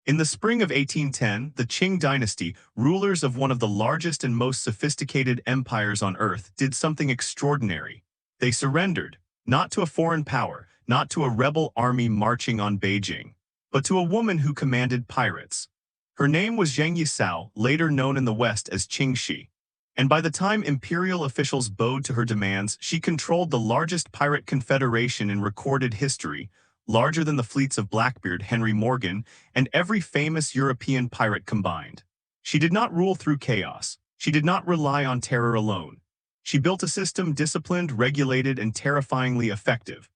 In the spring of 1810, the Qing Dynasty, rulers of one of the largest and most sophisticated empires on earth, did something extraordinary. They surrendered, not to a foreign power, not to a rebel army marching on Beijing, but to a woman who commanded pirates. Her name was Zheng Yi Sao, later known in the West as Qing Shi. And by the time imperial officials bowed to her demands, she controlled the largest pirate confederation in recorded history, larger than the fleets of Blackbeard, Henry Morgan, and every famous European pirate combined. She did not rule through chaos. She did not rely on terror alone. She built a system disciplined, regulated, and terrifyingly effective.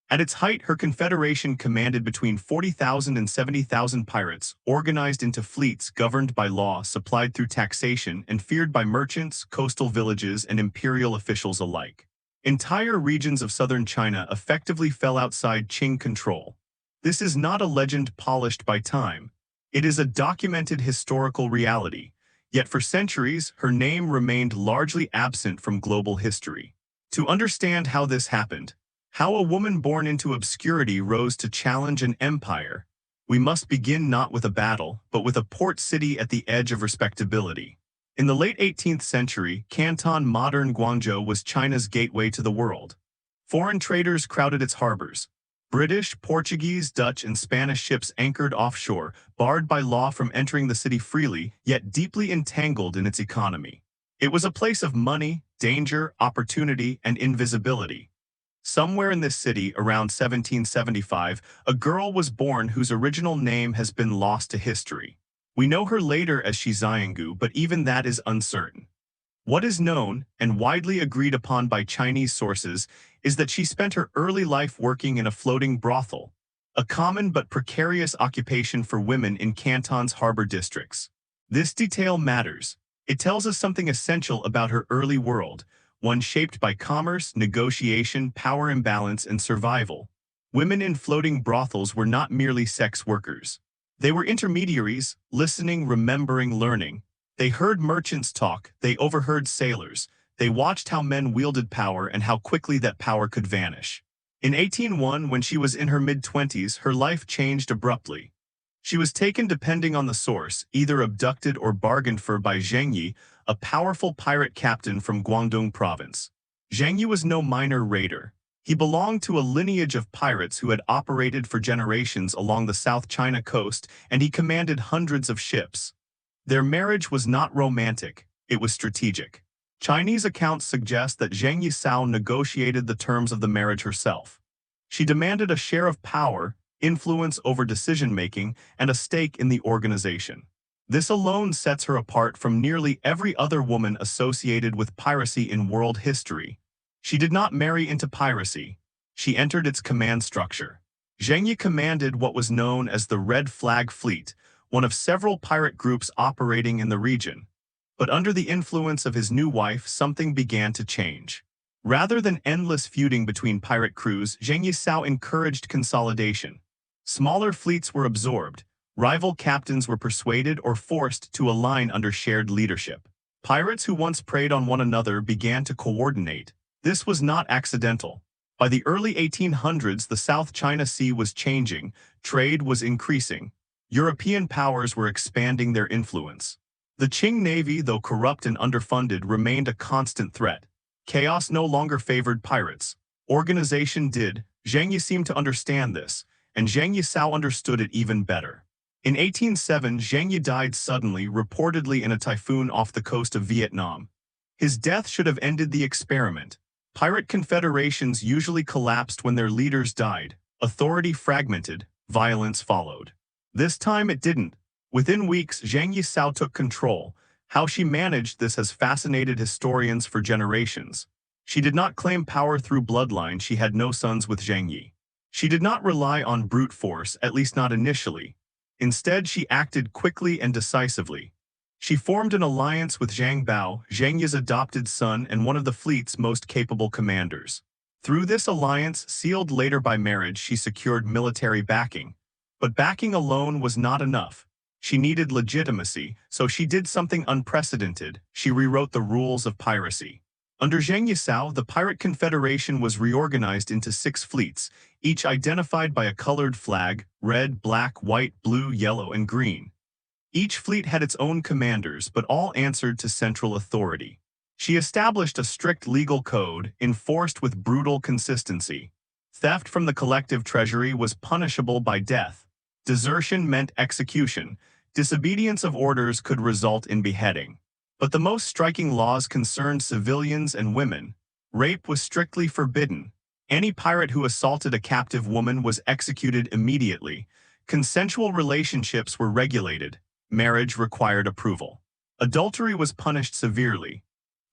At its height, her confederation commanded between 40,000 and 70,000 pirates, organized into fleets governed by law, supplied through taxation, and feared by merchants, coastal villages, and imperial officials alike. Entire regions of southern China effectively fell outside Qing control. This is not a legend polished by time. It is a documented historical reality. Yet for centuries, her name remained largely absent from global history. To understand how this happened, how a woman born into obscurity rose to challenge an empire, we must begin not with a battle, but with a port city at the edge of respectability. In the late 18th century, Canton, modern Guangzhou, was China's gateway to the world. Foreign traders crowded its harbors. British, Portuguese, Dutch, and Spanish ships anchored offshore, barred by law from entering the city freely, yet deeply entangled in its economy. It was a place of money, danger, opportunity, and invisibility. Somewhere in this city, around 1775, a girl was born whose original name has been lost to history. We know her later as Shi Xianggu, but even that is uncertain. What is known, and widely agreed upon by Chinese sources, is that she spent her early life working in a floating brothel, a common but precarious occupation for women in Canton's harbor districts. This detail matters. It tells us something essential about her early world, one shaped by commerce, negotiation, power imbalance, and survival. Women in floating brothels were not merely sex workers. They were intermediaries, listening, remembering, learning. They heard merchants talk, they overheard sailors, they watched how men wielded power and how quickly that power could vanish. In 1801, when she was in her mid-20s, her life changed abruptly. She was taken, depending on the source, either abducted or bargained for by Zheng Yi, a powerful pirate captain from Guangdong province. Zheng Yi was no minor raider. He belonged to a lineage of pirates who had operated for generations along the South China coast, and he commanded hundreds of ships. Their marriage was not romantic, it was strategic. Chinese accounts suggest that Zheng Yi Sao negotiated the terms of the marriage herself. She demanded a share of power, influence over decision-making, and a stake in the organization. This alone sets her apart from nearly every other woman associated with piracy in world history. She did not marry into piracy. She entered its command structure. Zheng Yi commanded what was known as the Red Flag Fleet, one of several pirate groups operating in the region. But under the influence of his new wife, something began to change. Rather than endless feuding between pirate crews, Zheng Yi Sao encouraged consolidation. Smaller fleets were absorbed. Rival captains were persuaded or forced to align under shared leadership. Pirates who once preyed on one another began to coordinate. This was not accidental. By the early 1800s, the South China Sea was changing, trade was increasing. European powers were expanding their influence. The Qing Navy, though corrupt and underfunded, remained a constant threat. Chaos no longer favored pirates. Organization did. Zheng Yi seemed to understand this, and Zheng Yi Sao understood it even better. In 1807, Zheng Yi died suddenly, reportedly in a typhoon off the coast of Vietnam. His death should have ended the experiment. Pirate confederations usually collapsed when their leaders died. Authority fragmented, violence followed. This time it didn't. Within weeks, Zheng Yi Sao took control. How she managed this has fascinated historians for generations. She did not claim power through bloodline. She had no sons with Zheng Yi. She did not rely on brute force, at least not initially. Instead, she acted quickly and decisively. She formed an alliance with Zhang Bao, Zheng Yi's adopted son and one of the fleet's most capable commanders. Through this alliance, sealed later by marriage, she secured military backing. But backing alone was not enough. She needed legitimacy, so she did something unprecedented. She rewrote the rules of piracy. Under Zheng Yi Sao, the pirate confederation was reorganized into 6 fleets, each identified by a colored flag: red, black, white, blue, yellow, and green. Each fleet had its own commanders, but all answered to central authority. She established a strict legal code, enforced with brutal consistency. Theft from the collective treasury was punishable by death. Desertion meant execution. Disobedience of orders could result in beheading. But the most striking laws concerned civilians and women. Rape was strictly forbidden. Any pirate who assaulted a captive woman was executed immediately. Consensual relationships were regulated. Marriage required approval. Adultery was punished severely.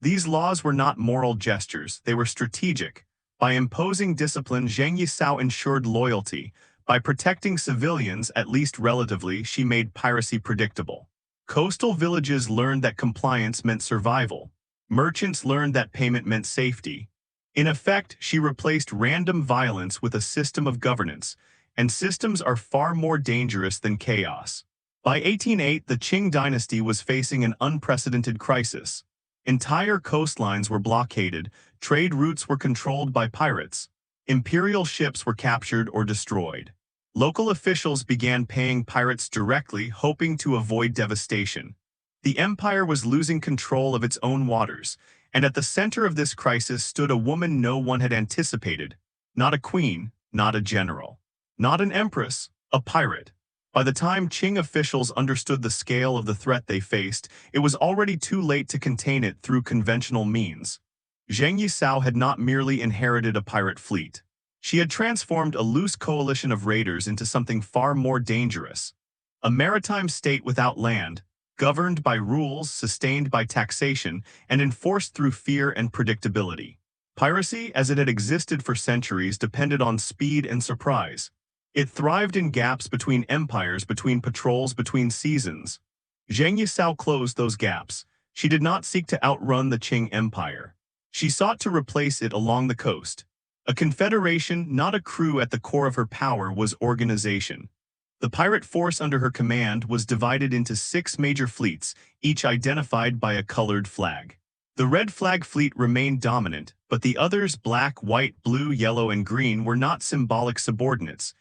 These laws were not moral gestures, they were strategic. By imposing discipline, Zheng Yi Sao ensured loyalty. By protecting civilians, at least relatively, she made piracy predictable. Coastal villages learned that compliance meant survival. Merchants learned that payment meant safety. In effect, she replaced random violence with a system of governance, and systems are far more dangerous than chaos. By 1808, the Qing Dynasty was facing an unprecedented crisis. Entire coastlines were blockaded, trade routes were controlled by pirates. Imperial ships were captured or destroyed. Local officials began paying pirates directly, hoping to avoid devastation. The empire was losing control of its own waters, and at the center of this crisis stood a woman no one had anticipated. Not a queen, not a general, not an empress, a pirate. By the time Qing officials understood the scale of the threat they faced, it was already too late to contain it through conventional means. Zheng Yi Sao had not merely inherited a pirate fleet. She had transformed a loose coalition of raiders into something far more dangerous. A maritime state without land, governed by rules, sustained by taxation, and enforced through fear and predictability. Piracy, as it had existed for centuries, depended on speed and surprise. It thrived in gaps between empires, between patrols, between seasons. Zheng Yi Sao closed those gaps. She did not seek to outrun the Qing Empire. She sought to replace it along the coast. A confederation, not a crew. At the core of her power was organization. The pirate force under her command was divided into 6 major fleets, each identified by a colored flag. The red flag fleet remained dominant, but the others, black, white, blue, yellow, and green, were not symbolic subordinates.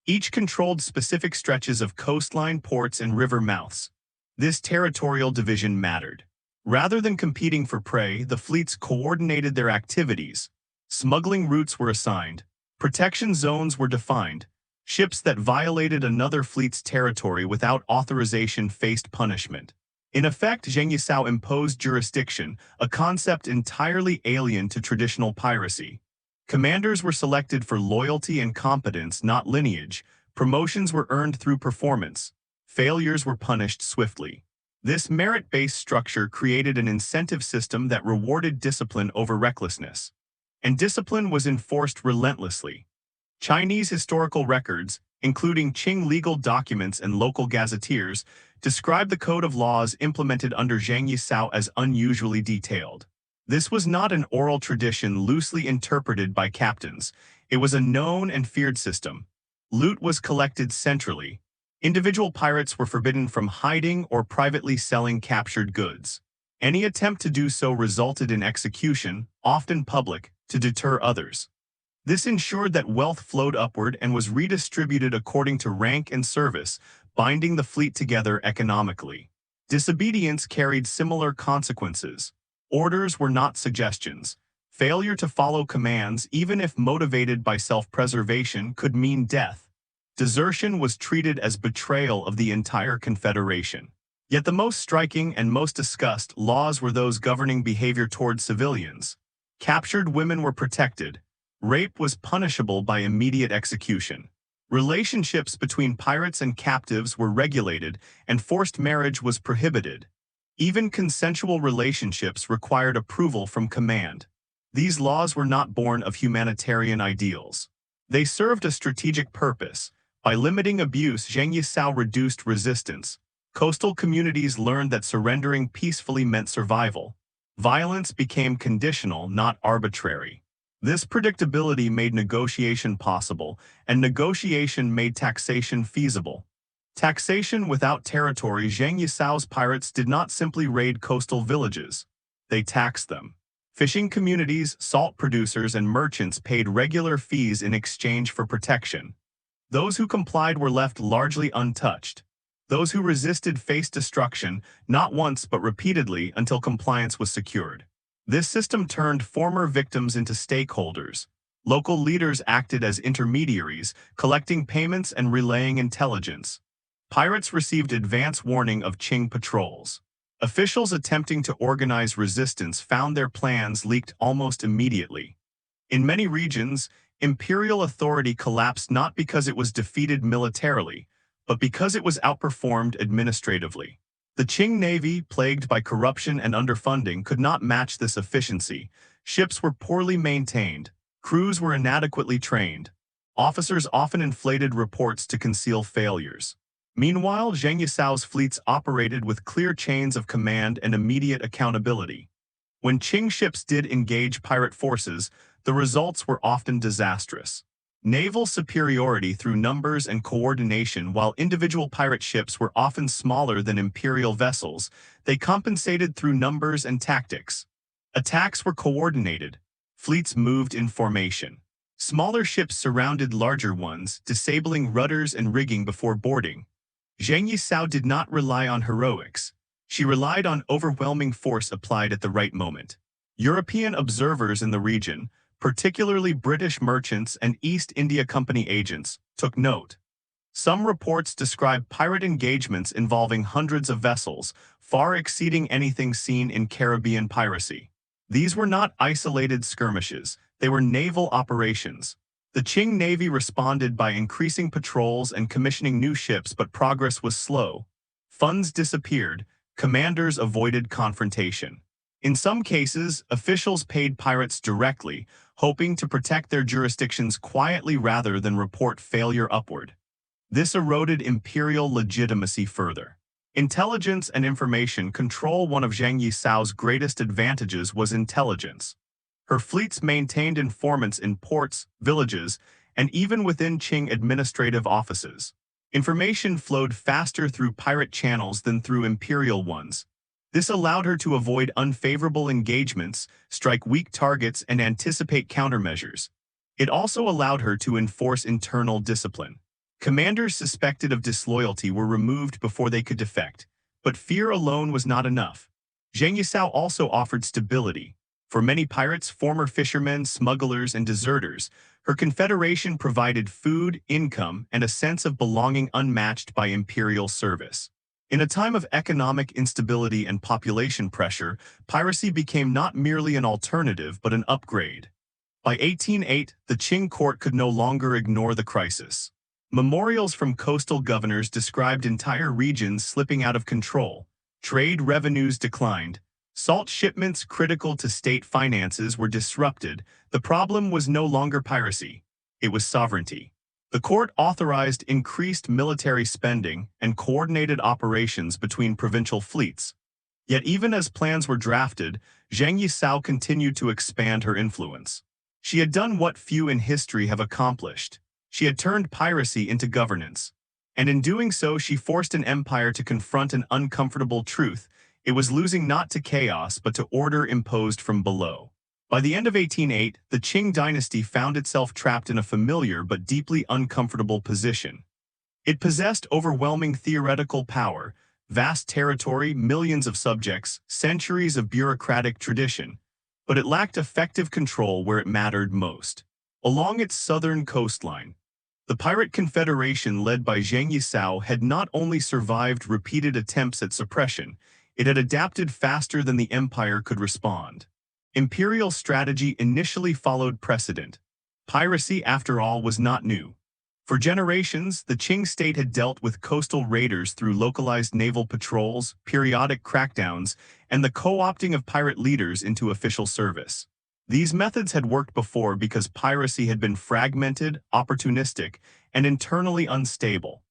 Each controlled specific stretches of coastline, ports, and river mouths. This territorial division mattered. Rather than competing for prey, the fleets coordinated their activities. Smuggling routes were assigned. Protection zones were defined. Ships that violated another fleet's territory without authorization faced punishment. In effect, Zheng Yi Sao imposed jurisdiction, a concept entirely alien to traditional piracy. Commanders were selected for loyalty and competence, not lineage. Promotions were earned through performance. Failures were punished swiftly. This merit-based structure created an incentive system that rewarded discipline over recklessness. And discipline was enforced relentlessly. Chinese historical records, including Qing legal documents and local gazetteers, describe the code of laws implemented under Zheng Yi Sao as unusually detailed. This was not an oral tradition loosely interpreted by captains. It was a known and feared system. Loot was collected centrally. Individual pirates were forbidden from hiding or privately selling captured goods. Any attempt to do so resulted in execution, often public, to deter others. This ensured that wealth flowed upward and was redistributed according to rank and service, binding the fleet together economically. Disobedience carried similar consequences. Orders were not suggestions. Failure to follow commands, even if motivated by self-preservation, could mean death. Desertion was treated as betrayal of the entire confederation. Yet the most striking and most discussed laws were those governing behavior toward civilians. Captured women were protected. Rape was punishable by immediate execution. Relationships between pirates and captives were regulated, and forced marriage was prohibited. Even consensual relationships required approval from command. These laws were not born of humanitarian ideals. They served a strategic purpose. By limiting abuse, Zheng Yi Sao reduced resistance. Coastal communities learned that surrendering peacefully meant survival. Violence became conditional, not arbitrary. This predictability made negotiation possible, and negotiation made taxation feasible. Taxation without territory. Zheng Yi Sao's pirates did not simply raid coastal villages. They taxed them. Fishing communities, salt producers, and merchants paid regular fees in exchange for protection. Those who complied were left largely untouched. Those who resisted faced destruction, not once but repeatedly until compliance was secured. This system turned former victims into stakeholders. Local leaders acted as intermediaries, collecting payments and relaying intelligence. Pirates received advance warning of Qing patrols. Officials attempting to organize resistance found their plans leaked almost immediately. In many regions, imperial authority collapsed not because it was defeated militarily, but because it was outperformed administratively. The Qing Navy, plagued by corruption and underfunding, could not match this efficiency. Ships were poorly maintained, crews were inadequately trained. Officers often inflated reports to conceal failures. Meanwhile, Zheng Yi Sao's fleets operated with clear chains of command and immediate accountability. When Qing ships did engage pirate forces, the results were often disastrous. Naval superiority through numbers and coordination. While individual pirate ships were often smaller than imperial vessels, they compensated through numbers and tactics. Attacks were coordinated. Fleets moved in formation. Smaller ships surrounded larger ones, disabling rudders and rigging before boarding. Zheng Yi Sao did not rely on heroics. She relied on overwhelming force applied at the right moment. European observers in the region, particularly British merchants and East India Company agents, took note. Some reports describe pirate engagements involving hundreds of vessels, far exceeding anything seen in Caribbean piracy. These were not isolated skirmishes, they were naval operations. The Qing Navy responded by increasing patrols and commissioning new ships, but progress was slow. Funds disappeared, commanders avoided confrontation. In some cases, officials paid pirates directly, hoping to protect their jurisdictions quietly rather than report failure upward. This eroded imperial legitimacy further. Intelligence and information control. One of Zheng Yi Sao's greatest advantages was intelligence. Her fleets maintained informants in ports, villages, and even within Qing administrative offices. Information flowed faster through pirate channels than through imperial ones. This allowed her to avoid unfavorable engagements, strike weak targets, and anticipate countermeasures. It also allowed her to enforce internal discipline. Commanders suspected of disloyalty were removed before they could defect, but fear alone was not enough. Zheng Yi Sao also offered stability. For many pirates, former fishermen, smugglers, and deserters, her confederation provided food, income, and a sense of belonging unmatched by imperial service. In a time of economic instability and population pressure, piracy became not merely an alternative but an upgrade. By 1808, the Qing court could no longer ignore the crisis. Memorials from coastal governors described entire regions slipping out of control. Trade revenues declined. Salt shipments critical to state finances were disrupted. The problem was no longer piracy. It was sovereignty. The court authorized increased military spending and coordinated operations between provincial fleets. Yet even as plans were drafted, Zheng Yi Sao continued to expand her influence. She had done what few in history have accomplished. She had turned piracy into governance. And in doing so, she forced an empire to confront an uncomfortable truth. It was losing not to chaos but to order imposed from below. By the end of 1808, the Qing dynasty found itself trapped in a familiar but deeply uncomfortable position. It possessed overwhelming theoretical power, vast territory, millions of subjects, centuries of bureaucratic tradition, but it lacked effective control where it mattered most. Along its southern coastline, the pirate confederation led by Zheng Yi Sao had not only survived repeated attempts at suppression, it had adapted faster than the empire could respond. Imperial strategy initially followed precedent. Piracy, after all, was not new. For generations, the Qing state had dealt with coastal raiders through localized naval patrols, periodic crackdowns, and the co-opting of pirate leaders into official service. These methods had worked before because piracy had been fragmented, opportunistic, and internally unstable.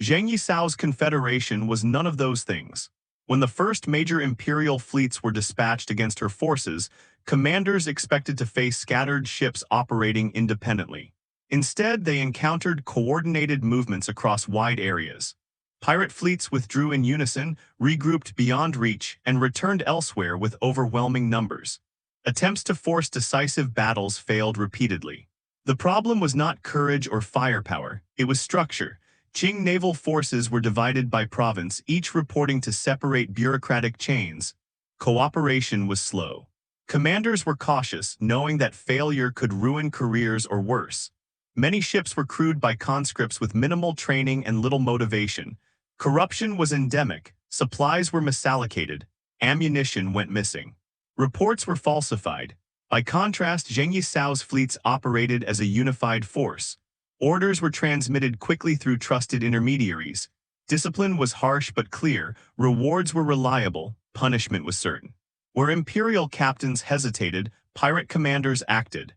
Zheng Yi Sao's confederation was none of those things. When the first major imperial fleets were dispatched against her forces, commanders expected to face scattered ships operating independently. Instead, they encountered coordinated movements across wide areas. Pirate fleets withdrew in unison, regrouped beyond reach, and returned elsewhere with overwhelming numbers. Attempts to force decisive battles failed repeatedly. The problem was not courage or firepower, it was structure. Qing naval forces were divided by province, each reporting to separate bureaucratic chains. Cooperation was slow. Commanders were cautious, knowing that failure could ruin careers or worse. Many ships were crewed by conscripts with minimal training and little motivation. Corruption was endemic, supplies were misallocated, ammunition went missing. Reports were falsified. By contrast, Zheng Yi Sao's fleets operated as a unified force. Orders were transmitted quickly through trusted intermediaries. Discipline was harsh but clear, rewards were reliable, punishment was certain. Where imperial captains hesitated, pirate commanders acted.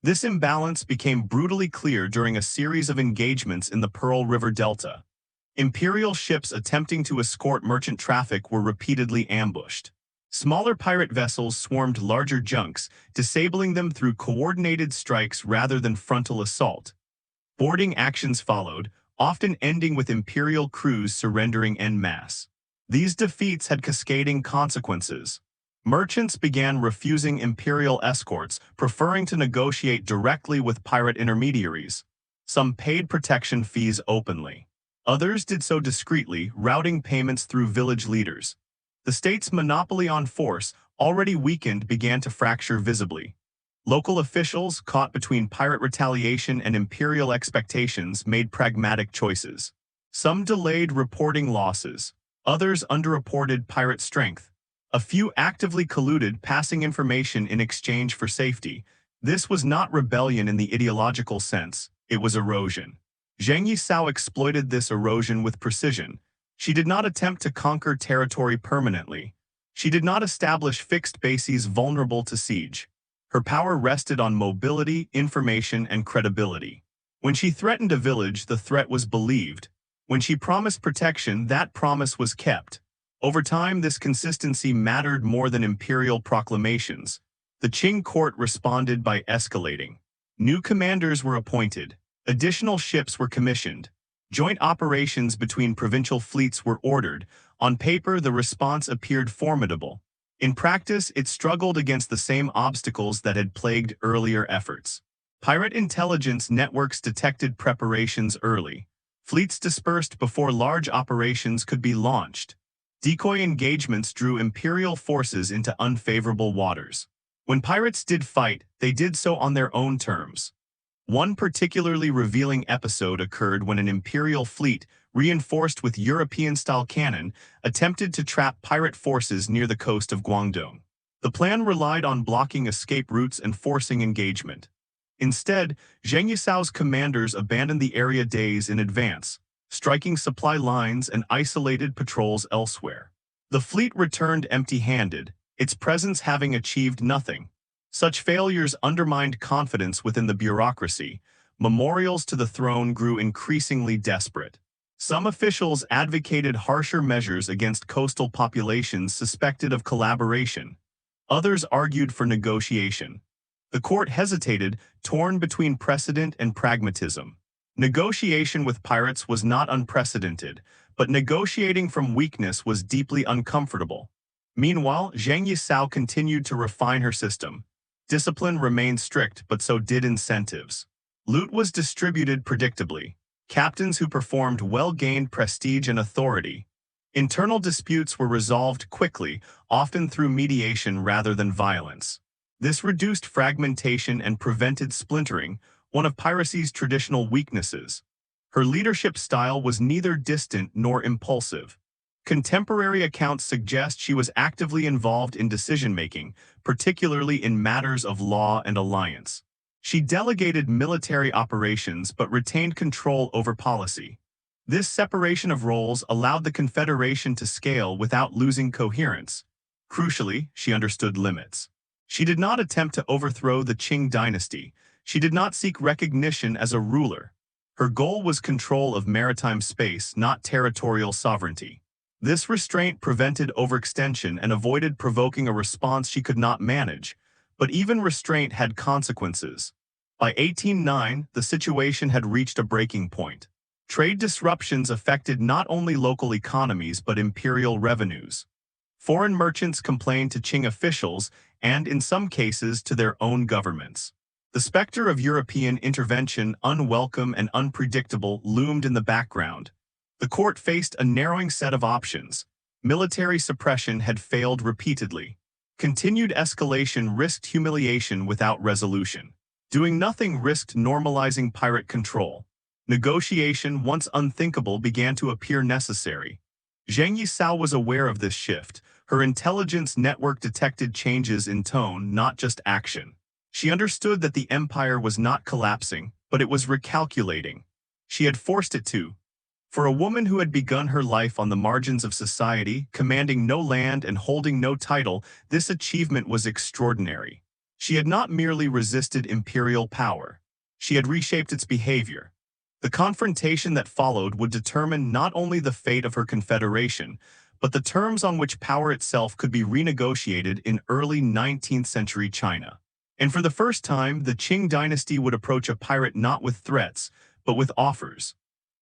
This imbalance became brutally clear during a series of engagements in the Pearl River Delta. Imperial ships attempting to escort merchant traffic were repeatedly ambushed. Smaller pirate vessels swarmed larger junks, disabling them through coordinated strikes rather than frontal assault. Boarding actions followed, often ending with imperial crews surrendering en masse. These defeats had cascading consequences. Merchants began refusing imperial escorts, preferring to negotiate directly with pirate intermediaries. Some paid protection fees openly. Others did so discreetly, routing payments through village leaders. The state's monopoly on force, already weakened, began to fracture visibly. Local officials, caught between pirate retaliation and imperial expectations, made pragmatic choices. Some delayed reporting losses. Others underreported pirate strength. A few actively colluded, passing information in exchange for safety. This was not rebellion in the ideological sense, it was erosion. Zheng Yi Sao exploited this erosion with precision. She did not attempt to conquer territory permanently. She did not establish fixed bases vulnerable to siege. Her power rested on mobility, information, and credibility. When she threatened a village, the threat was believed. When she promised protection, that promise was kept. Over time, this consistency mattered more than imperial proclamations. The Qing court responded by escalating. New commanders were appointed. Additional ships were commissioned. Joint operations between provincial fleets were ordered. On paper, the response appeared formidable. In practice, it struggled against the same obstacles that had plagued earlier efforts. Pirate intelligence networks detected preparations early. Fleets dispersed before large operations could be launched. Decoy engagements drew imperial forces into unfavorable waters. When pirates did fight, they did so on their own terms. One particularly revealing episode occurred when an imperial fleet, reinforced with European-style cannon, attempted to trap pirate forces near the coast of Guangdong. The plan relied on blocking escape routes and forcing engagement. Instead, Zheng Yi Sao's commanders abandoned the area days in advance, striking supply lines and isolated patrols elsewhere. The fleet returned empty-handed, its presence having achieved nothing. Such failures undermined confidence within the bureaucracy. Memorials to the throne grew increasingly desperate. Some officials advocated harsher measures against coastal populations suspected of collaboration. Others argued for negotiation. The court hesitated, torn between precedent and pragmatism. Negotiation with pirates was not unprecedented, but negotiating from weakness was deeply uncomfortable. Meanwhile, Zheng Yi Sao continued to refine her system. Discipline remained strict, but so did incentives. Loot was distributed predictably. Captains who performed well gained prestige and authority. Internal disputes were resolved quickly, often through mediation rather than violence. This reduced fragmentation and prevented splintering, one of piracy's traditional weaknesses. Her leadership style was neither distant nor impulsive. Contemporary accounts suggest she was actively involved in decision-making, particularly in matters of law and alliance. She delegated military operations but retained control over policy. This separation of roles allowed the Confederation to scale without losing coherence. Crucially, she understood limits. She did not attempt to overthrow the Qing Dynasty. She did not seek recognition as a ruler. Her goal was control of maritime space, not territorial sovereignty. This restraint prevented overextension and avoided provoking a response she could not manage, but even restraint had consequences. By 1809, the situation had reached a breaking point. Trade disruptions affected not only local economies but imperial revenues. Foreign merchants complained to Qing officials and, in some cases, to their own governments. The specter of European intervention, unwelcome and unpredictable, loomed in the background. The court faced a narrowing set of options. Military suppression had failed repeatedly. Continued escalation risked humiliation without resolution. Doing nothing risked normalizing pirate control. Negotiation, once unthinkable, began to appear necessary. Zheng Yi Sao was aware of this shift. Her intelligence network detected changes in tone, not just action. She understood that the empire was not collapsing, but it was recalculating. She had forced it to. For a woman who had begun her life on the margins of society, commanding no land and holding no title, this achievement was extraordinary. She had not merely resisted imperial power. She had reshaped its behavior. The confrontation that followed would determine not only the fate of her confederation, but the terms on which power itself could be renegotiated in early 19th century China. And for the first time, the Qing dynasty would approach a pirate not with threats, but with offers.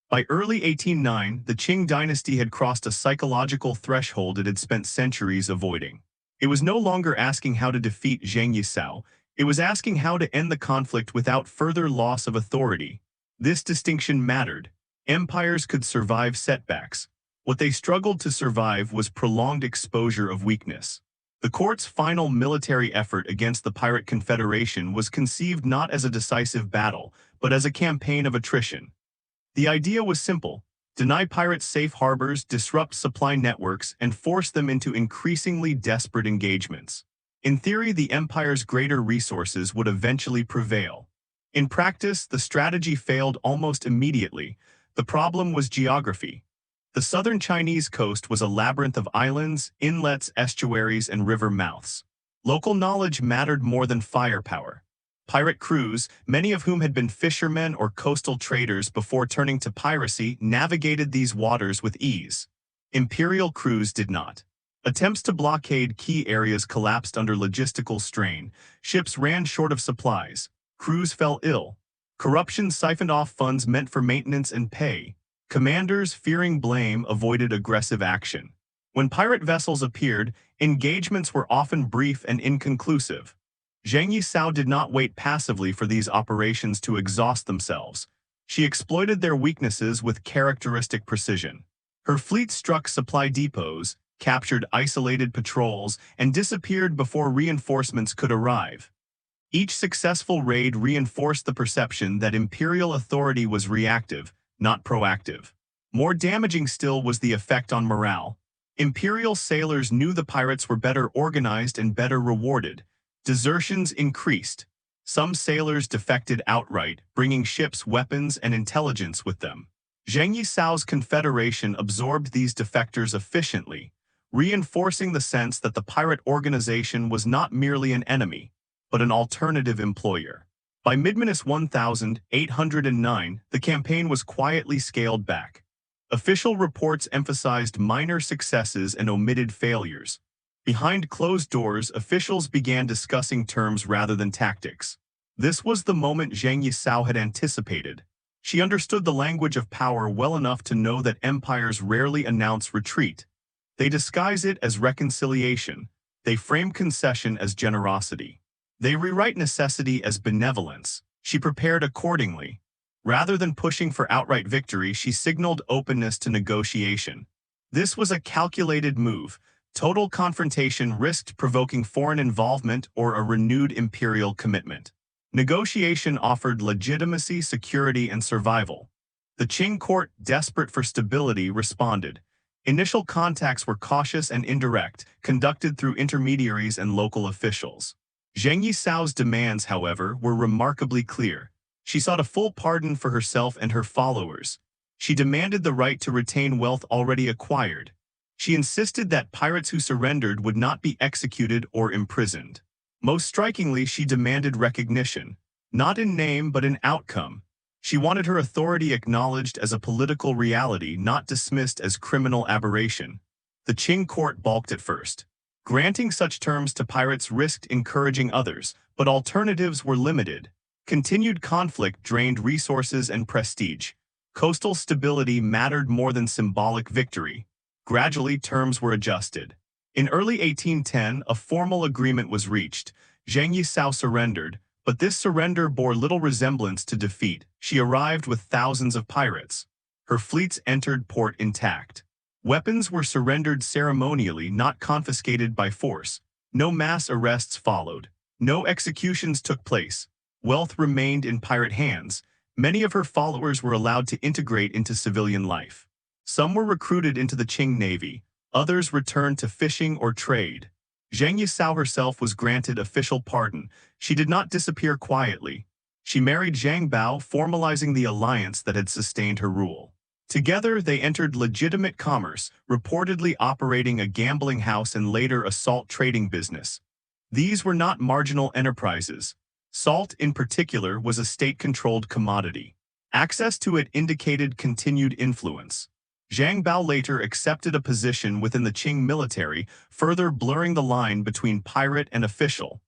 By early 1809, the Qing dynasty had crossed a psychological threshold it had spent centuries avoiding. It was no longer asking how to defeat Zheng Yi Sao, it was asking how to end the conflict without further loss of authority. This distinction mattered. Empires could survive setbacks. What they struggled to survive was prolonged exposure of weakness. The court's final military effort against the pirate confederation was conceived not as a decisive battle, but as a campaign of attrition. The idea was simple: deny pirates safe harbors, disrupt supply networks, and force them into increasingly desperate engagements. In theory, the empire's greater resources would eventually prevail. In practice, the strategy failed almost immediately. The problem was geography. The southern Chinese coast was a labyrinth of islands, inlets, estuaries, and river mouths. Local knowledge mattered more than firepower. Pirate crews, many of whom had been fishermen or coastal traders before turning to piracy, navigated these waters with ease. Imperial crews did not. Attempts to blockade key areas collapsed under logistical strain. Ships ran short of supplies. Crews fell ill. Corruption siphoned off funds meant for maintenance and pay. Commanders, fearing blame, avoided aggressive action. When pirate vessels appeared, engagements were often brief and inconclusive. Zheng Yi Sao did not wait passively for these operations to exhaust themselves. She exploited their weaknesses with characteristic precision. Her fleet struck supply depots, captured isolated patrols, and disappeared before reinforcements could arrive. Each successful raid reinforced the perception that imperial authority was reactive, not proactive. More damaging still was the effect on morale. Imperial sailors knew the pirates were better organized and better rewarded. Desertions increased. Some sailors defected outright, bringing ships, weapons, and intelligence with them. Zheng Yi Sao's confederation absorbed these defectors efficiently, reinforcing the sense that the pirate organization was not merely an enemy, but an alternative employer. By mid-1809, the campaign was quietly scaled back. Official reports emphasized minor successes and omitted failures. Behind closed doors, officials began discussing terms rather than tactics. This was the moment Zheng Yi Sao had anticipated. She understood the language of power well enough to know that empires rarely announce retreat. They disguise it as reconciliation. They frame concession as generosity. They rewrite necessity as benevolence. She prepared accordingly. Rather than pushing for outright victory, she signaled openness to negotiation. This was a calculated move. Total confrontation risked provoking foreign involvement or a renewed imperial commitment. Negotiation offered legitimacy, security, and survival. The Qing court, desperate for stability, responded. Initial contacts were cautious and indirect, conducted through intermediaries and local officials. Zheng Yi Sao's demands, however, were remarkably clear. She sought a full pardon for herself and her followers. She demanded the right to retain wealth already acquired. She insisted that pirates who surrendered would not be executed or imprisoned. Most strikingly, she demanded recognition, not in name but in outcome. She wanted her authority acknowledged as a political reality, not dismissed as criminal aberration. The Qing court balked at first. Granting such terms to pirates risked encouraging others, but alternatives were limited. Continued conflict drained resources and prestige. Coastal stability mattered more than symbolic victory. Gradually, terms were adjusted. In early 1810, a formal agreement was reached. Zheng Yi Sao surrendered, but this surrender bore little resemblance to defeat. She arrived with thousands of pirates. Her fleets entered port intact. Weapons were surrendered ceremonially, not confiscated by force. No mass arrests followed. No executions took place. Wealth remained in pirate hands. Many of her followers were allowed to integrate into civilian life. Some were recruited into the Qing Navy. Others returned to fishing or trade. Zheng Yi Sao herself was granted official pardon. She did not disappear quietly. She married Zhang Bao, formalizing the alliance that had sustained her rule. Together, they entered legitimate commerce, reportedly operating a gambling house and later a salt trading business. These were not marginal enterprises. Salt, in particular, was a state-controlled commodity. Access to it indicated continued influence. Zhang Bao later accepted a position within the Qing military, further blurring the line between pirate and official.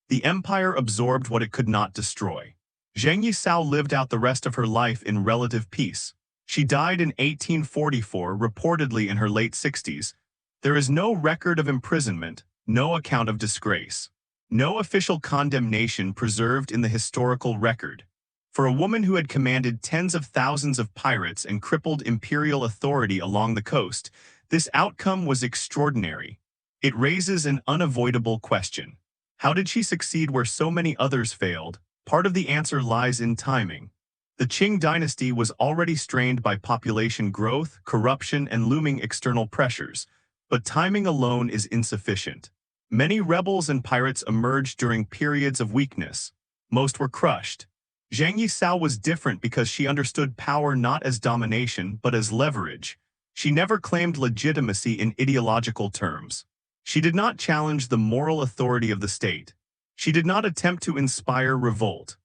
The empire absorbed what it could not destroy. Zheng Yi Sao lived out the rest of her life in relative peace. She died in 1844, reportedly in her late 60s. There is no record of imprisonment, no account of disgrace, no official condemnation preserved in the historical record. For a woman who had commanded tens of thousands of pirates and crippled imperial authority along the coast, this outcome was extraordinary. It raises an unavoidable question. How did she succeed where so many others failed? Part of the answer lies in timing. The Qing dynasty was already strained by population growth, corruption, and looming external pressures, but timing alone is insufficient. Many rebels and pirates emerged during periods of weakness. Most were crushed. Zheng Yi Sao was different because she understood power not as domination but as leverage. She never claimed legitimacy in ideological terms. She did not challenge the moral authority of the state. She did not attempt to inspire revolt.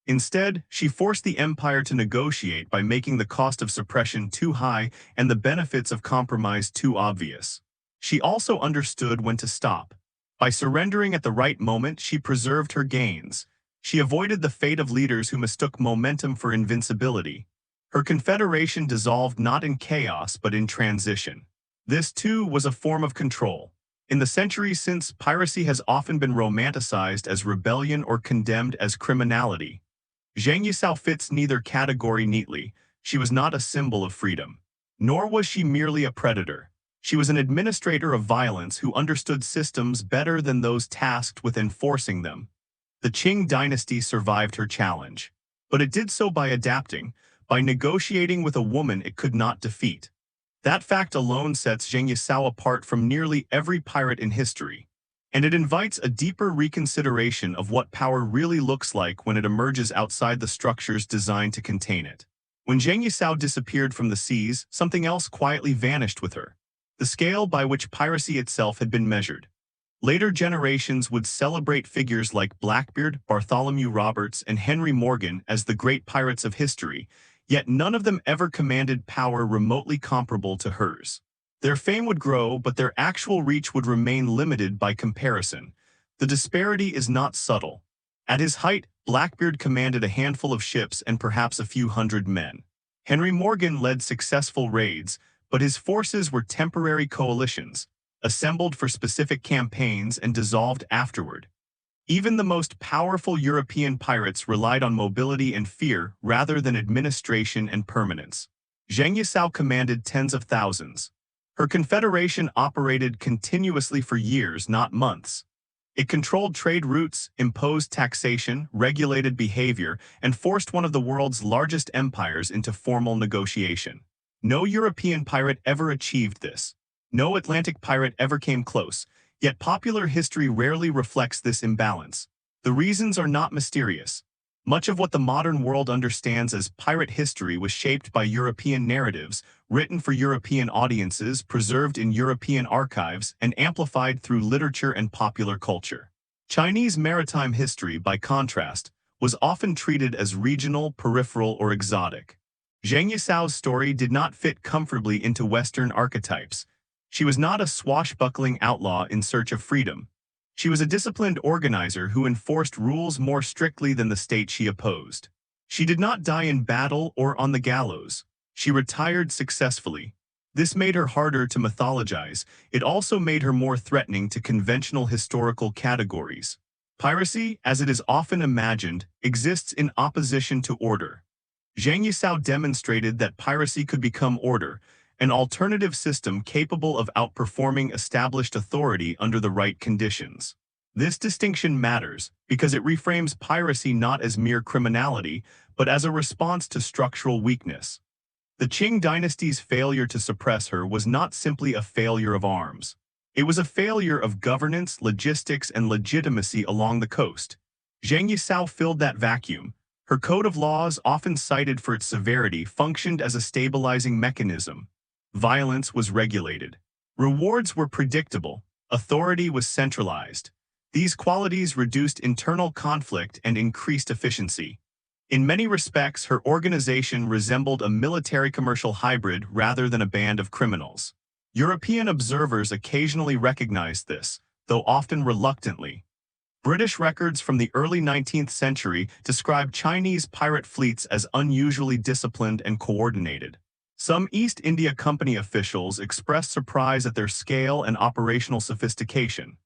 Instead, she forced the empire to negotiate by making the cost of suppression too high and the benefits of compromise too obvious. She also understood when to stop. By surrendering at the right moment, she preserved her gains. She avoided the fate of leaders who mistook momentum for invincibility. Her confederation dissolved not in chaos but in transition. This, too, was a form of control. In the centuries since, piracy has often been romanticized as rebellion or condemned as criminality. Zheng Yi Sao fits neither category neatly. She was not a symbol of freedom. Nor was she merely a predator. She was an administrator of violence who understood systems better than those tasked with enforcing them. The Qing dynasty survived her challenge. But it did so by adapting, by negotiating with a woman it could not defeat. That fact alone sets Zheng Yi Sao apart from nearly every pirate in history. And it invites a deeper reconsideration of what power really looks like when it emerges outside the structures designed to contain it. When Zheng Yi Sao disappeared from the seas, something else quietly vanished with her. The scale by which piracy itself had been measured. Later generations would celebrate figures like Blackbeard, Bartholomew Roberts, and Henry Morgan as the great pirates of history, yet none of them ever commanded power remotely comparable to hers. Their fame would grow, but their actual reach would remain limited by comparison. The disparity is not subtle. At his height, Blackbeard commanded a handful of ships and perhaps a few hundred men. Henry Morgan led successful raids, but his forces were temporary coalitions, assembled for specific campaigns and dissolved afterward. Even the most powerful European pirates relied on mobility and fear rather than administration and permanence. Zheng Yi Sao commanded tens of thousands. Her confederation operated continuously for years, not months. It controlled trade routes, imposed taxation, regulated behavior, and forced one of the world's largest empires into formal negotiation. No European pirate ever achieved this. No Atlantic pirate ever came close, yet popular history rarely reflects this imbalance. The reasons are not mysterious. Much of what the modern world understands as pirate history was shaped by European narratives, written for European audiences, preserved in European archives, and amplified through literature and popular culture. Chinese maritime history, by contrast, was often treated as regional, peripheral, or exotic. Zheng Yi Sao's story did not fit comfortably into Western archetypes. She was not a swashbuckling outlaw in search of freedom. She was a disciplined organizer who enforced rules more strictly than the state she opposed. She did not die in battle or on the gallows. She retired successfully. This made her harder to mythologize. It also made her more threatening to conventional historical categories. Piracy, as it is often imagined, exists in opposition to order. Zheng Yi Sao demonstrated that piracy could become order, an alternative system capable of outperforming established authority under the right conditions. This distinction matters because it reframes piracy not as mere criminality, but as a response to structural weakness. The Qing dynasty's failure to suppress her was not simply a failure of arms. It was a failure of governance, logistics, and legitimacy along the coast. Zheng Yi Sao filled that vacuum. Her code of laws, often cited for its severity, functioned as a stabilizing mechanism. Violence was regulated. Rewards were predictable. Authority was centralized. These qualities reduced internal conflict and increased efficiency. In many respects, her organization resembled a military-commercial hybrid rather than a band of criminals. European observers occasionally recognized this, though often reluctantly. British records from the early 19th century describe Chinese pirate fleets as unusually disciplined and coordinated. Some East India Company officials expressed surprise at their scale and operational sophistication.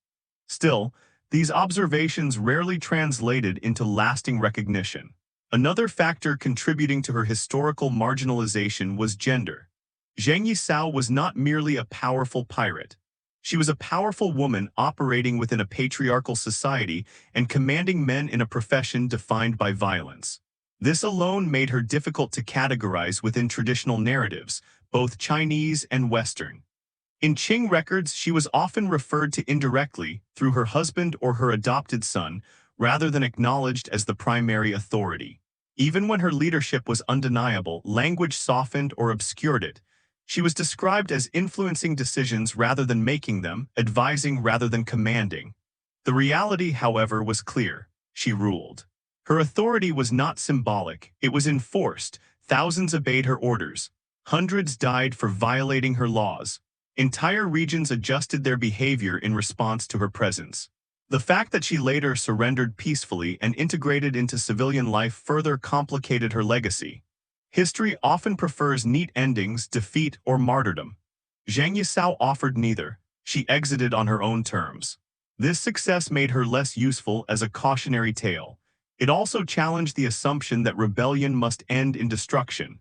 Still, these observations rarely translated into lasting recognition. Another factor contributing to her historical marginalization was gender. Zheng Yi Sao was not merely a powerful pirate. She was a powerful woman operating within a patriarchal society and commanding men in a profession defined by violence. This alone made her difficult to categorize within traditional narratives, both Chinese and Western. In Qing records, she was often referred to indirectly through her husband or her adopted son, rather than acknowledged as the primary authority. Even when her leadership was undeniable, language softened or obscured it. She was described as influencing decisions rather than making them, advising rather than commanding. The reality, however, was clear. She ruled. Her authority was not symbolic, it was enforced. Thousands obeyed her orders. Hundreds died for violating her laws. Entire regions adjusted their behavior in response to her presence. The fact that she later surrendered peacefully and integrated into civilian life further complicated her legacy. History often prefers neat endings, defeat, or martyrdom. Zheng Yi Sao offered neither. She exited on her own terms. This success made her less useful as a cautionary tale. It also challenged the assumption that rebellion must end in destruction.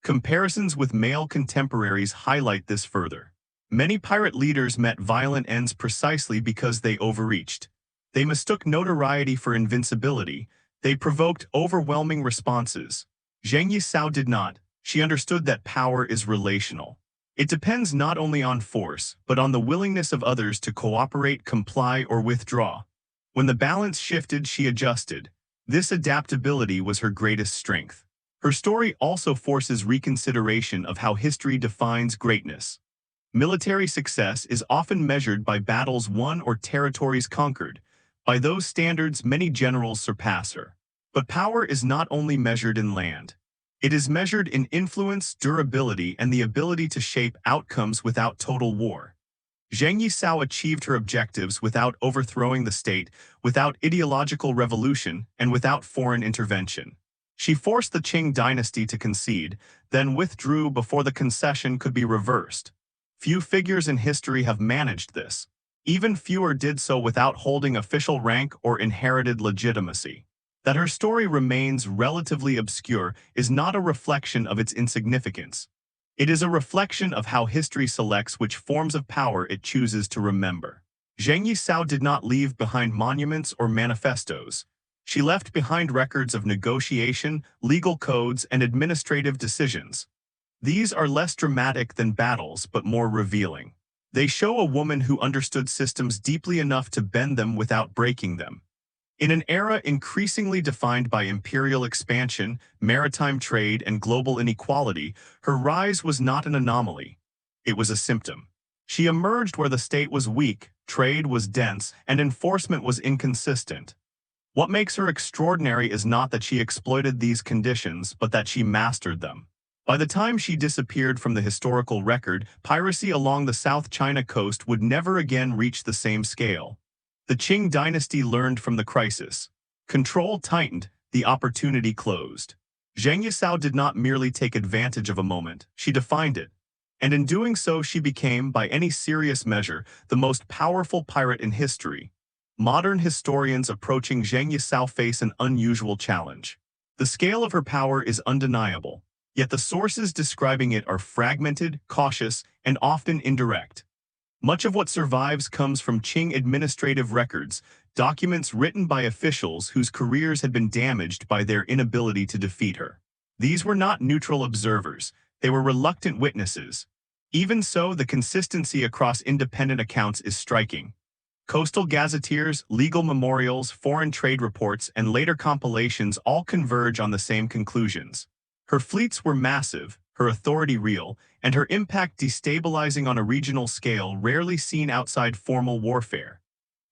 Comparisons with male contemporaries highlight this further. Many pirate leaders met violent ends precisely because they overreached. They mistook notoriety for invincibility. They provoked overwhelming responses. Zheng Yi Sao did not. She understood that power is relational. It depends not only on force, but on the willingness of others to cooperate, comply, or withdraw. When the balance shifted, she adjusted. This adaptability was her greatest strength. Her story also forces reconsideration of how history defines greatness. Military success is often measured by battles won or territories conquered. By those standards, many generals surpass her. But power is not only measured in land. It is measured in influence, durability, and the ability to shape outcomes without total war. Zheng Yi Sao achieved her objectives without overthrowing the state, without ideological revolution, and without foreign intervention. She forced the Qing dynasty to concede, then withdrew before the concession could be reversed. Few figures in history have managed this. Even fewer did so without holding official rank or inherited legitimacy. That her story remains relatively obscure is not a reflection of its insignificance. It is a reflection of how history selects which forms of power it chooses to remember. Zheng Yi Sao did not leave behind monuments or manifestos. She left behind records of negotiation, legal codes, and administrative decisions. These are less dramatic than battles, but more revealing. They show a woman who understood systems deeply enough to bend them without breaking them. In an era increasingly defined by imperial expansion, maritime trade, and global inequality, her rise was not an anomaly. It was a symptom. She emerged where the state was weak, trade was dense, and enforcement was inconsistent. What makes her extraordinary is not that she exploited these conditions, but that she mastered them. By the time she disappeared from the historical record, piracy along the South China coast would never again reach the same scale. The Qing dynasty learned from the crisis. Control tightened, the opportunity closed. Zheng Yi Sao did not merely take advantage of a moment, she defined it. And in doing so she became, by any serious measure, the most powerful pirate in history. Modern historians approaching Zheng Yi Sao face an unusual challenge. The scale of her power is undeniable, yet the sources describing it are fragmented, cautious, and often indirect. Much of what survives comes from Qing administrative records, documents written by officials whose careers had been damaged by their inability to defeat her. These were not neutral observers, they were reluctant witnesses. Even so, the consistency across independent accounts is striking. Coastal gazetteers, legal memorials, foreign trade reports, and later compilations all converge on the same conclusions. Her fleets were massive, her authority real, and her impact destabilizing on a regional scale rarely seen outside formal warfare.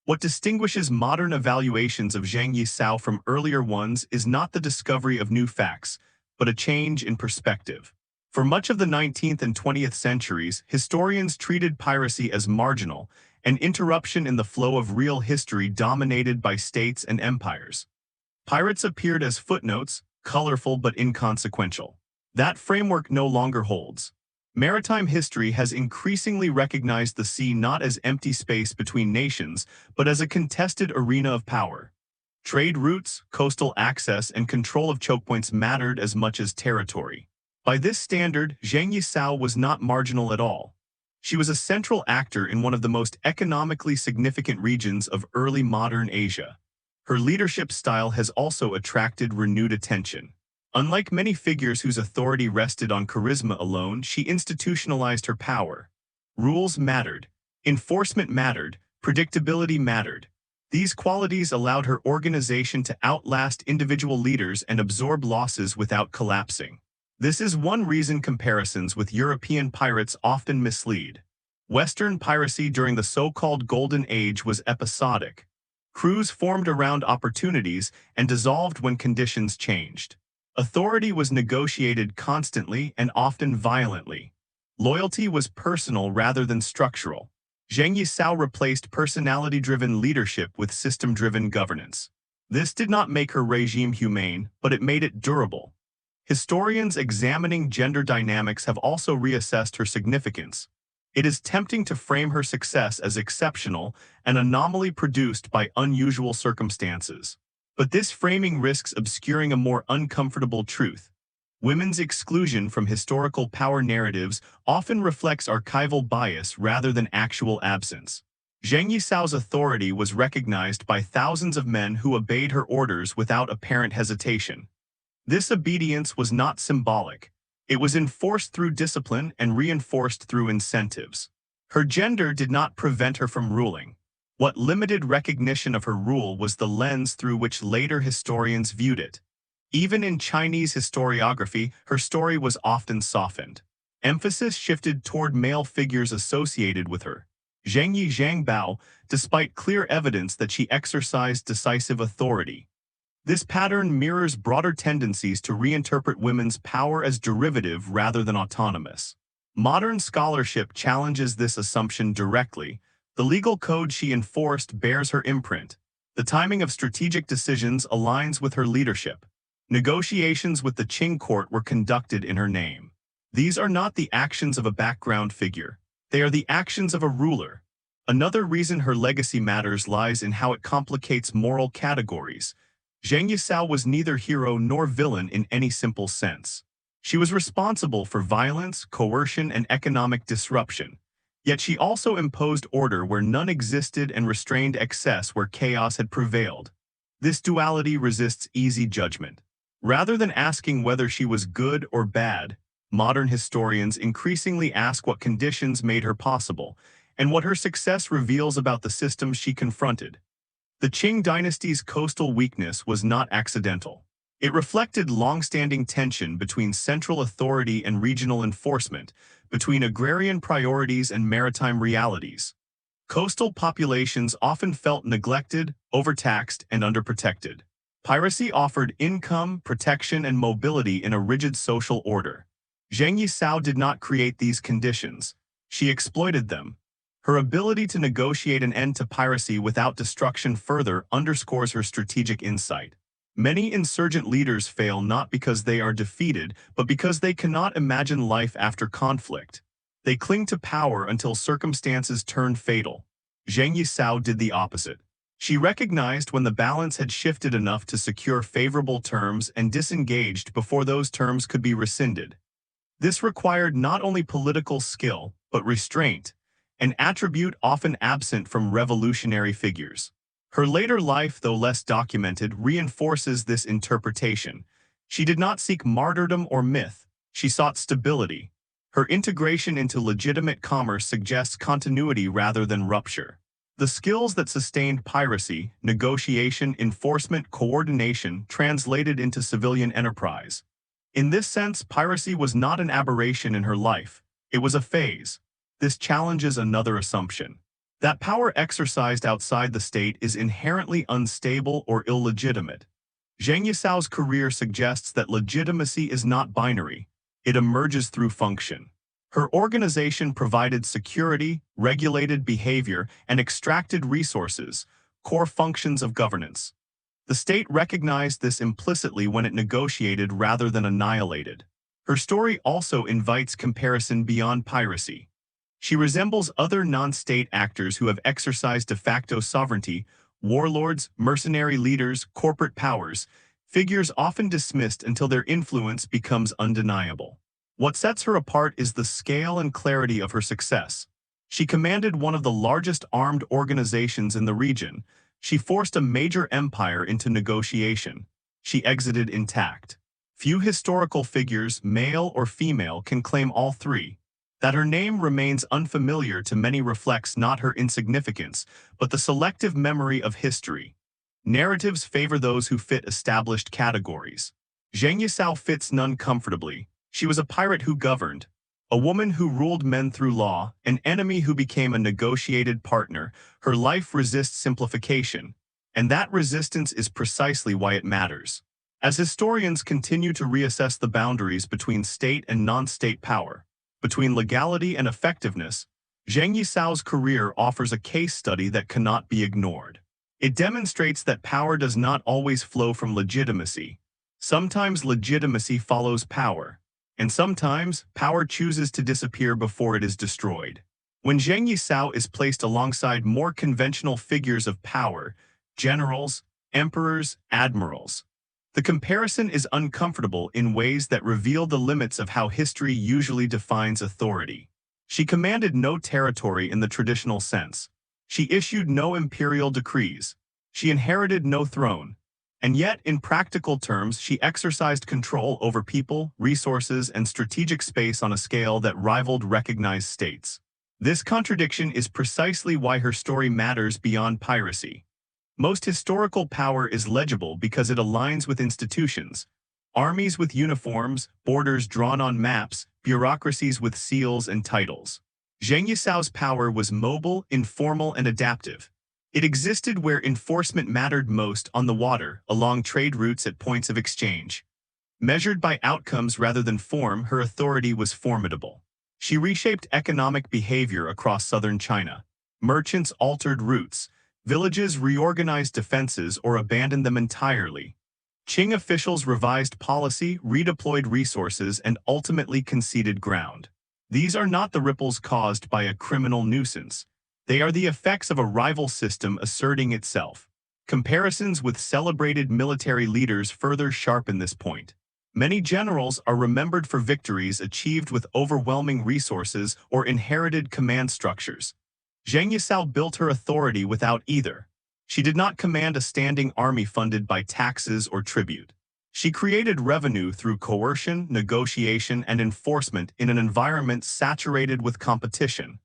What distinguishes modern evaluations of Zheng Yi Sao from earlier ones is not the discovery of new facts, but a change in perspective. For much of the 19th and 20th centuries, historians treated piracy as marginal, an interruption in the flow of real history dominated by states and empires. Pirates appeared as footnotes, colorful but inconsequential. That framework no longer holds. Maritime history has increasingly recognized the sea not as empty space between nations, but as a contested arena of power. Trade routes, coastal access, and control of chokepoints mattered as much as territory. By this standard, Zheng Yi Sao was not marginal at all. She was a central actor in one of the most economically significant regions of early modern Asia. Her leadership style has also attracted renewed attention. Unlike many figures whose authority rested on charisma alone, she institutionalized her power. Rules mattered. Enforcement mattered. Predictability mattered. These qualities allowed her organization to outlast individual leaders and absorb losses without collapsing. This is one reason comparisons with European pirates often mislead. Western piracy during the so-called Golden Age was episodic. Crews formed around opportunities and dissolved when conditions changed. Authority was negotiated constantly and often violently. Loyalty was personal rather than structural. Zheng Yi Sao replaced personality-driven leadership with system-driven governance. This did not make her regime humane, but it made it durable. Historians examining gender dynamics have also reassessed her significance. It is tempting to frame her success as exceptional, an anomaly produced by unusual circumstances. But this framing risks obscuring a more uncomfortable truth. Women's exclusion from historical power narratives often reflects archival bias rather than actual absence. Zheng Yi Sao's authority was recognized by thousands of men who obeyed her orders without apparent hesitation. This obedience was not symbolic. It was enforced through discipline and reinforced through incentives. Her gender did not prevent her from ruling. What limited recognition of her rule was the lens through which later historians viewed it. Even in Chinese historiography, her story was often softened. Emphasis shifted toward male figures associated with her. Zheng Yi Zhang Bao, despite clear evidence that she exercised decisive authority. This pattern mirrors broader tendencies to reinterpret women's power as derivative rather than autonomous. Modern scholarship challenges this assumption directly. The legal code she enforced bears her imprint. The timing of strategic decisions aligns with her leadership. Negotiations with the Qing court were conducted in her name. These are not the actions of a background figure. They are the actions of a ruler. Another reason her legacy matters lies in how it complicates moral categories. Zheng Yi Sao was neither hero nor villain in any simple sense. She was responsible for violence, coercion, and economic disruption. Yet she also imposed order where none existed and restrained excess where chaos had prevailed. This duality resists easy judgment. Rather than asking whether she was good or bad, modern historians increasingly ask what conditions made her possible, and what her success reveals about the systems she confronted. The Qing dynasty's coastal weakness was not accidental. It reflected long-standing tension between central authority and regional enforcement, between agrarian priorities and maritime realities. Coastal populations often felt neglected, overtaxed, and underprotected. Piracy offered income, protection, and mobility in a rigid social order. Zheng Yi Sao did not create these conditions. She exploited them. Her ability to negotiate an end to piracy without destruction further underscores her strategic insight. Many insurgent leaders fail not because they are defeated, but because they cannot imagine life after conflict. They cling to power until circumstances turn fatal. Zheng Yi Sao did the opposite. She recognized when the balance had shifted enough to secure favorable terms and disengaged before those terms could be rescinded. This required not only political skill, but restraint, an attribute often absent from revolutionary figures. Her later life, though less documented, reinforces this interpretation. She did not seek martyrdom or myth, she sought stability. Her integration into legitimate commerce suggests continuity rather than rupture. The skills that sustained piracy, negotiation, enforcement, coordination, translated into civilian enterprise. In this sense, piracy was not an aberration in her life, it was a phase. This challenges another assumption, that power exercised outside the state is inherently unstable or illegitimate. Zheng Yi Sao's career suggests that legitimacy is not binary, it emerges through function. Her organization provided security, regulated behavior, and extracted resources, core functions of governance. The state recognized this implicitly when it negotiated rather than annihilated. Her story also invites comparison beyond piracy. She resembles other non-state actors who have exercised de facto sovereignty, warlords, mercenary leaders, corporate powers, figures often dismissed until their influence becomes undeniable. What sets her apart is the scale and clarity of her success. She commanded one of the largest armed organizations in the region. She forced a major empire into negotiation. She exited intact. Few historical figures, male or female, can claim all three. That her name remains unfamiliar to many reflects not her insignificance, but the selective memory of history. Narratives favor those who fit established categories. Zheng Yi Sao fits none comfortably. She was a pirate who governed, a woman who ruled men through law, an enemy who became a negotiated partner. Her life resists simplification, and that resistance is precisely why it matters. As historians continue to reassess the boundaries between state and non-state power, between legality and effectiveness, Zheng Yi Sao's career offers a case study that cannot be ignored. It demonstrates that power does not always flow from legitimacy. Sometimes legitimacy follows power, and sometimes power chooses to disappear before it is destroyed. When Zheng Yi Sao is placed alongside more conventional figures of power, generals, emperors, admirals, the comparison is uncomfortable in ways that reveal the limits of how history usually defines authority. She commanded no territory in the traditional sense. She issued no imperial decrees. She inherited no throne. And yet, in practical terms, she exercised control over people, resources, and strategic space on a scale that rivaled recognized states. This contradiction is precisely why her story matters beyond piracy. Most historical power is legible because it aligns with institutions, armies with uniforms, borders drawn on maps, bureaucracies with seals and titles. Zheng Yi Sao's power was mobile, informal, and adaptive. It existed where enforcement mattered most, on the water, along trade routes at points of exchange. Measured by outcomes rather than form, her authority was formidable. She reshaped economic behavior across southern China. Merchants altered routes. Villages reorganized defenses or abandoned them entirely. Qing officials revised policy, redeployed resources, and ultimately conceded ground. These are not the ripples caused by a criminal nuisance. They are the effects of a rival system asserting itself. Comparisons with celebrated military leaders further sharpen this point. Many generals are remembered for victories achieved with overwhelming resources or inherited command structures. Zheng Yi Sao built her authority without either. She did not command a standing army funded by taxes or tribute. She created revenue through coercion, negotiation, and enforcement in an environment saturated with competition.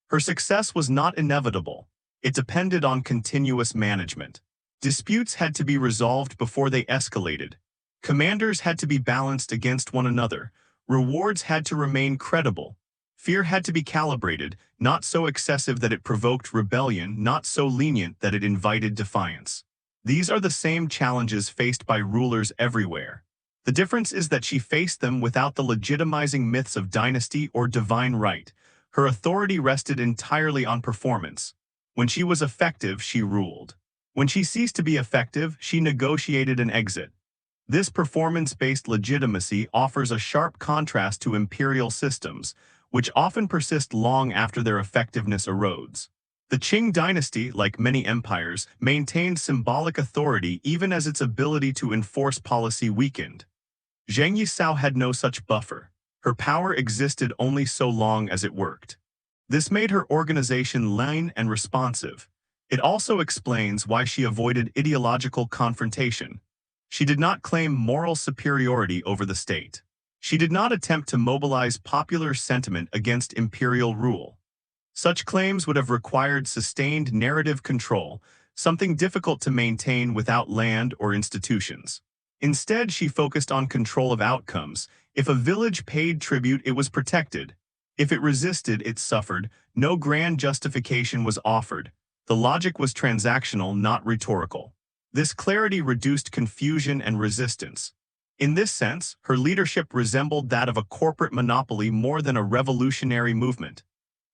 Her success was not inevitable. It depended on continuous management. Disputes had to be resolved before they escalated. Commanders had to be balanced against one another. Rewards had to remain credible. Fear had to be calibrated, not so excessive that it provoked rebellion, not so lenient that it invited defiance. These are the same challenges faced by rulers everywhere. The difference is that she faced them without the legitimizing myths of dynasty or divine right. Her authority rested entirely on performance. When she was effective, she ruled. When she ceased to be effective, she negotiated an exit. This performance-based legitimacy offers a sharp contrast to imperial systems, which often persist long after their effectiveness erodes. The Qing dynasty, like many empires, maintained symbolic authority even as its ability to enforce policy weakened. Zheng Yi Sao had no such buffer. Her power existed only so long as it worked. This made her organization lean and responsive. It also explains why she avoided ideological confrontation. She did not claim moral superiority over the state. She did not attempt to mobilize popular sentiment against imperial rule. Such claims would have required sustained narrative control, something difficult to maintain without land or institutions. Instead, she focused on control of outcomes. If a village paid tribute, it was protected. If it resisted, it suffered. No grand justification was offered. The logic was transactional, not rhetorical. This clarity reduced confusion and resistance. In this sense, her leadership resembled that of a corporate monopoly more than a revolutionary movement.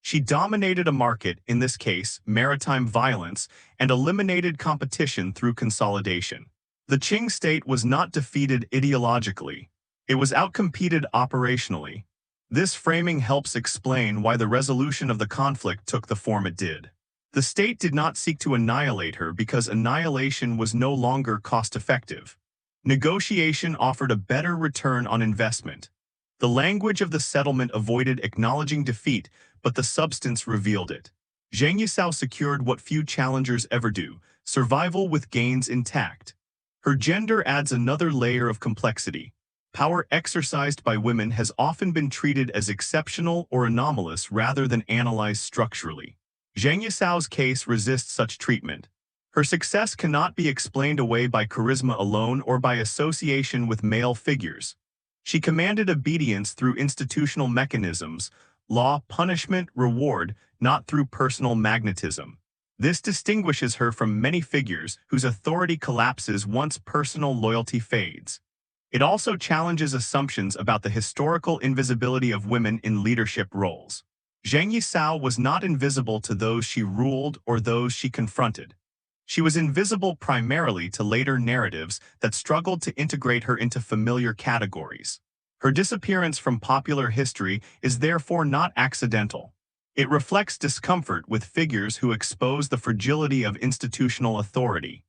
She dominated a market, in this case, maritime violence, and eliminated competition through consolidation. The Qing state was not defeated ideologically. It was outcompeted operationally. This framing helps explain why the resolution of the conflict took the form it did. The state did not seek to annihilate her because annihilation was no longer cost-effective. Negotiation offered a better return on investment. The language of the settlement avoided acknowledging defeat, but the substance revealed it. Zheng Yi Sao secured what few challengers ever do: survival with gains intact. Her gender adds another layer of complexity. Power exercised by women has often been treated as exceptional or anomalous rather than analyzed structurally. Zheng Yi Sao's case resists such treatment. Her success cannot be explained away by charisma alone or by association with male figures. She commanded obedience through institutional mechanisms, law, punishment, reward, not through personal magnetism. This distinguishes her from many figures whose authority collapses once personal loyalty fades. It also challenges assumptions about the historical invisibility of women in leadership roles. Zheng Yi Sao was not invisible to those she ruled or those she confronted. She was invisible primarily to later narratives that struggled to integrate her into familiar categories. Her disappearance from popular history is therefore not accidental. It reflects discomfort with figures who expose the fragility of institutional authority.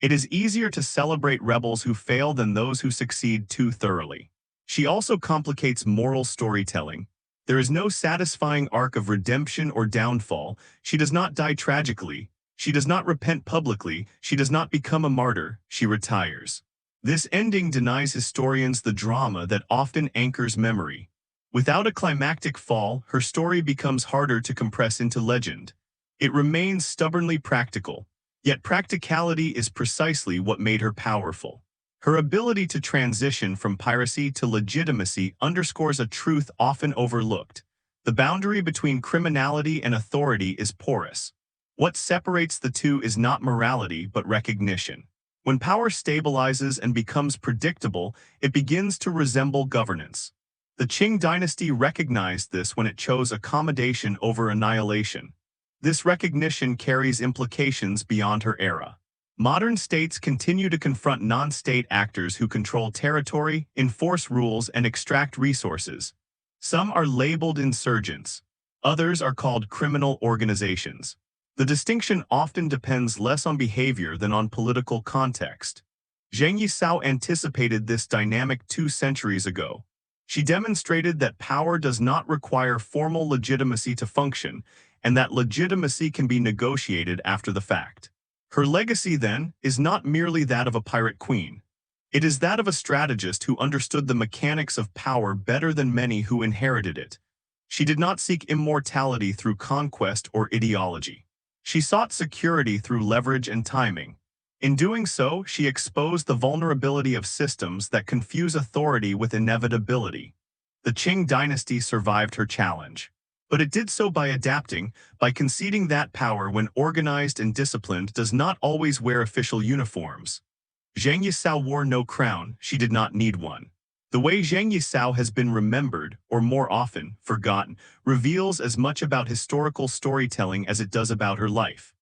It is easier to celebrate rebels who fail than those who succeed too thoroughly. She also complicates moral storytelling. There is no satisfying arc of redemption or downfall. She does not die tragically. She does not repent publicly. She does not become a martyr. She retires. This ending denies historians the drama that often anchors memory. Without a climactic fall, her story becomes harder to compress into legend. It remains stubbornly practical, yet practicality is precisely what made her powerful. Her ability to transition from piracy to legitimacy underscores a truth often overlooked. The boundary between criminality and authority is porous. What separates the two is not morality but recognition. When power stabilizes and becomes predictable, it begins to resemble governance. The Qing dynasty recognized this when it chose accommodation over annihilation. This recognition carries implications beyond her era. Modern states continue to confront non-state actors who control territory, enforce rules, and extract resources. Some are labeled insurgents. Others are called criminal organizations. The distinction often depends less on behavior than on political context. Zheng Yi Sao anticipated this dynamic 2 centuries ago. She demonstrated that power does not require formal legitimacy to function, and that legitimacy can be negotiated after the fact. Her legacy, then, is not merely that of a pirate queen. It is that of a strategist who understood the mechanics of power better than many who inherited it. She did not seek immortality through conquest or ideology. She sought security through leverage and timing. In doing so, she exposed the vulnerability of systems that confuse authority with inevitability. The Qing dynasty survived her challenge. But it did so by adapting, by conceding that power, when organized and disciplined, does not always wear official uniforms. Zheng Yi Sao wore no crown. She did not need one. The way Zheng Yi Sao has been remembered, or more often, forgotten, reveals as much about historical storytelling as it does about her life.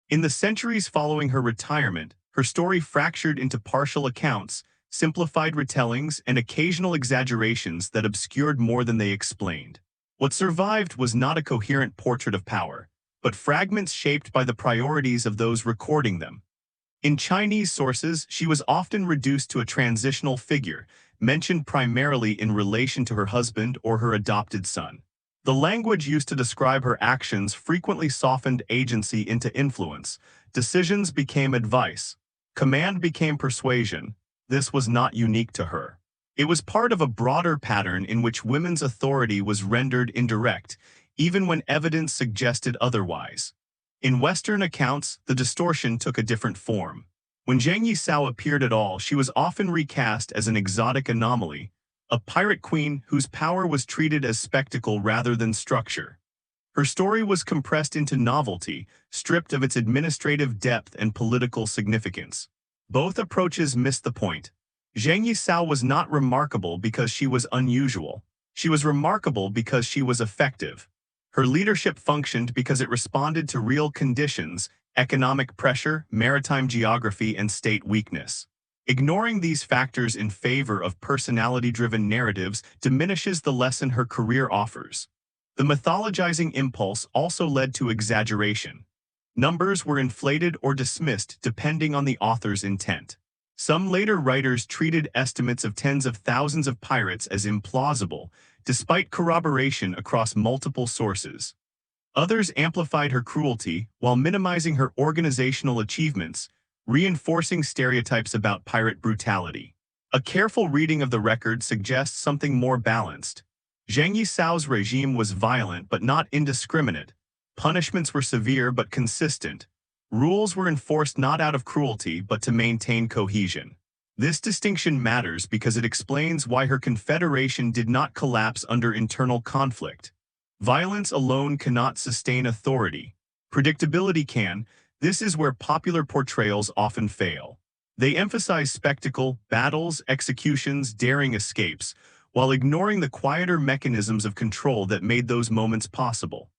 In the centuries following her retirement, her story fractured into partial accounts, simplified retellings, and occasional exaggerations that obscured more than they explained. What survived was not a coherent portrait of power, but fragments shaped by the priorities of those recording them. In Chinese sources, she was often reduced to a transitional figure, mentioned primarily in relation to her husband or her adopted son. The language used to describe her actions frequently softened agency into influence. Decisions became advice. Command became persuasion. This was not unique to her. It was part of a broader pattern in which women's authority was rendered indirect, even when evidence suggested otherwise. In Western accounts, the distortion took a different form. When Zheng Yi Sao appeared at all, she was often recast as an exotic anomaly, a pirate queen whose power was treated as spectacle rather than structure. Her story was compressed into novelty, stripped of its administrative depth and political significance. Both approaches missed the point. Zheng Yi Sao was not remarkable because she was unusual. She was remarkable because she was effective. Her leadership functioned because it responded to real conditions, economic pressure, maritime geography, and state weakness. Ignoring these factors in favor of personality-driven narratives diminishes the lesson her career offers. The mythologizing impulse also led to exaggeration. Numbers were inflated or dismissed depending on the author's intent. Some later writers treated estimates of tens of thousands of pirates as implausible, despite corroboration across multiple sources. Others amplified her cruelty while minimizing her organizational achievements, reinforcing stereotypes about pirate brutality. A careful reading of the record suggests something more balanced. Zheng Yi Sao's regime was violent but not indiscriminate. Punishments were severe but consistent. Rules were enforced not out of cruelty but to maintain cohesion. This distinction matters because it explains why her confederation did not collapse under internal conflict. Violence alone cannot sustain authority. Predictability can. This is where popular portrayals often fail. They emphasize spectacle, battles, executions, daring escapes, while ignoring the quieter mechanisms of control that made those moments possible.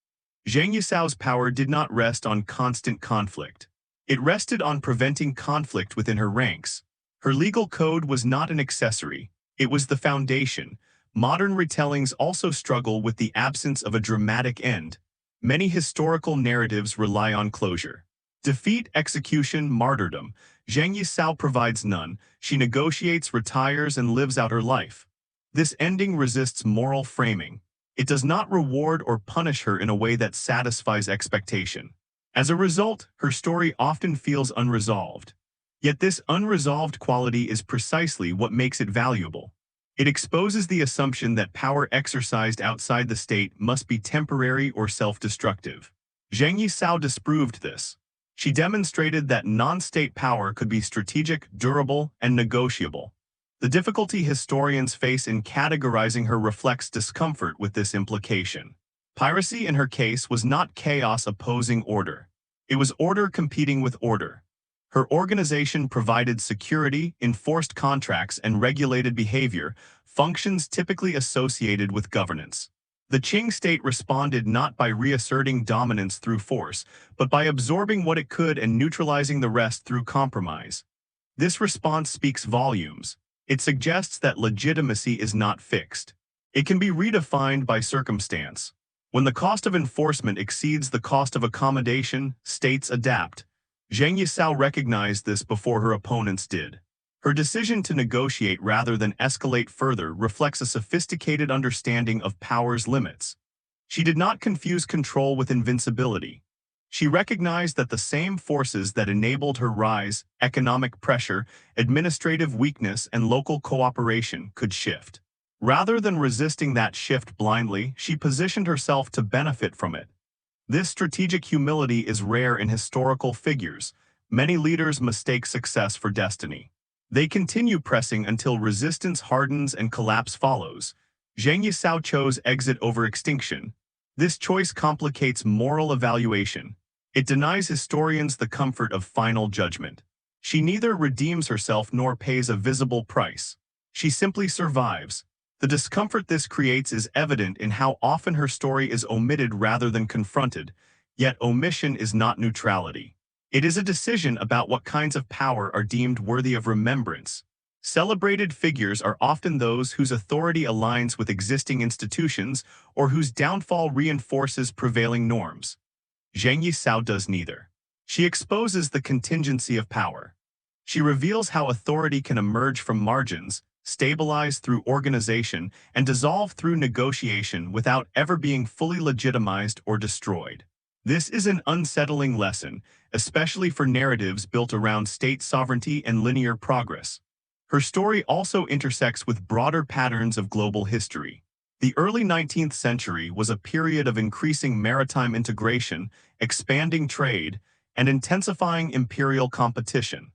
Zheng Yi Sao's power did not rest on constant conflict. It rested on preventing conflict within her ranks. Her legal code was not an accessory, it was the foundation. Modern retellings also struggle with the absence of a dramatic end. Many historical narratives rely on closure. Defeat, execution, martyrdom. Zheng Yi Sao provides none. She negotiates, retires, and lives out her life. This ending resists moral framing. It does not reward or punish her in a way that satisfies expectation. As a result, her story often feels unresolved. Yet this unresolved quality is precisely what makes it valuable. It exposes the assumption that power exercised outside the state must be temporary or self-destructive. Zheng Yi Sao disproved this. She demonstrated that non-state power could be strategic, durable, and negotiable. The difficulty historians face in categorizing her reflects discomfort with this implication. Piracy in her case was not chaos opposing order. It was order competing with order. Her organization provided security, enforced contracts, and regulated behavior, functions typically associated with governance. The Qing state responded not by reasserting dominance through force, but by absorbing what it could and neutralizing the rest through compromise. This response speaks volumes. It suggests that legitimacy is not fixed. It can be redefined by circumstance. When the cost of enforcement exceeds the cost of accommodation, states adapt. Zheng Yi Sao recognized this before her opponents did. Her decision to negotiate rather than escalate further reflects a sophisticated understanding of power's limits. She did not confuse control with invincibility. She recognized that the same forces that enabled her rise, economic pressure, administrative weakness, and local cooperation, could shift. Rather than resisting that shift blindly, she positioned herself to benefit from it. This strategic humility is rare in historical figures. Many leaders mistake success for destiny. They continue pressing until resistance hardens and collapse follows. Zheng Yi Sao chose exit over extinction. This choice complicates moral evaluation. It denies historians the comfort of final judgment. She neither redeems herself nor pays a visible price. She simply survives. The discomfort this creates is evident in how often her story is omitted rather than confronted, yet omission is not neutrality. It is a decision about what kinds of power are deemed worthy of remembrance. Celebrated figures are often those whose authority aligns with existing institutions or whose downfall reinforces prevailing norms. Zheng Yi Sao does neither. She exposes the contingency of power. She reveals how authority can emerge from margins, stabilize through organization, and dissolve through negotiation without ever being fully legitimized or destroyed. This is an unsettling lesson, especially for narratives built around state sovereignty and linear progress. Her story also intersects with broader patterns of global history. The early 19th century was a period of increasing maritime integration, expanding trade, and intensifying imperial competition.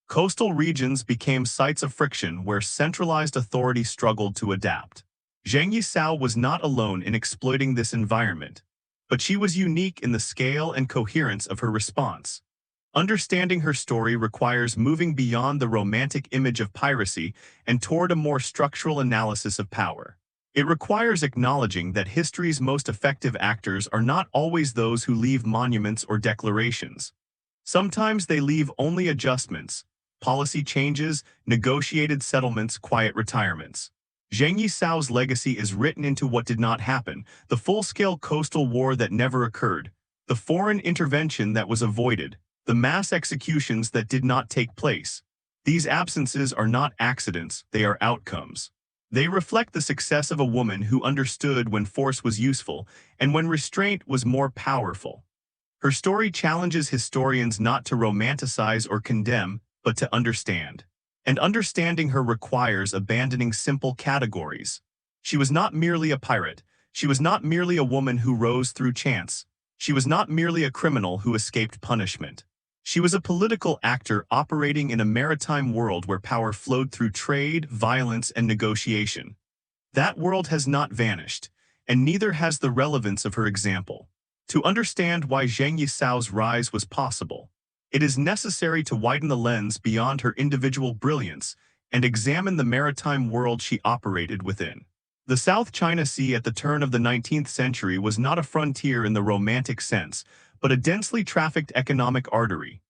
Coastal regions became sites of friction where centralized authority struggled to adapt. Zheng Yi Sao was not alone in exploiting this environment, but she was unique in the scale and coherence of her response. Understanding her story requires moving beyond the romantic image of piracy and toward a more structural analysis of power. It requires acknowledging that history's most effective actors are not always those who leave monuments or declarations. Sometimes they leave only adjustments, policy changes, negotiated settlements, quiet retirements. Zheng Yi Sao's legacy is written into what did not happen, the full-scale coastal war that never occurred, the foreign intervention that was avoided, the mass executions that did not take place. These absences are not accidents, they are outcomes. They reflect the success of a woman who understood when force was useful and when restraint was more powerful. Her story challenges historians not to romanticize or condemn, but to understand. And understanding her requires abandoning simple categories. She was not merely a pirate. She was not merely a woman who rose through chance. She was not merely a criminal who escaped punishment. She was a political actor operating in a maritime world where power flowed through trade, violence, and negotiation. That world has not vanished, and neither has the relevance of her example. To understand why Zheng Yi Sao's rise was possible, it is necessary to widen the lens beyond her individual brilliance and examine the maritime world she operated within. The South China Sea at the turn of the 19th century was not a frontier in the romantic sense, but a densely trafficked economic artery.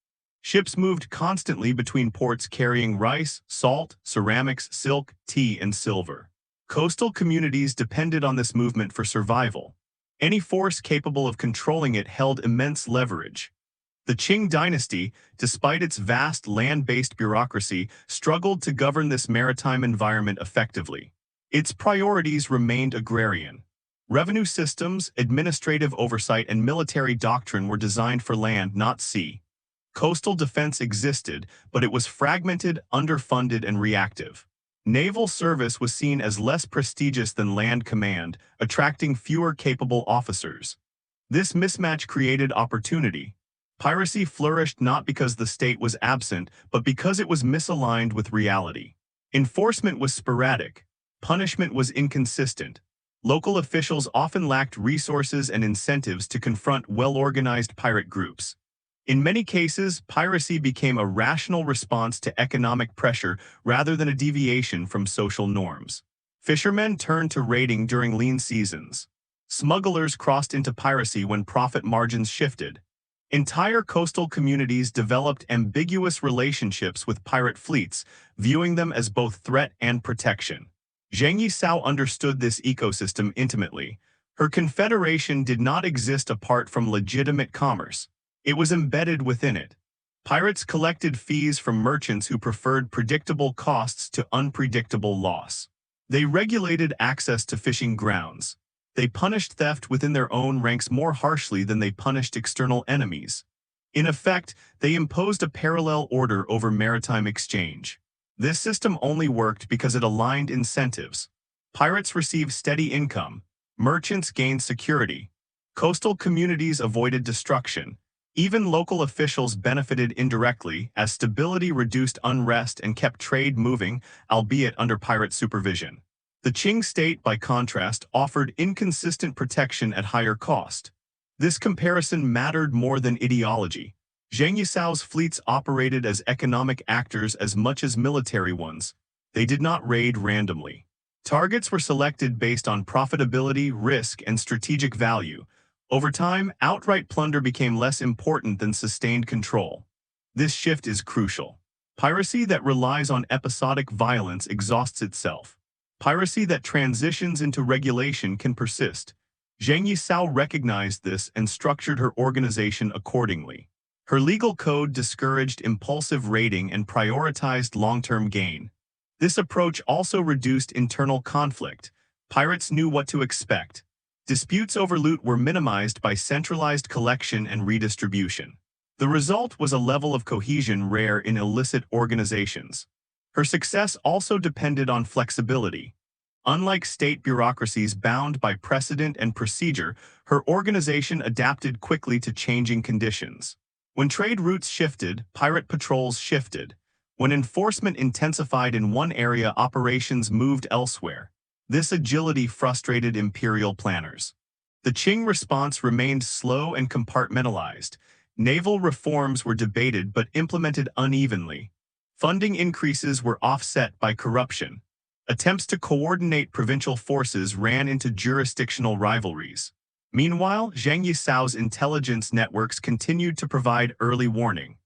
Ships moved constantly between ports carrying rice, salt, ceramics, silk, tea, and silver. Coastal communities depended on this movement for survival. Any force capable of controlling it held immense leverage. The Qing Dynasty, despite its vast land-based bureaucracy, struggled to govern this maritime environment effectively. Its priorities remained agrarian. Revenue systems, administrative oversight, and military doctrine were designed for land, not sea. Coastal defense existed, but it was fragmented, underfunded, and reactive. Naval service was seen as less prestigious than land command, attracting fewer capable officers. This mismatch created opportunity. Piracy flourished not because the state was absent, but because it was misaligned with reality. Enforcement was sporadic. Punishment was inconsistent. Local officials often lacked resources and incentives to confront well-organized pirate groups. In many cases, piracy became a rational response to economic pressure rather than a deviation from social norms. Fishermen turned to raiding during lean seasons. Smugglers crossed into piracy when profit margins shifted. Entire coastal communities developed ambiguous relationships with pirate fleets, viewing them as both threat and protection. Zheng Yi Sao understood this ecosystem intimately. Her confederation did not exist apart from legitimate commerce. It was embedded within it. Pirates collected fees from merchants who preferred predictable costs to unpredictable loss. They regulated access to fishing grounds. They punished theft within their own ranks more harshly than they punished external enemies. In effect, they imposed a parallel order over maritime exchange. This system only worked because it aligned incentives. Pirates received steady income. Merchants gained security. Coastal communities avoided destruction. Even local officials benefited indirectly as stability reduced unrest and kept trade moving, albeit under pirate supervision. The Qing state, by contrast, offered inconsistent protection at higher cost. This comparison mattered more than ideology. Zheng Yi Sao's fleets operated as economic actors as much as military ones. They did not raid randomly. Targets were selected based on profitability, risk, and strategic value. Over time, outright plunder became less important than sustained control. This shift is crucial. Piracy that relies on episodic violence exhausts itself. Piracy that transitions into regulation can persist. Zheng Yi Sao recognized this and structured her organization accordingly. Her legal code discouraged impulsive raiding and prioritized long-term gain. This approach also reduced internal conflict. Pirates knew what to expect. Disputes over loot were minimized by centralized collection and redistribution. The result was a level of cohesion rare in illicit organizations. Her success also depended on flexibility. Unlike state bureaucracies bound by precedent and procedure, her organization adapted quickly to changing conditions. When trade routes shifted, pirate patrols shifted. When enforcement intensified in one area, operations moved elsewhere. This agility frustrated imperial planners. The Qing response remained slow and compartmentalized. Naval reforms were debated but implemented unevenly. Funding increases were offset by corruption. Attempts to coordinate provincial forces ran into jurisdictional rivalries. Meanwhile, Zheng Yi Sao's intelligence networks continued to provide early warning.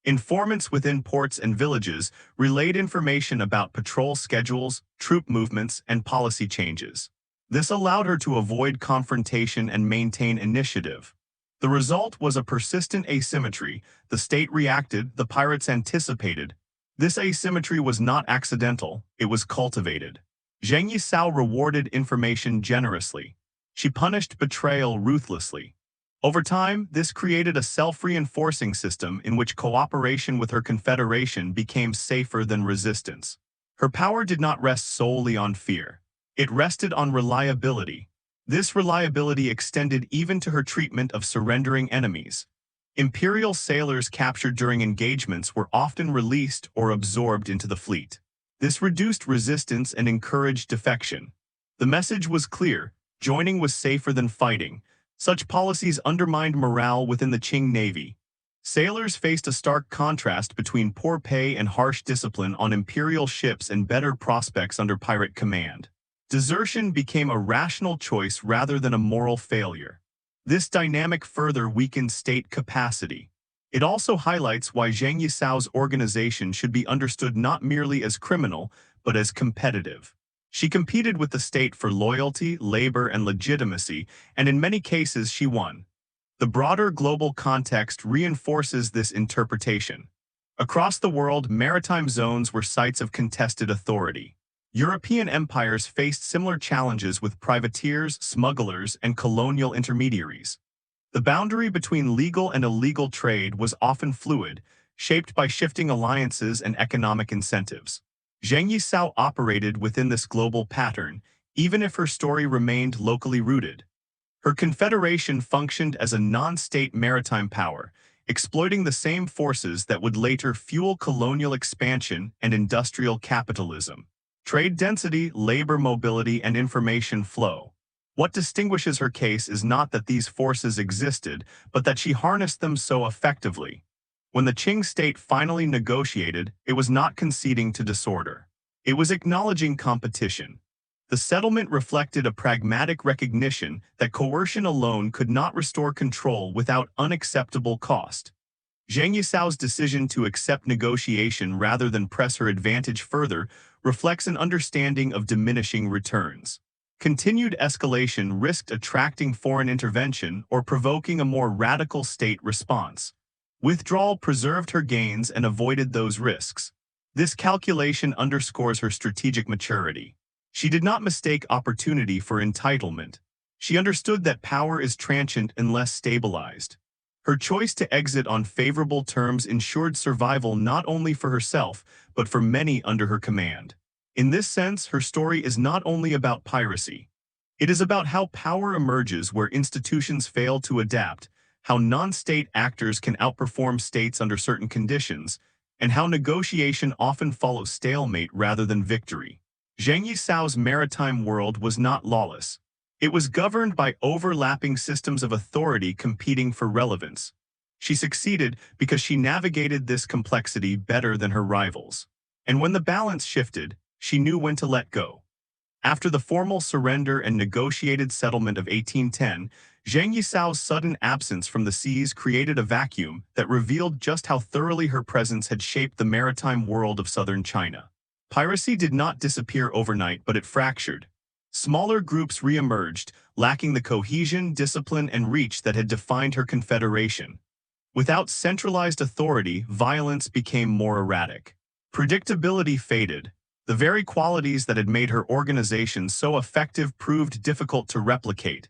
Informants within ports and villages relayed information about patrol schedules, troop movements, and policy changes. This allowed her to avoid confrontation and maintain initiative. The result was a persistent asymmetry. The state reacted, the pirates anticipated. This asymmetry was not accidental, it was cultivated. Zheng Yi Sao rewarded information generously. She punished betrayal ruthlessly. Over time, this created a self-reinforcing system in which cooperation with her confederation became safer than resistance. Her power did not rest solely on fear. It rested on reliability. This reliability extended even to her treatment of surrendering enemies. Imperial sailors captured during engagements were often released or absorbed into the fleet. This reduced resistance and encouraged defection. The message was clear: joining was safer than fighting. Such policies undermined morale within the Qing Navy. Sailors faced a stark contrast between poor pay and harsh discipline on imperial ships and better prospects under pirate command. Desertion became a rational choice rather than a moral failure. This dynamic further weakened state capacity. It also highlights why Zheng Yi Sao's organization should be understood not merely as criminal, but as competitive. She competed with the state for loyalty, labor, and legitimacy, and in many cases she won. The broader global context reinforces this interpretation. Across the world, maritime zones were sites of contested authority. European empires faced similar challenges with privateers, smugglers, and colonial intermediaries. The boundary between legal and illegal trade was often fluid, shaped by shifting alliances and economic incentives. Zheng Yi Sao operated within this global pattern, even if her story remained locally rooted. Her confederation functioned as a non-state maritime power, exploiting the same forces that would later fuel colonial expansion and industrial capitalism. Trade density, labor mobility, and information flow. What distinguishes her case is not that these forces existed, but that she harnessed them so effectively. When the Qing state finally negotiated, it was not conceding to disorder. It was acknowledging competition. The settlement reflected a pragmatic recognition that coercion alone could not restore control without unacceptable cost. Zheng Yi Sao's decision to accept negotiation rather than press her advantage further reflects an understanding of diminishing returns. Continued escalation risked attracting foreign intervention or provoking a more radical state response. Withdrawal preserved her gains and avoided those risks. This calculation underscores her strategic maturity. She did not mistake opportunity for entitlement. She understood that power is transient unless stabilized. Her choice to exit on favorable terms ensured survival not only for herself, but for many under her command. In this sense, her story is not only about piracy. It is about how power emerges where institutions fail to adapt, how non-state actors can outperform states under certain conditions, and how negotiation often follows stalemate rather than victory. Zheng Yi Sao's maritime world was not lawless. It was governed by overlapping systems of authority competing for relevance. She succeeded because she navigated this complexity better than her rivals. And when the balance shifted, she knew when to let go. After the formal surrender and negotiated settlement of 1810, Zheng Yi Sao's sudden absence from the seas created a vacuum that revealed just how thoroughly her presence had shaped the maritime world of southern China. Piracy did not disappear overnight, but it fractured. Smaller groups re-emerged, lacking the cohesion, discipline, and reach that had defined her confederation. Without centralized authority, violence became more erratic. Predictability faded. The very qualities that had made her organization so effective proved difficult to replicate.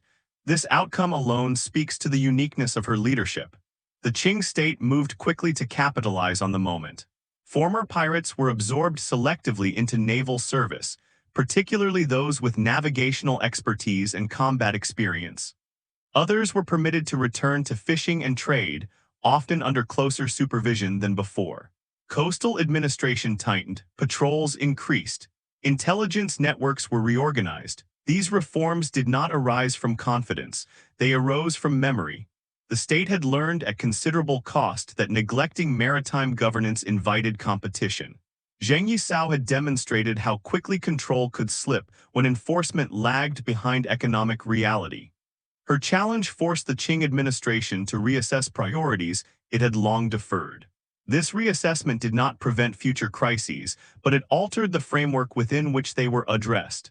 This outcome alone speaks to the uniqueness of her leadership. The Qing state moved quickly to capitalize on the moment. Former pirates were absorbed selectively into naval service, particularly those with navigational expertise and combat experience. Others were permitted to return to fishing and trade, often under closer supervision than before. Coastal administration tightened, patrols increased, intelligence networks were reorganized. These reforms did not arise from confidence, they arose from memory. The state had learned at considerable cost that neglecting maritime governance invited competition. Zheng Yi Sao had demonstrated how quickly control could slip when enforcement lagged behind economic reality. Her challenge forced the Qing administration to reassess priorities it had long deferred. This reassessment did not prevent future crises, but it altered the framework within which they were addressed.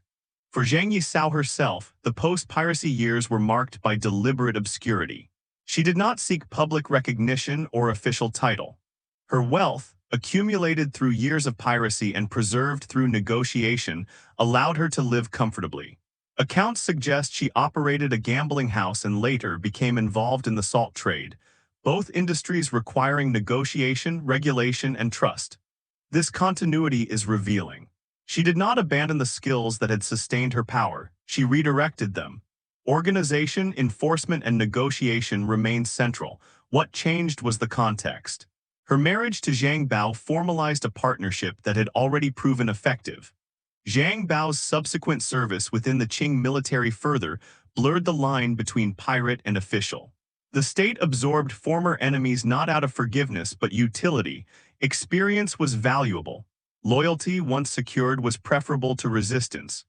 For Zheng Yi Sao herself, the post-piracy years were marked by deliberate obscurity. She did not seek public recognition or official title. Her wealth, accumulated through years of piracy and preserved through negotiation, allowed her to live comfortably. Accounts suggest she operated a gambling house and later became involved in the salt trade, both industries requiring negotiation, regulation, and trust. This continuity is revealing. She did not abandon the skills that had sustained her power, she redirected them. Organization, enforcement, and negotiation remained central. What changed was the context. Her marriage to Zhang Bao formalized a partnership that had already proven effective. Zhang Bao's subsequent service within the Qing military further blurred the line between pirate and official. The state absorbed former enemies not out of forgiveness but utility. Experience was valuable. Loyalty, once secured, was preferable to resistance.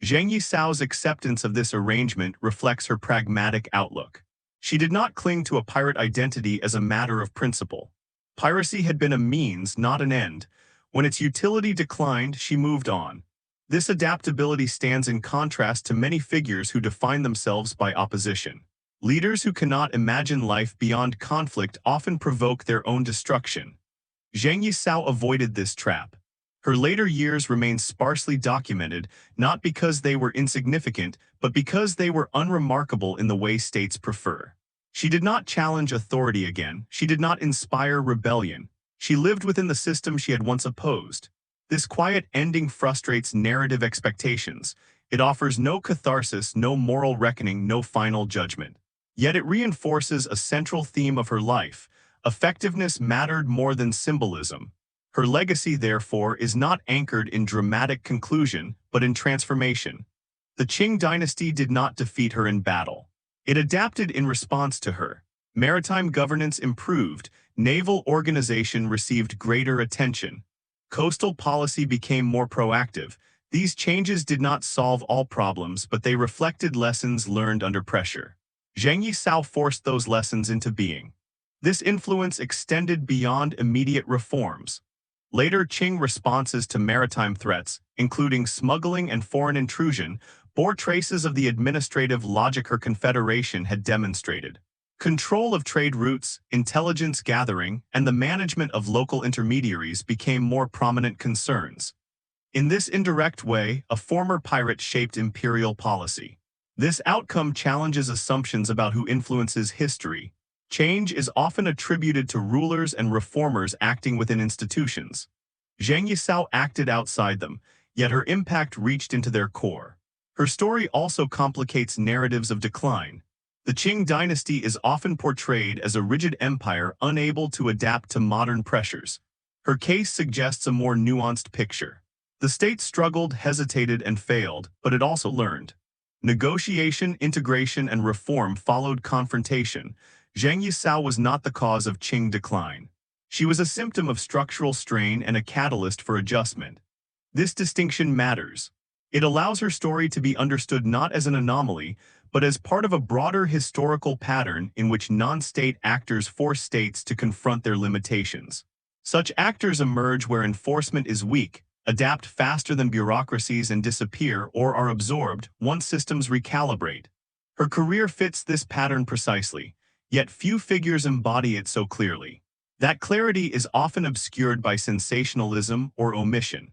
Zheng Yi Sao's acceptance of this arrangement reflects her pragmatic outlook. She did not cling to a pirate identity as a matter of principle. Piracy had been a means, not an end. When its utility declined, she moved on. This adaptability stands in contrast to many figures who define themselves by opposition. Leaders who cannot imagine life beyond conflict often provoke their own destruction. Zheng Yi Sao avoided this trap. Her later years remain sparsely documented, not because they were insignificant, but because they were unremarkable in the way states prefer. She did not challenge authority again. She did not inspire rebellion. She lived within the system she had once opposed. This quiet ending frustrates narrative expectations. It offers no catharsis, no moral reckoning, no final judgment. Yet it reinforces a central theme of her life. Effectiveness mattered more than symbolism. Her legacy, therefore, is not anchored in dramatic conclusion, but in transformation. The Qing dynasty did not defeat her in battle. It adapted in response to her. Maritime governance improved, naval organization received greater attention. Coastal policy became more proactive. These changes did not solve all problems, but they reflected lessons learned under pressure. Zheng Yi Sao forced those lessons into being. This influence extended beyond immediate reforms. Later Qing responses to maritime threats, including smuggling and foreign intrusion, bore traces of the administrative logic her confederation had demonstrated. Control of trade routes, intelligence gathering, and the management of local intermediaries became more prominent concerns. In this indirect way, a former pirate shaped imperial policy. This outcome challenges assumptions about who influences history. Change is often attributed to rulers and reformers acting within institutions. Zheng Yi Sao acted outside them, yet her impact reached into their core. Her story also complicates narratives of decline. The Qing dynasty is often portrayed as a rigid empire unable to adapt to modern pressures. Her case suggests a more nuanced picture. The state struggled, hesitated, and failed, but it also learned. Negotiation, integration, and reform followed confrontation. Zheng Yi Sao was not the cause of Qing decline. She was a symptom of structural strain and a catalyst for adjustment. This distinction matters. It allows her story to be understood not as an anomaly, but as part of a broader historical pattern in which non-state actors force states to confront their limitations. Such actors emerge where enforcement is weak, adapt faster than bureaucracies, and disappear or are absorbed once systems recalibrate. Her career fits this pattern precisely, yet few figures embody it so clearly. That clarity is often obscured by sensationalism or omission.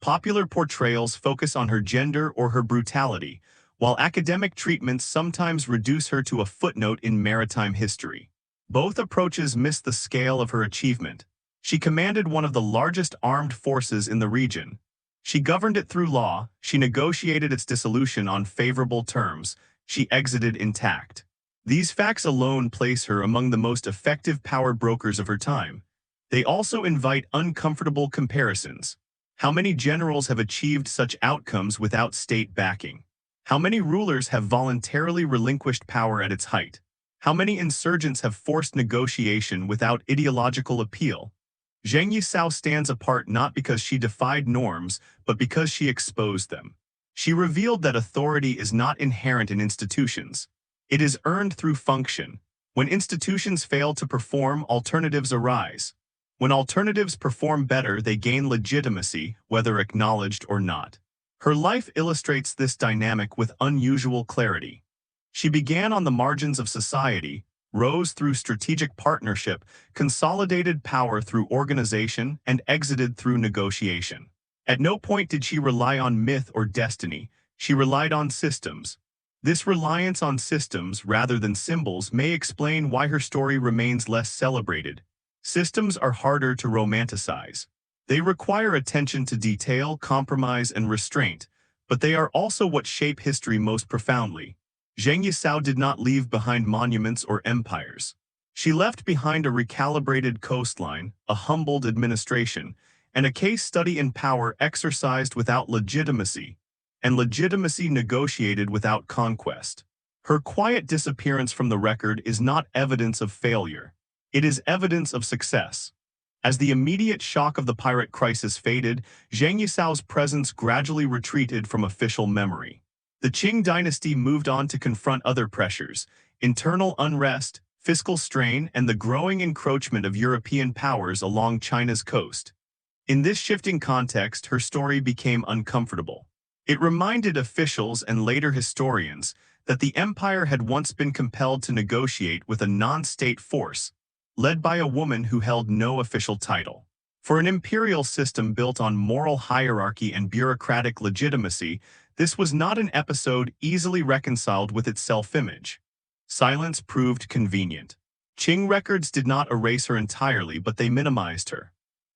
Popular portrayals focus on her gender or her brutality, while academic treatments sometimes reduce her to a footnote in maritime history. Both approaches miss the scale of her achievement. She commanded one of the largest armed forces in the region. She governed it through law, she negotiated its dissolution on favorable terms, she exited intact. These facts alone place her among the most effective power brokers of her time. They also invite uncomfortable comparisons. How many generals have achieved such outcomes without state backing? How many rulers have voluntarily relinquished power at its height? How many insurgents have forced negotiation without ideological appeal? Zheng Yi Sao stands apart not because she defied norms, but because she exposed them. She revealed that authority is not inherent in institutions. It is earned through function. When institutions fail to perform, alternatives arise. When alternatives perform better, they gain legitimacy, whether acknowledged or not. Her life illustrates this dynamic with unusual clarity. She began on the margins of society, rose through strategic partnership, consolidated power through organization, and exited through negotiation. At no point did she rely on myth or destiny, she relied on systems. This reliance on systems rather than symbols may explain why her story remains less celebrated. Systems are harder to romanticize. They require attention to detail, compromise, and restraint, but they are also what shape history most profoundly. Zheng Yi Sao did not leave behind monuments or empires. She left behind a recalibrated coastline, a humbled administration, and a case study in power exercised without legitimacy, and legitimacy negotiated without conquest. Her quiet disappearance from the record is not evidence of failure. It is evidence of success. As the immediate shock of the pirate crisis faded, Zheng Yi Sao's presence gradually retreated from official memory. The Qing dynasty moved on to confront other pressures: internal unrest, fiscal strain, and the growing encroachment of European powers along China's coast. In this shifting context, her story became uncomfortable. It reminded officials and later historians that the empire had once been compelled to negotiate with a non-state force, led by a woman who held no official title. For an imperial system built on moral hierarchy and bureaucratic legitimacy, this was not an episode easily reconciled with its self-image. Silence proved convenient. Qing records did not erase her entirely, but they minimized her.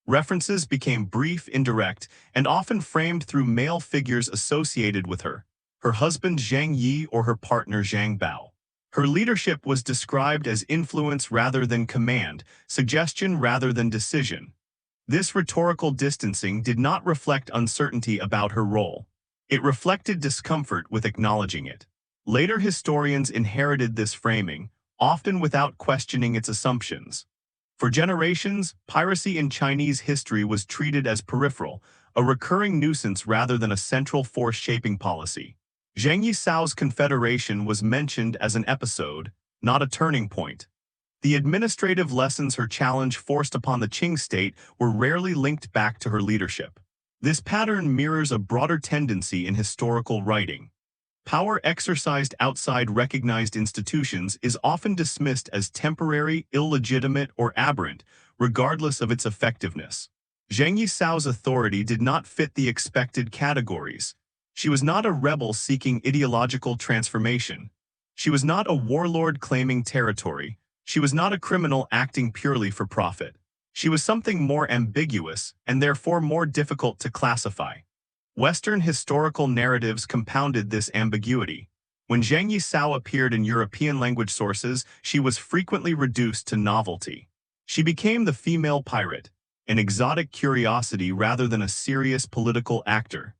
References became brief, indirect, and often framed through male figures associated with her husband Zheng Yi or her partner Zhang Bao. Her leadership was described as influence rather than command, suggestion rather than decision. This rhetorical distancing did not reflect uncertainty about her role. It reflected discomfort with acknowledging it. Later historians inherited this framing, often without questioning its assumptions. For generations, piracy in Chinese history was treated as peripheral, a recurring nuisance rather than a central force shaping policy. Zheng Yi Sao's confederation was mentioned as an episode, not a turning point. The administrative lessons her challenge forced upon the Qing state were rarely linked back to her leadership. This pattern mirrors a broader tendency in historical writing. Power exercised outside recognized institutions is often dismissed as temporary, illegitimate, or aberrant, regardless of its effectiveness. Zheng Yi Sao's authority did not fit the expected categories. She was not a rebel seeking ideological transformation. She was not a warlord claiming territory. She was not a criminal acting purely for profit. She was something more ambiguous, and therefore more difficult to classify. Western historical narratives compounded this ambiguity. When Zheng Yi Sao appeared in European language sources, she was frequently reduced to novelty. She became the female pirate, an exotic curiosity rather than a serious political actor.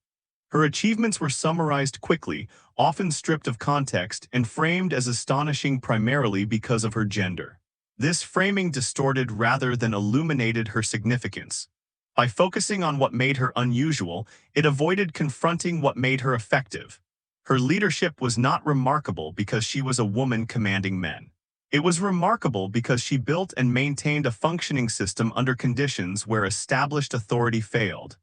Her achievements were summarized quickly, often stripped of context, and framed as astonishing primarily because of her gender. This framing distorted rather than illuminated her significance. By focusing on what made her unusual, it avoided confronting what made her effective. Her leadership was not remarkable because she was a woman commanding men. It was remarkable because she built and maintained a functioning system under conditions where established authority failed.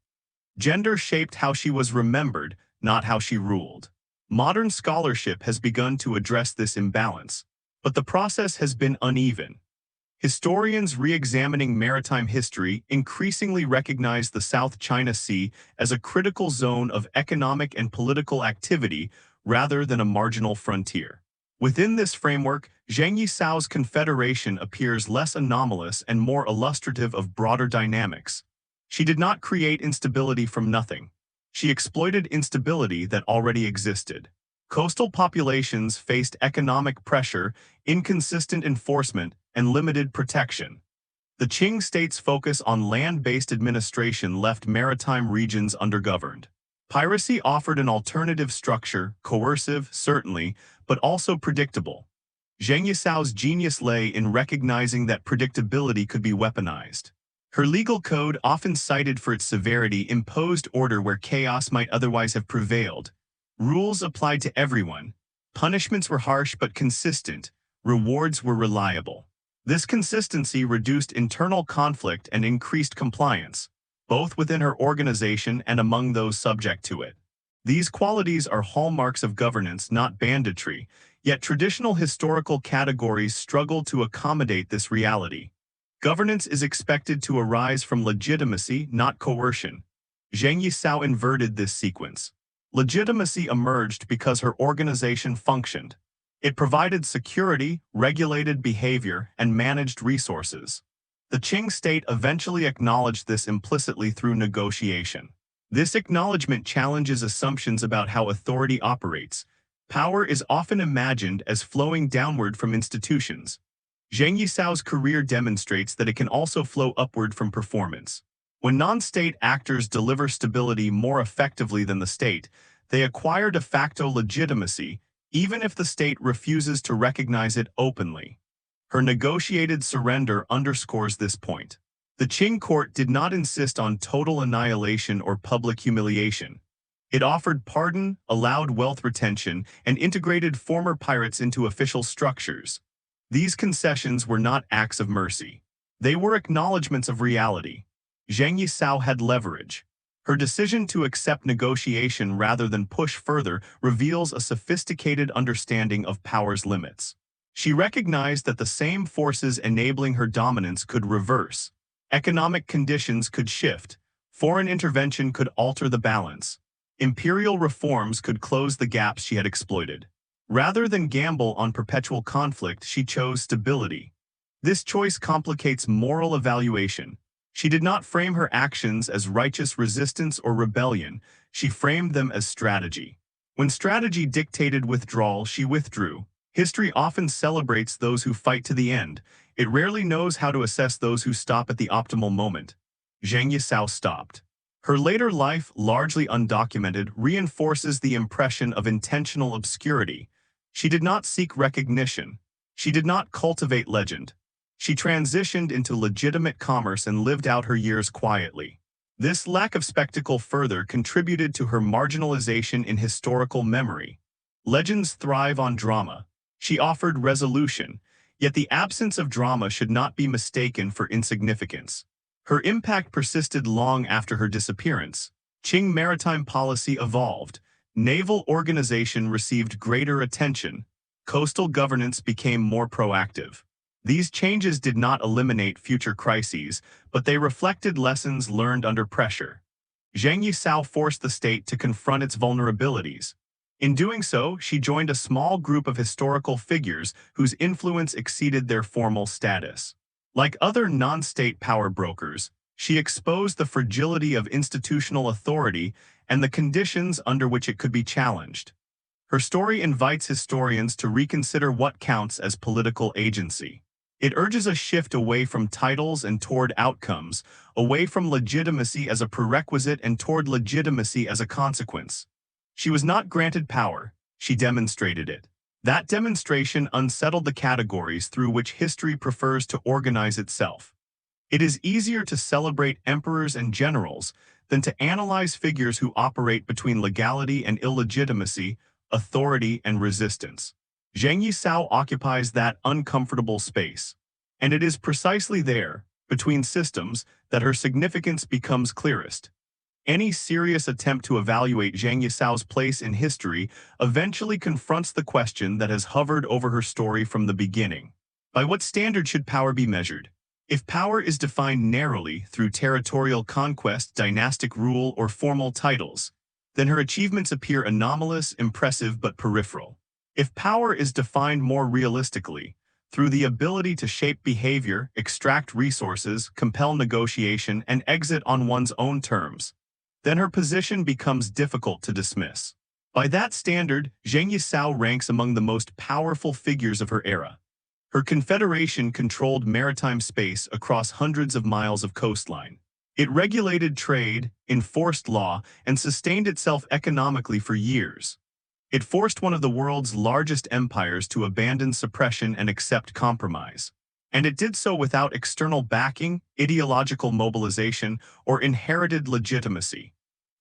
Gender shaped how she was remembered, not how she ruled. Modern scholarship has begun to address this imbalance, but the process has been uneven. Historians re-examining maritime history increasingly recognize the South China Sea as a critical zone of economic and political activity rather than a marginal frontier. Within this framework, Zheng Yi Sao's confederation appears less anomalous and more illustrative of broader dynamics. She did not create instability from nothing. She exploited instability that already existed. Coastal populations faced economic pressure, inconsistent enforcement, and limited protection. The Qing state's focus on land-based administration left maritime regions undergoverned. Piracy offered an alternative structure, coercive, certainly, but also predictable. Zheng Yi Sao's genius lay in recognizing that predictability could be weaponized. Her legal code, often cited for its severity, imposed order where chaos might otherwise have prevailed. Rules applied to everyone. Punishments were harsh but consistent. Rewards were reliable. This consistency reduced internal conflict and increased compliance, both within her organization and among those subject to it. These qualities are hallmarks of governance, not banditry, yet traditional historical categories struggle to accommodate this reality. Governance is expected to arise from legitimacy, not coercion. Zheng Yi Sao inverted this sequence. Legitimacy emerged because her organization functioned. It provided security, regulated behavior, and managed resources. The Qing state eventually acknowledged this implicitly through negotiation. This acknowledgement challenges assumptions about how authority operates. Power is often imagined as flowing downward from institutions. Zheng Yi Sao's career demonstrates that it can also flow upward from performance. When non-state actors deliver stability more effectively than the state, they acquire de facto legitimacy, even if the state refuses to recognize it openly. Her negotiated surrender underscores this point. The Qing court did not insist on total annihilation or public humiliation. It offered pardon, allowed wealth retention, and integrated former pirates into official structures. These concessions were not acts of mercy. They were acknowledgments of reality. Zheng Yi Sao had leverage. Her decision to accept negotiation rather than push further reveals a sophisticated understanding of power's limits. She recognized that the same forces enabling her dominance could reverse. Economic conditions could shift. Foreign intervention could alter the balance. Imperial reforms could close the gaps she had exploited. Rather than gamble on perpetual conflict, she chose stability. This choice complicates moral evaluation. She did not frame her actions as righteous resistance or rebellion. She framed them as strategy. When strategy dictated withdrawal, she withdrew. History often celebrates those who fight to the end. It rarely knows how to assess those who stop at the optimal moment. Zheng Yi Sao stopped. Her later life, largely undocumented, reinforces the impression of intentional obscurity. She did not seek recognition. She did not cultivate legend. She transitioned into legitimate commerce and lived out her years quietly. This lack of spectacle further contributed to her marginalization in historical memory. Legends thrive on drama. She offered resolution, yet the absence of drama should not be mistaken for insignificance. Her impact persisted long after her disappearance. Qing maritime policy evolved. Naval organization received greater attention. Coastal governance became more proactive. These changes did not eliminate future crises, but they reflected lessons learned under pressure. Zheng Yi Sao forced the state to confront its vulnerabilities. In doing so, she joined a small group of historical figures whose influence exceeded their formal status. Like other non-state power brokers, she exposed the fragility of institutional authority and the conditions under which it could be challenged. Her story invites historians to reconsider what counts as political agency. It urges a shift away from titles and toward outcomes, away from legitimacy as a prerequisite and toward legitimacy as a consequence. She was not granted power, she demonstrated it. That demonstration unsettled the categories through which history prefers to organize itself. It is easier to celebrate emperors and generals than to analyze figures who operate between legality and illegitimacy, authority, and resistance. Zheng Yi Sao occupies that uncomfortable space. And it is precisely there, between systems, that her significance becomes clearest. Any serious attempt to evaluate Zheng Yi Sao's place in history eventually confronts the question that has hovered over her story from the beginning. By what standard should power be measured? If power is defined narrowly through territorial conquest, dynastic rule, or formal titles, then her achievements appear anomalous, impressive, but peripheral. If power is defined more realistically, through the ability to shape behavior, extract resources, compel negotiation, and exit on one's own terms, then her position becomes difficult to dismiss. By that standard, Zheng Yi Sao ranks among the most powerful figures of her era. Her confederation controlled maritime space across hundreds of miles of coastline. It regulated trade, enforced law, and sustained itself economically for years. It forced one of the world's largest empires to abandon suppression and accept compromise. And it did so without external backing, ideological mobilization, or inherited legitimacy.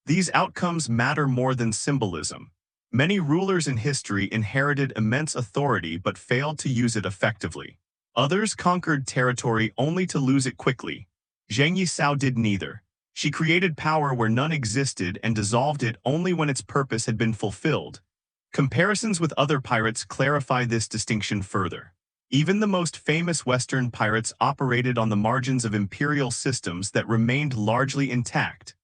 These outcomes matter more than symbolism. Many rulers in history inherited immense authority but failed to use it effectively. Others conquered territory only to lose it quickly. Zheng Yi Sao did neither. She created power where none existed and dissolved it only when its purpose had been fulfilled. Comparisons with other pirates clarify this distinction further. Even the most famous Western pirates operated on the margins of imperial systems that remained largely intact.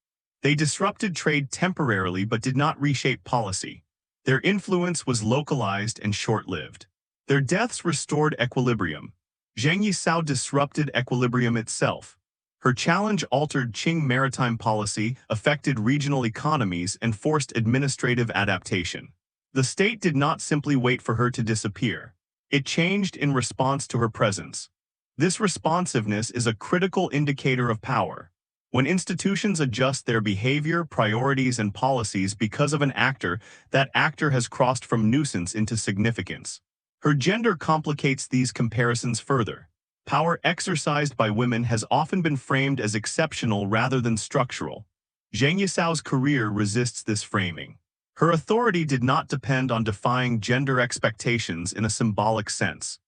They disrupted trade temporarily but did not reshape policy. Their influence was localized and short-lived. Their deaths restored equilibrium. Zheng Yi Sao disrupted equilibrium itself. Her challenge altered Qing maritime policy, affected regional economies, and forced administrative adaptation. The state did not simply wait for her to disappear. It changed in response to her presence. This responsiveness is a critical indicator of power. When institutions adjust their behavior, priorities, and policies because of an actor, that actor has crossed from nuisance into significance. Her gender complicates these comparisons further. Power exercised by women has often been framed as exceptional rather than structural. Zheng Yi Sao's career resists this framing. Her authority did not depend on defying gender expectations in a symbolic sense.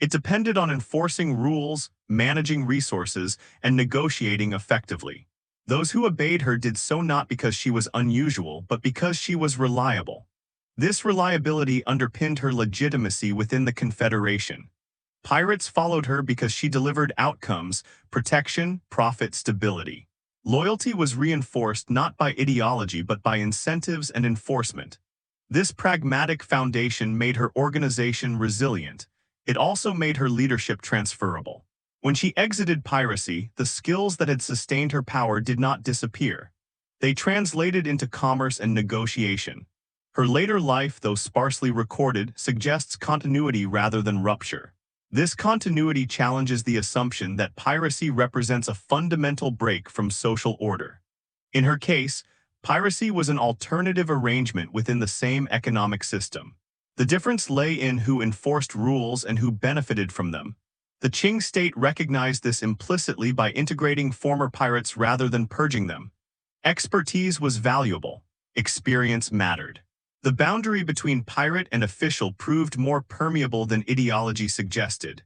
It depended on enforcing rules, managing resources, and negotiating effectively. Those who obeyed her did so not because she was unusual, but because she was reliable. This reliability underpinned her legitimacy within the Confederation. Pirates followed her because she delivered outcomes, protection, profit, stability. Loyalty was reinforced not by ideology but by incentives and enforcement. This pragmatic foundation made her organization resilient. It also made her leadership transferable. When she exited piracy, the skills that had sustained her power did not disappear. They translated into commerce and negotiation. Her later life, though sparsely recorded, suggests continuity rather than rupture. This continuity challenges the assumption that piracy represents a fundamental break from social order. In her case, piracy was an alternative arrangement within the same economic system. The difference lay in who enforced rules and who benefited from them. The Qing state recognized this implicitly by integrating former pirates rather than purging them. Expertise was valuable. Experience mattered. The boundary between pirate and official proved more permeable than ideology suggested.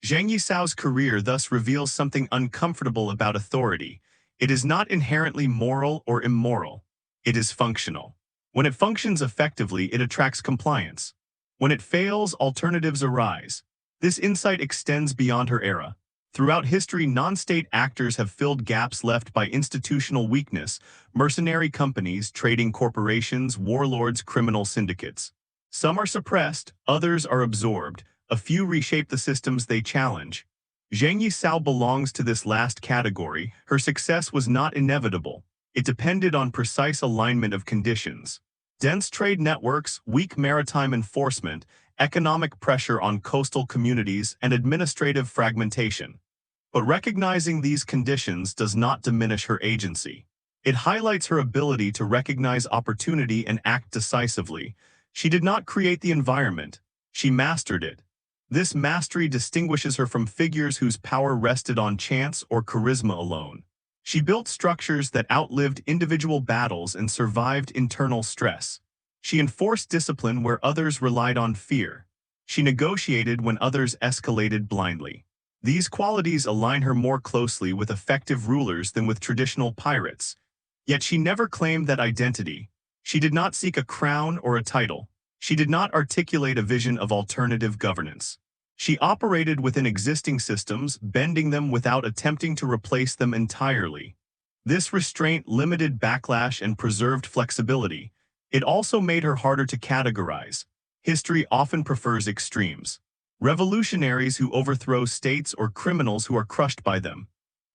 Zheng Yi Sao's career thus reveals something uncomfortable about authority. It is not inherently moral or immoral. It is functional. When it functions effectively, it attracts compliance. When it fails, alternatives arise. This insight extends beyond her era. Throughout history, non-state actors have filled gaps left by institutional weakness: mercenary companies, trading corporations, warlords, criminal syndicates. Some are suppressed, others are absorbed. A few reshape the systems they challenge. Zheng Yi Sao belongs to this last category. Her success was not inevitable. It depended on precise alignment of conditions. Dense trade networks, weak maritime enforcement, economic pressure on coastal communities, and administrative fragmentation. But recognizing these conditions does not diminish her agency. It highlights her ability to recognize opportunity and act decisively. She did not create the environment. She mastered it. This mastery distinguishes her from figures whose power rested on chance or charisma alone. She built structures that outlived individual battles and survived internal stress. She enforced discipline where others relied on fear. She negotiated when others escalated blindly. These qualities align her more closely with effective rulers than with traditional pirates. Yet she never claimed that identity. She did not seek a crown or a title. She did not articulate a vision of alternative governance. She operated within existing systems, bending them without attempting to replace them entirely. This restraint limited backlash and preserved flexibility. It also made her harder to categorize. History often prefers extremes. Revolutionaries who overthrow states or criminals who are crushed by them.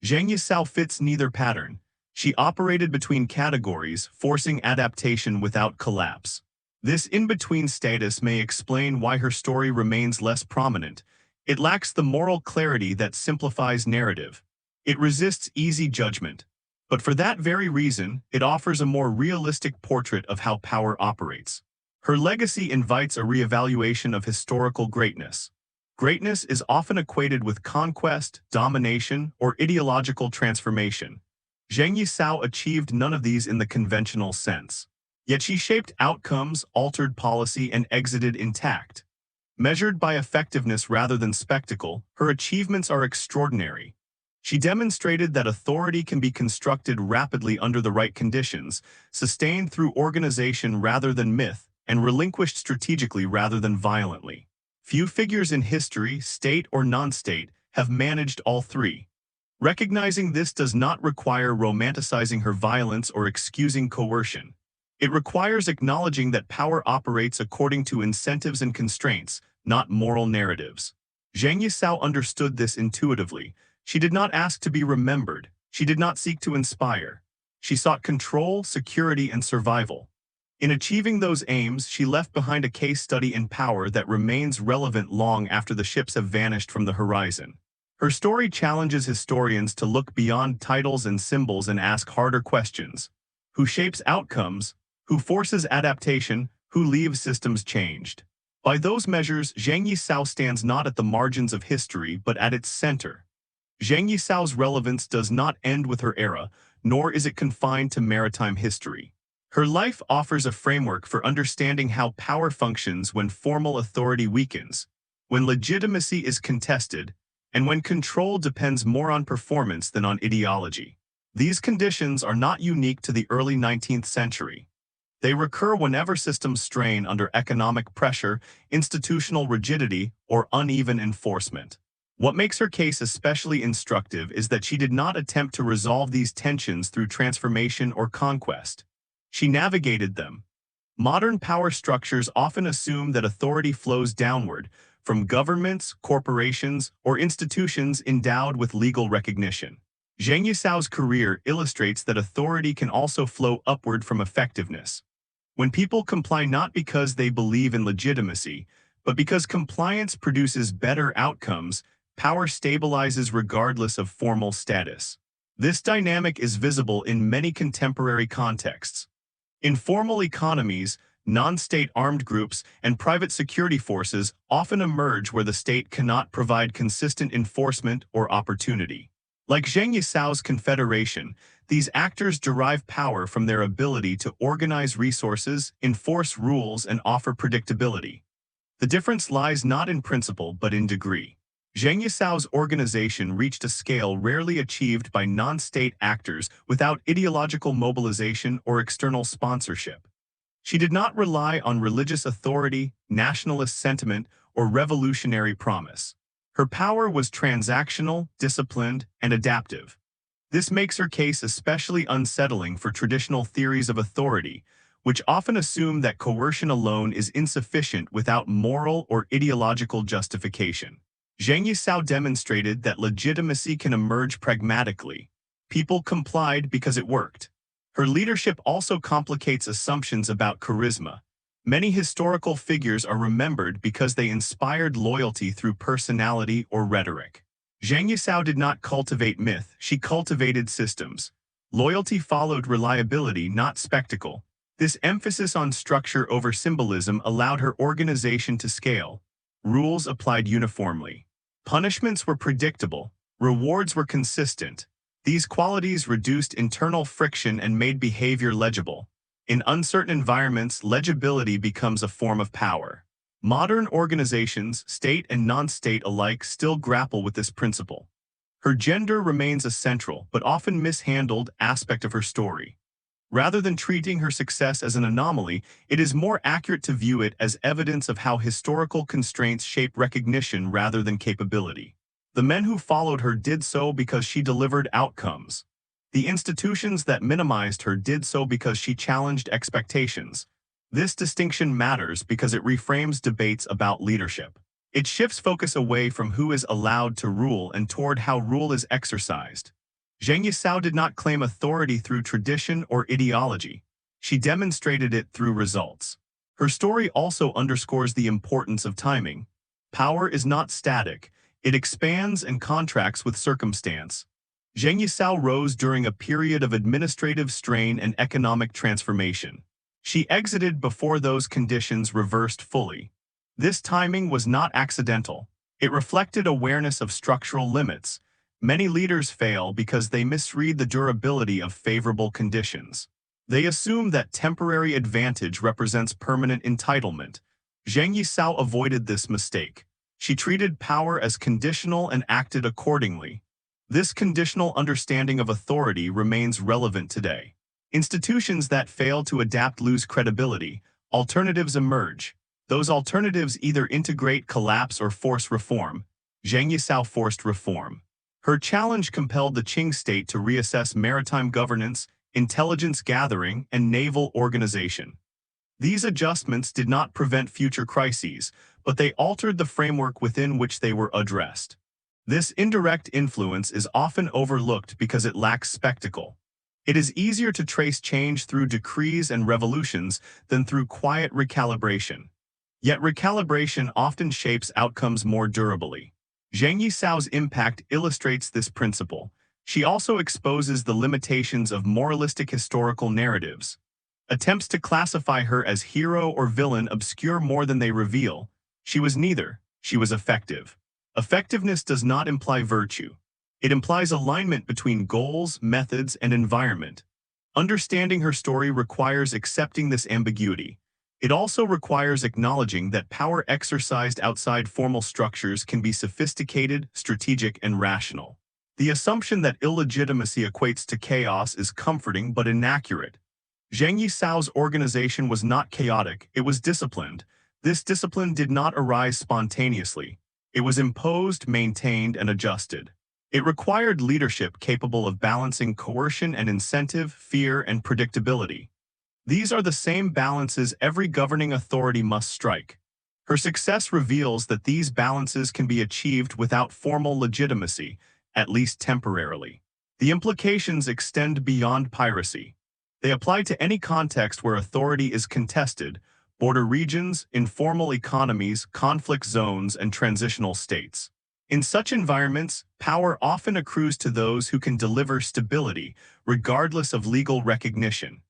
Zheng Yi Sao fits neither pattern. She operated between categories, forcing adaptation without collapse. This in-between status may explain why her story remains less prominent. It lacks the moral clarity that simplifies narrative. It resists easy judgment. But for that very reason, it offers a more realistic portrait of how power operates. Her legacy invites a reevaluation of historical greatness. Greatness is often equated with conquest, domination, or ideological transformation. Zheng Yi Sao achieved none of these in the conventional sense. Yet she shaped outcomes, altered policy, and exited intact. Measured by effectiveness rather than spectacle, her achievements are extraordinary. She demonstrated that authority can be constructed rapidly under the right conditions, sustained through organization rather than myth, and relinquished strategically rather than violently. Few figures in history, state or non-state, have managed all three. Recognizing this does not require romanticizing her violence or excusing coercion. It requires acknowledging that power operates according to incentives and constraints, not moral narratives. Zheng Yi Sao understood this intuitively. She did not ask to be remembered. She did not seek to inspire. She sought control, security, and survival. In achieving those aims, she left behind a case study in power that remains relevant long after the ships have vanished from the horizon. Her story challenges historians to look beyond titles and symbols and ask harder questions. Who shapes outcomes? Who forces adaptation? Who leaves systems changed? By those measures, Zheng Yi Sao stands not at the margins of history but at its center. Zheng Yi Sao's relevance does not end with her era, nor is it confined to maritime history. Her life offers a framework for understanding how power functions when formal authority weakens, when legitimacy is contested, and when control depends more on performance than on ideology. These conditions are not unique to the early 19th century. They recur whenever systems strain under economic pressure, institutional rigidity, or uneven enforcement. What makes her case especially instructive is that she did not attempt to resolve these tensions through transformation or conquest. She navigated them. Modern power structures often assume that authority flows downward, from governments, corporations, or institutions endowed with legal recognition. Zheng Yi Sao's career illustrates that authority can also flow upward from effectiveness. When people comply not because they believe in legitimacy, but because compliance produces better outcomes, power stabilizes regardless of formal status. This dynamic is visible in many contemporary contexts. In formal economies, non-state armed groups and private security forces often emerge where the state cannot provide consistent enforcement or opportunity. Like Zheng Yi Sao's confederation, these actors derive power from their ability to organize resources, enforce rules, and offer predictability. The difference lies not in principle but in degree. Zheng Yi Sao's organization reached a scale rarely achieved by non-state actors without ideological mobilization or external sponsorship. She did not rely on religious authority, nationalist sentiment, or revolutionary promise. Her power was transactional, disciplined, and adaptive. This makes her case especially unsettling for traditional theories of authority, which often assume that coercion alone is insufficient without moral or ideological justification. Zheng Yi Sao demonstrated that legitimacy can emerge pragmatically. People complied because it worked. Her leadership also complicates assumptions about charisma. Many historical figures are remembered because they inspired loyalty through personality or rhetoric. Zheng Yi Sao did not cultivate myth, she cultivated systems. Loyalty followed reliability, not spectacle. This emphasis on structure over symbolism allowed her organization to scale. Rules applied uniformly. Punishments were predictable. Rewards were consistent. These qualities reduced internal friction and made behavior legible. In uncertain environments, legibility becomes a form of power. Modern organizations, state and non-state alike, still grapple with this principle. Her gender remains a central, but often mishandled, aspect of her story. Rather than treating her success as an anomaly, it is more accurate to view it as evidence of how historical constraints shape recognition rather than capability. The men who followed her did so because she delivered outcomes. The institutions that minimized her did so because she challenged expectations. This distinction matters because it reframes debates about leadership. It shifts focus away from who is allowed to rule and toward how rule is exercised. Zheng Yi Sao did not claim authority through tradition or ideology. She demonstrated it through results. Her story also underscores the importance of timing. Power is not static. It expands and contracts with circumstance. Zheng Yi Sao rose during a period of administrative strain and economic transformation. She exited before those conditions reversed fully. This timing was not accidental. It reflected awareness of structural limits. Many leaders fail because they misread the durability of favorable conditions. They assume that temporary advantage represents permanent entitlement. Zheng Yi Sao avoided this mistake. She treated power as conditional and acted accordingly. This conditional understanding of authority remains relevant today. Institutions that fail to adapt lose credibility. Alternatives emerge. Those alternatives either integrate, collapse, or force reform. Zheng Yi Sao forced reform. Her challenge compelled the Qing state to reassess maritime governance, intelligence gathering, and naval organization. These adjustments did not prevent future crises, but they altered the framework within which they were addressed. This indirect influence is often overlooked because it lacks spectacle. It is easier to trace change through decrees and revolutions than through quiet recalibration. Yet recalibration often shapes outcomes more durably. Zheng Yi Sao's impact illustrates this principle. She also exposes the limitations of moralistic historical narratives. Attempts to classify her as hero or villain obscure more than they reveal. She was neither. She was effective. Effectiveness does not imply virtue. It implies alignment between goals, methods, and environment. Understanding her story requires accepting this ambiguity. It also requires acknowledging that power exercised outside formal structures can be sophisticated, strategic, and rational. The assumption that illegitimacy equates to chaos is comforting but inaccurate. Zheng Yi Sao's organization was not chaotic, it was disciplined. This discipline did not arise spontaneously. It was imposed, maintained, and adjusted. It required leadership capable of balancing coercion and incentive, fear and predictability. These are the same balances every governing authority must strike. Her success reveals that these balances can be achieved without formal legitimacy, at least temporarily. The implications extend beyond piracy. They apply to any context where authority is contested: border regions, informal economies, conflict zones, and transitional states. In such environments, power often accrues to those who can deliver stability, regardless of legal recognition.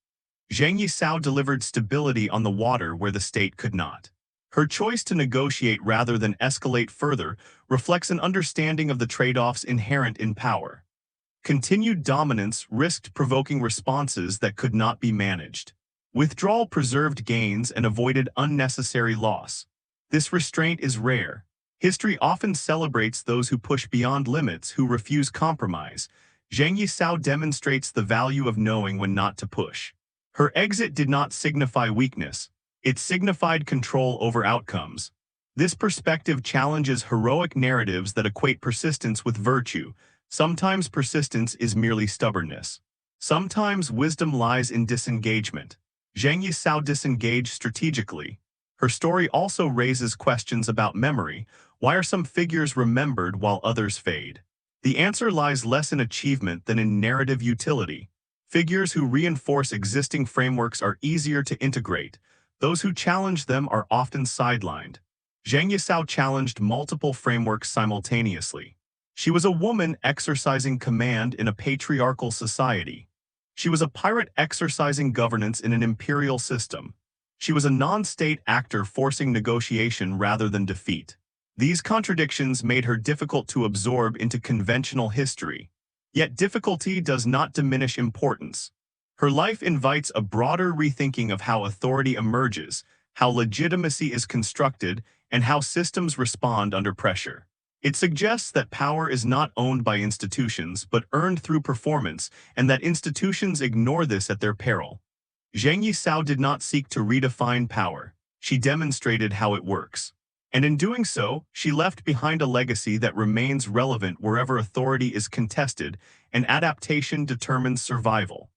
Zheng Yi Sao delivered stability on the water where the state could not. Her choice to negotiate rather than escalate further reflects an understanding of the trade-offs inherent in power. Continued dominance risked provoking responses that could not be managed. Withdrawal preserved gains and avoided unnecessary loss. This restraint is rare. History often celebrates those who push beyond limits, who refuse compromise. Zheng Yi Sao demonstrates the value of knowing when not to push. Her exit did not signify weakness. It signified control over outcomes. This perspective challenges heroic narratives that equate persistence with virtue. Sometimes persistence is merely stubbornness. Sometimes wisdom lies in disengagement. Zheng Yi Sao disengaged strategically. Her story also raises questions about memory. Why are some figures remembered while others fade? The answer lies less in achievement than in narrative utility. Figures who reinforce existing frameworks are easier to integrate. Those who challenge them are often sidelined. Zheng Yi Sao challenged multiple frameworks simultaneously. She was a woman exercising command in a patriarchal society. She was a pirate exercising governance in an imperial system. She was a non-state actor forcing negotiation rather than defeat. These contradictions made her difficult to absorb into conventional history. Yet difficulty does not diminish importance. Her life invites a broader rethinking of how authority emerges, how legitimacy is constructed, and how systems respond under pressure. It suggests that power is not owned by institutions but earned through performance, and that institutions ignore this at their peril. Zheng Yi Sao did not seek to redefine power. She demonstrated how it works. And in doing so, she left behind a legacy that remains relevant wherever authority is contested, and adaptation determines survival.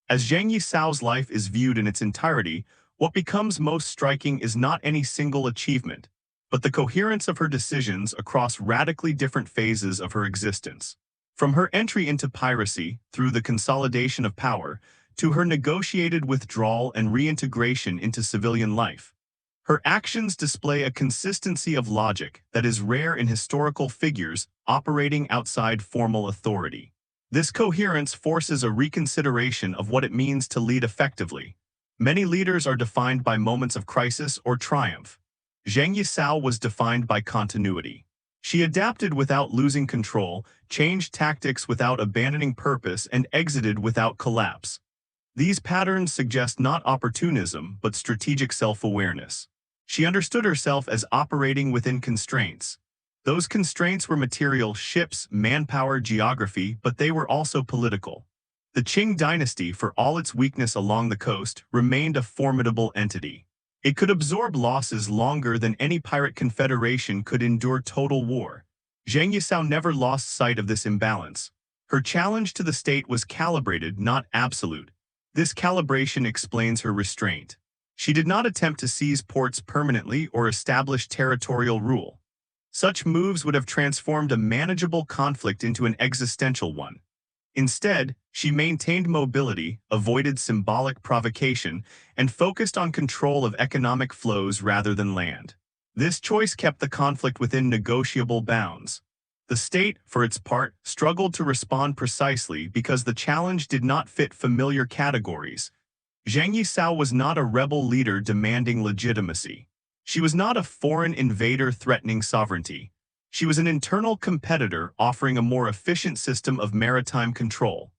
As Zheng Yi Sao's life is viewed in its entirety, what becomes most striking is not any single achievement, but the coherence of her decisions across radically different phases of her existence. From her entry into piracy, through the consolidation of power, to her negotiated withdrawal and reintegration into civilian life. Her actions display a consistency of logic that is rare in historical figures operating outside formal authority. This coherence forces a reconsideration of what it means to lead effectively. Many leaders are defined by moments of crisis or triumph. Zheng Yi Sao was defined by continuity. She adapted without losing control, changed tactics without abandoning purpose, and exited without collapse. These patterns suggest not opportunism, but strategic self-awareness. She understood herself as operating within constraints. Those constraints were material, ships, manpower, geography, but they were also political. The Qing Dynasty, for all its weakness along the coast, remained a formidable entity. It could absorb losses longer than any pirate confederation could endure total war. Zheng Yi Sao never lost sight of this imbalance. Her challenge to the state was calibrated, not absolute. This calibration explains her restraint. She did not attempt to seize ports permanently or establish territorial rule. Such moves would have transformed a manageable conflict into an existential one. Instead, she maintained mobility, avoided symbolic provocation, and focused on control of economic flows rather than land. This choice kept the conflict within negotiable bounds. The state, for its part, struggled to respond precisely because the challenge did not fit familiar categories. Zheng Yi Sao was not a rebel leader demanding legitimacy. She was not a foreign invader threatening sovereignty. She was an internal competitor offering a more efficient system of maritime control.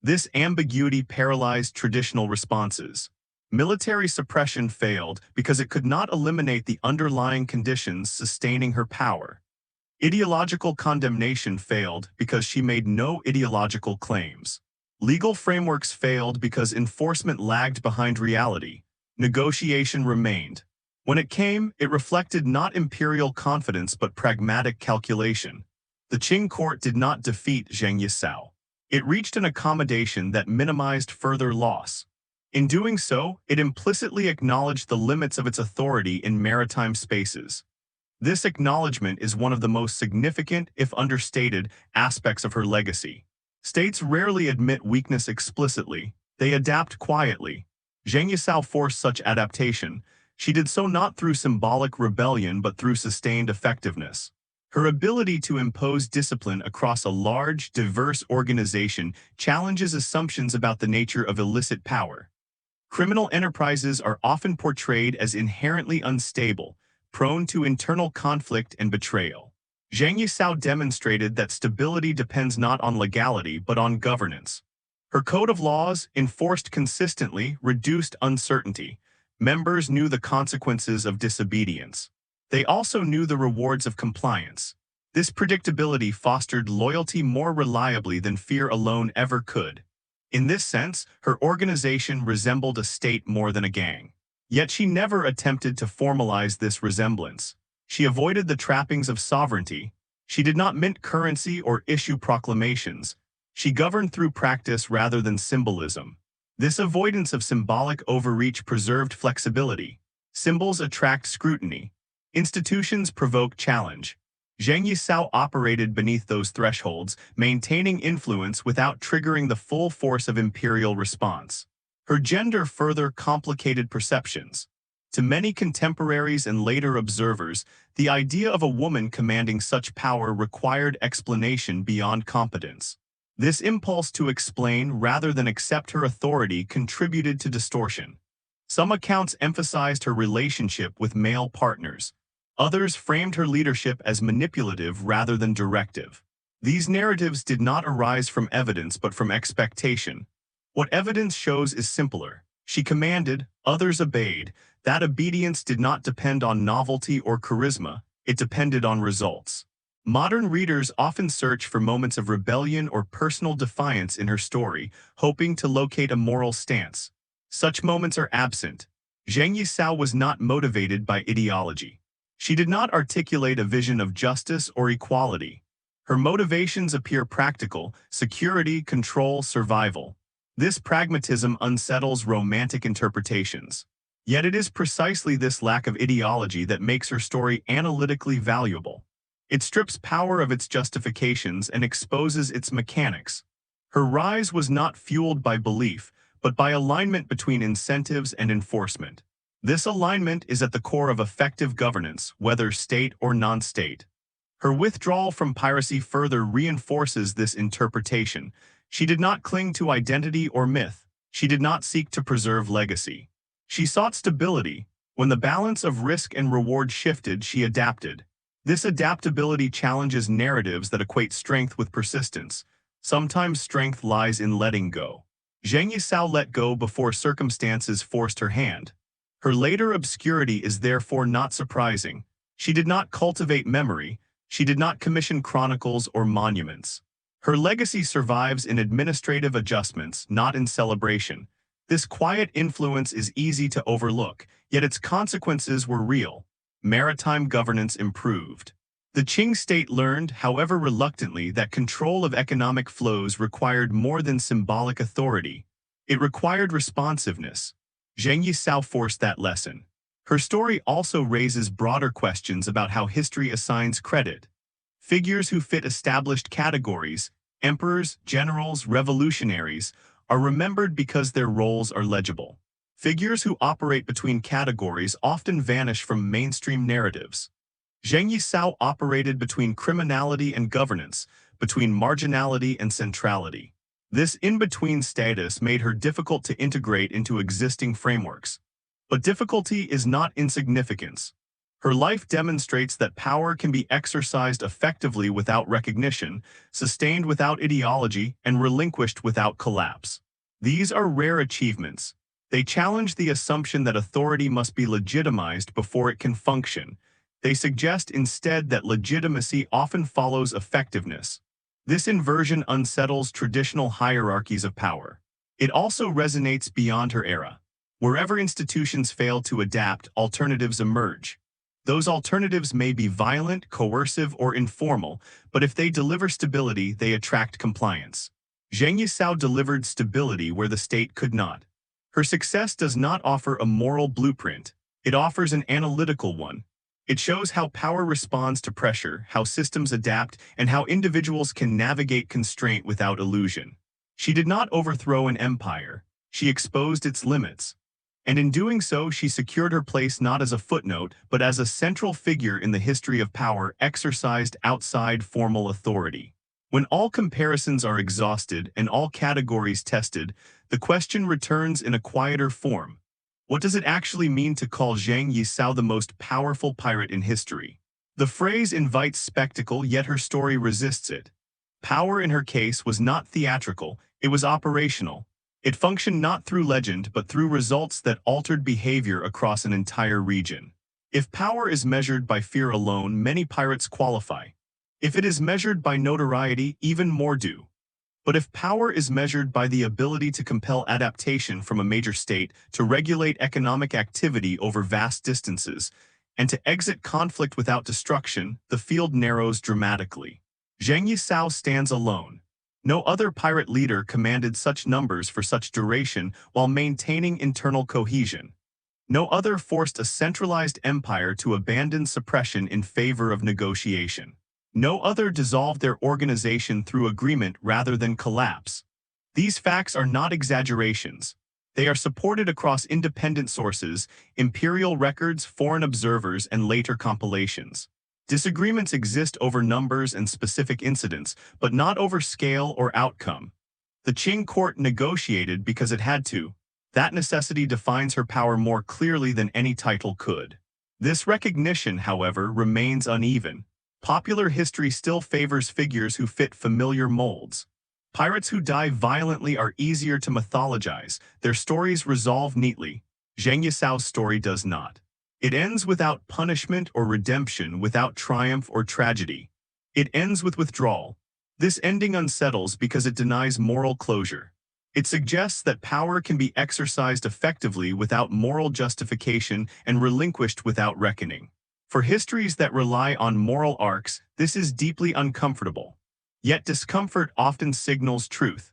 This ambiguity paralyzed traditional responses. Military suppression failed because it could not eliminate the underlying conditions sustaining her power. Ideological condemnation failed because she made no ideological claims. Legal frameworks failed because enforcement lagged behind reality. Negotiation remained. When it came, it reflected not imperial confidence but pragmatic calculation. The Qing court did not defeat Zheng Yi Sao. It reached an accommodation that minimized further loss. In doing so, it implicitly acknowledged the limits of its authority in maritime spaces. This acknowledgement is one of the most significant, if understated, aspects of her legacy. States rarely admit weakness explicitly, they adapt quietly. Zheng Yi Sao forced such adaptation. She did so not through symbolic rebellion but through sustained effectiveness. Her ability to impose discipline across a large, diverse organization challenges assumptions about the nature of illicit power. Criminal enterprises are often portrayed as inherently unstable, prone to internal conflict and betrayal. Zheng Yi Sao demonstrated that stability depends not on legality but on governance. Her code of laws, enforced consistently, reduced uncertainty. Members knew the consequences of disobedience. They also knew the rewards of compliance. This predictability fostered loyalty more reliably than fear alone ever could. In this sense, her organization resembled a state more than a gang. Yet she never attempted to formalize this resemblance. She avoided the trappings of sovereignty. She did not mint currency or issue proclamations. She governed through practice rather than symbolism. This avoidance of symbolic overreach preserved flexibility. Symbols attract scrutiny. Institutions provoke challenge. Zheng Yi Sao operated beneath those thresholds, maintaining influence without triggering the full force of imperial response. Her gender further complicated perceptions. To many contemporaries and later observers, the idea of a woman commanding such power required explanation beyond competence. This impulse to explain rather than accept her authority contributed to distortion. Some accounts emphasized her relationship with male partners. Others framed her leadership as manipulative rather than directive. These narratives did not arise from evidence but from expectation. What evidence shows is simpler. She commanded, others obeyed. That obedience did not depend on novelty or charisma, it depended on results. Modern readers often search for moments of rebellion or personal defiance in her story, hoping to locate a moral stance. Such moments are absent. Zheng Yi Sao was not motivated by ideology. She did not articulate a vision of justice or equality. Her motivations appear practical: security, control, survival. This pragmatism unsettles romantic interpretations. Yet it is precisely this lack of ideology that makes her story analytically valuable. It strips power of its justifications and exposes its mechanics. Her rise was not fueled by belief, but by alignment between incentives and enforcement. This alignment is at the core of effective governance, whether state or non-state. Her withdrawal from piracy further reinforces this interpretation. She did not cling to identity or myth. She did not seek to preserve legacy. She sought stability. When the balance of risk and reward shifted, she adapted. This adaptability challenges narratives that equate strength with persistence. Sometimes strength lies in letting go. Zheng Yi Sao let go before circumstances forced her hand. Her later obscurity is therefore not surprising. She did not cultivate memory. She did not commission chronicles or monuments. Her legacy survives in administrative adjustments, not in celebration. This quiet influence is easy to overlook, yet its consequences were real. Maritime governance improved. The Qing state learned, however reluctantly, that control of economic flows required more than symbolic authority. It required responsiveness. Zheng Yi Sao forced that lesson. Her story also raises broader questions about how history assigns credit. Figures who fit established categories, emperors, generals, revolutionaries, are remembered because their roles are legible. Figures who operate between categories often vanish from mainstream narratives. Zheng Yi Sao operated between criminality and governance, between marginality and centrality. This in-between status made her difficult to integrate into existing frameworks. But difficulty is not insignificance. Her life demonstrates that power can be exercised effectively without recognition, sustained without ideology, and relinquished without collapse. These are rare achievements. They challenge the assumption that authority must be legitimized before it can function. They suggest instead that legitimacy often follows effectiveness. This inversion unsettles traditional hierarchies of power. It also resonates beyond her era. Wherever institutions fail to adapt, alternatives emerge. Those alternatives may be violent, coercive, or informal, but if they deliver stability, they attract compliance. Zheng Yi Sao delivered stability where the state could not. Her success does not offer a moral blueprint. It offers an analytical one. It shows how power responds to pressure, how systems adapt, and how individuals can navigate constraint without illusion. She did not overthrow an empire. She exposed its limits. And in doing so, she secured her place not as a footnote, but as a central figure in the history of power exercised outside formal authority. When all comparisons are exhausted and all categories tested, the question returns in a quieter form. What does it actually mean to call Zheng Yi Sao the most powerful pirate in history? The phrase invites spectacle, yet her story resists it. Power in her case was not theatrical, it was operational. It functioned not through legend but through results that altered behavior across an entire region. If power is measured by fear alone, many pirates qualify. If it is measured by notoriety, even more do. But if power is measured by the ability to compel adaptation from a major state, to regulate economic activity over vast distances, and to exit conflict without destruction, the field narrows dramatically. Zheng Yi Sao stands alone. No other pirate leader commanded such numbers for such duration while maintaining internal cohesion. No other forced a centralized empire to abandon suppression in favor of negotiation. No other dissolved their organization through agreement rather than collapse. These facts are not exaggerations. They are supported across independent sources, imperial records, foreign observers, and later compilations. Disagreements exist over numbers and specific incidents, but not over scale or outcome. The Qing court negotiated because it had to. That necessity defines her power more clearly than any title could. This recognition, however, remains uneven. Popular history still favors figures who fit familiar molds. Pirates who die violently are easier to mythologize. Their stories resolve neatly. Zheng Yi Sao's story does not. It ends without punishment or redemption, without triumph or tragedy. It ends with withdrawal. This ending unsettles because it denies moral closure. It suggests that power can be exercised effectively without moral justification and relinquished without reckoning. For histories that rely on moral arcs, this is deeply uncomfortable. Yet discomfort often signals truth.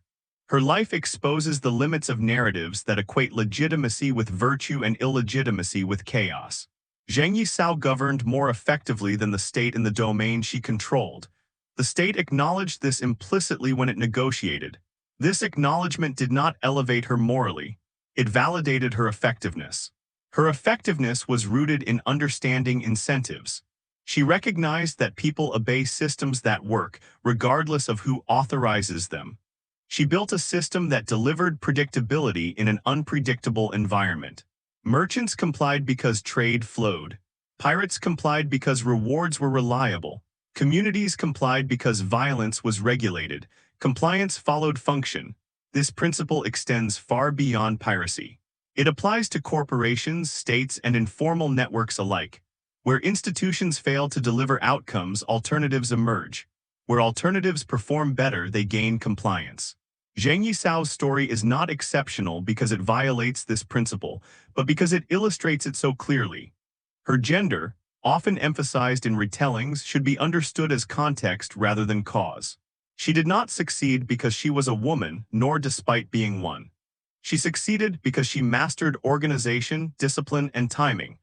Her life exposes the limits of narratives that equate legitimacy with virtue and illegitimacy with chaos. Zheng Yi Sao governed more effectively than the state in the domain she controlled. The state acknowledged this implicitly when it negotiated. This acknowledgement did not elevate her morally. It validated her effectiveness. Her effectiveness was rooted in understanding incentives. She recognized that people obey systems that work, regardless of who authorizes them. She built a system that delivered predictability in an unpredictable environment. Merchants complied because trade flowed. Pirates complied because rewards were reliable. Communities complied because violence was regulated. Compliance followed function. This principle extends far beyond piracy. It applies to corporations, states, and informal networks alike. Where institutions fail to deliver outcomes, alternatives emerge. Where alternatives perform better, they gain compliance. Zheng Yi Sao's story is not exceptional because it violates this principle, but because it illustrates it so clearly. Her gender, often emphasized in retellings, should be understood as context rather than cause. She did not succeed because she was a woman, nor despite being one. She succeeded because she mastered organization, discipline, and timing.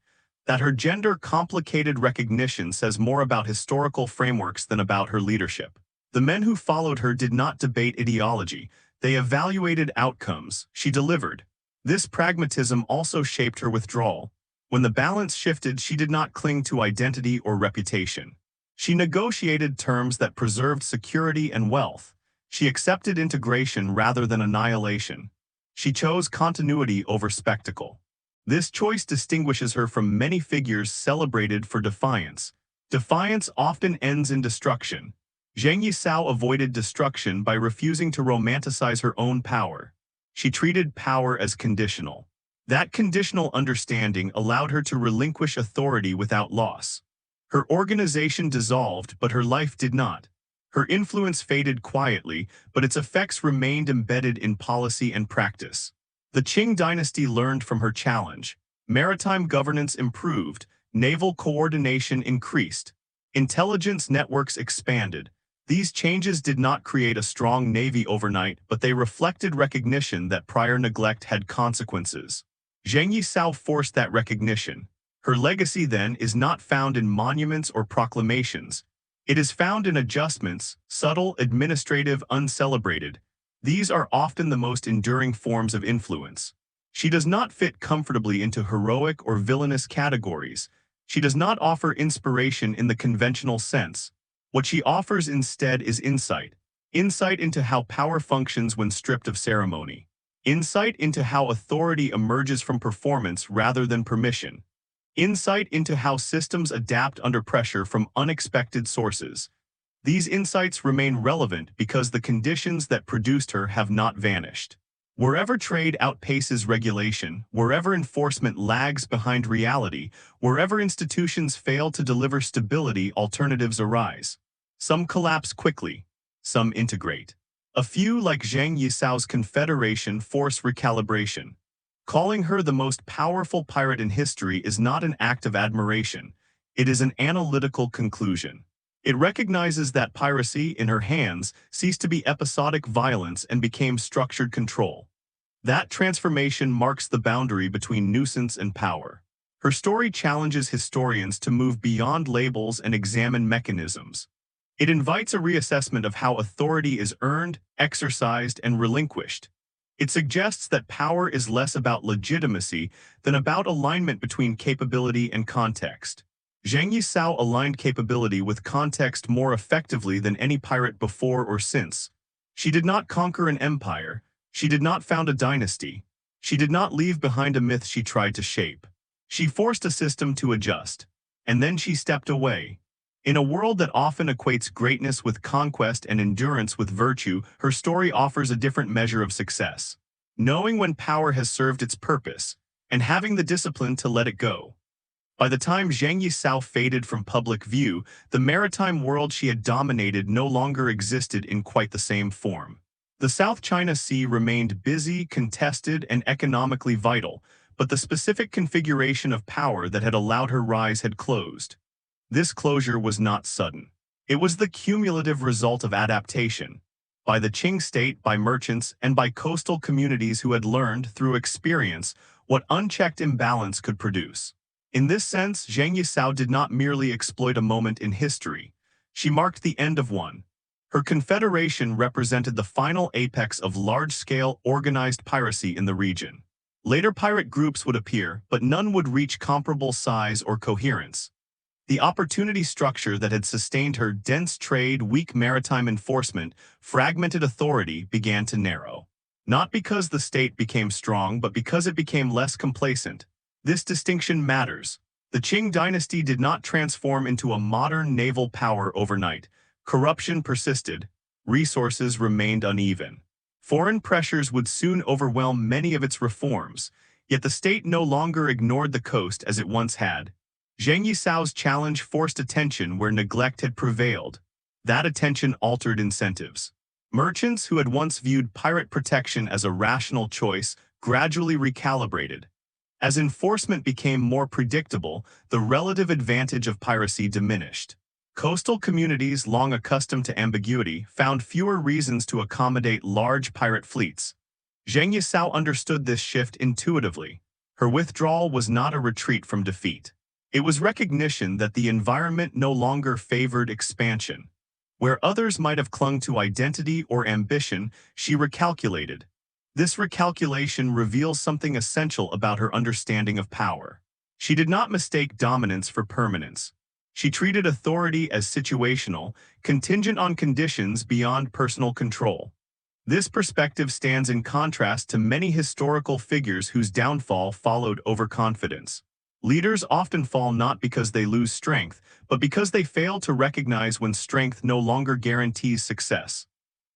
That her gender complicated recognition says more about historical frameworks than about her leadership. The men who followed her did not debate ideology. They evaluated outcomes. She delivered. This pragmatism also shaped her withdrawal. When the balance shifted, she did not cling to identity or reputation. She negotiated terms that preserved security and wealth. She accepted integration rather than annihilation. She chose continuity over spectacle. This choice distinguishes her from many figures celebrated for defiance. Defiance often ends in destruction. Zheng Yi Sao avoided destruction by refusing to romanticize her own power. She treated power as conditional. That conditional understanding allowed her to relinquish authority without loss. Her organization dissolved, but her life did not. Her influence faded quietly, but its effects remained embedded in policy and practice. The Qing Dynasty learned from her challenge. Maritime governance improved, naval coordination increased, intelligence networks expanded. These changes did not create a strong navy overnight, but they reflected recognition that prior neglect had consequences. Zheng Yi Sao forced that recognition. Her legacy, then, is not found in monuments or proclamations. It is found in adjustments, subtle, administrative, uncelebrated. These are often the most enduring forms of influence. She does not fit comfortably into heroic or villainous categories. She does not offer inspiration in the conventional sense. What she offers instead is insight. Insight into how power functions when stripped of ceremony. Insight into how authority emerges from performance rather than permission. Insight into how systems adapt under pressure from unexpected sources. These insights remain relevant because the conditions that produced her have not vanished. Wherever trade outpaces regulation, wherever enforcement lags behind reality, wherever institutions fail to deliver stability, alternatives arise. Some collapse quickly, some integrate. A few, like Zheng Yi Sao's confederation, force recalibration. Calling her the most powerful pirate in history is not an act of admiration. It is an analytical conclusion. It recognizes that piracy, in her hands, ceased to be episodic violence and became structured control. That transformation marks the boundary between nuisance and power. Her story challenges historians to move beyond labels and examine mechanisms. It invites a reassessment of how authority is earned, exercised, and relinquished. It suggests that power is less about legitimacy than about alignment between capability and context. Zheng Yi Sao aligned capability with context more effectively than any pirate before or since. She did not conquer an empire. She did not found a dynasty. She did not leave behind a myth she tried to shape. She forced a system to adjust. And then she stepped away. In a world that often equates greatness with conquest and endurance with virtue, her story offers a different measure of success. Knowing when power has served its purpose, and having the discipline to let it go. By the time Zheng Yi Sao faded from public view, the maritime world she had dominated no longer existed in quite the same form. The South China Sea remained busy, contested, and economically vital, but the specific configuration of power that had allowed her rise had closed. This closure was not sudden. It was the cumulative result of adaptation, by the Qing state, by merchants, and by coastal communities who had learned, through experience, what unchecked imbalance could produce. In this sense, Zheng Yi Sao did not merely exploit a moment in history. She marked the end of one. Her confederation represented the final apex of large-scale, organized piracy in the region. Later pirate groups would appear, but none would reach comparable size or coherence. The opportunity structure that had sustained her dense trade, weak maritime enforcement, fragmented authority began to narrow. Not because the state became strong, but because it became less complacent. This distinction matters. The Qing dynasty did not transform into a modern naval power overnight. Corruption persisted. Resources remained uneven. Foreign pressures would soon overwhelm many of its reforms, yet the state no longer ignored the coast as it once had. Zheng Yi Sao's challenge forced attention where neglect had prevailed. That attention altered incentives. Merchants who had once viewed pirate protection as a rational choice gradually recalibrated. As enforcement became more predictable, the relative advantage of piracy diminished. Coastal communities, long accustomed to ambiguity, found fewer reasons to accommodate large pirate fleets. Zheng Yi Sao understood this shift intuitively. Her withdrawal was not a retreat from defeat. It was recognition that the environment no longer favored expansion. Where others might have clung to identity or ambition, she recalculated. This recalculation reveals something essential about her understanding of power. She did not mistake dominance for permanence. She treated authority as situational, contingent on conditions beyond personal control. This perspective stands in contrast to many historical figures whose downfall followed overconfidence. Leaders often fall not because they lose strength, but because they fail to recognize when strength no longer guarantees success.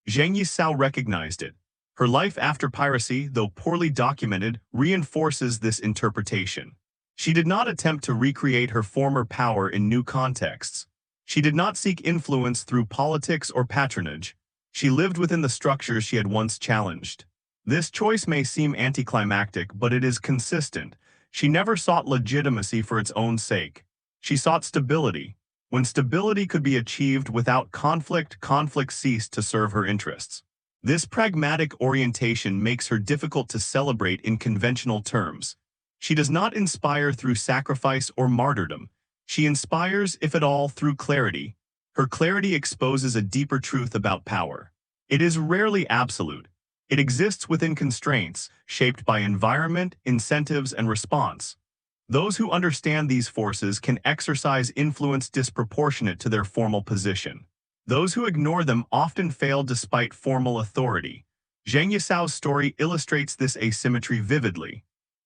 Zheng Yi Sao recognized it. Her life after piracy, though poorly documented, reinforces this interpretation. She did not attempt to recreate her former power in new contexts. She did not seek influence through politics or patronage. She lived within the structures she had once challenged. This choice may seem anticlimactic, but it is consistent. She never sought legitimacy for its own sake. She sought stability. When stability could be achieved without conflict, conflict ceased to serve her interests. This pragmatic orientation makes her difficult to celebrate in conventional terms. She does not inspire through sacrifice or martyrdom. She inspires, if at all, through clarity. Her clarity exposes a deeper truth about power. It is rarely absolute. It exists within constraints, shaped by environment, incentives, and response. Those who understand these forces can exercise influence disproportionate to their formal position. Those who ignore them often fail despite formal authority. Zheng Yi Sao's story illustrates this asymmetry vividly.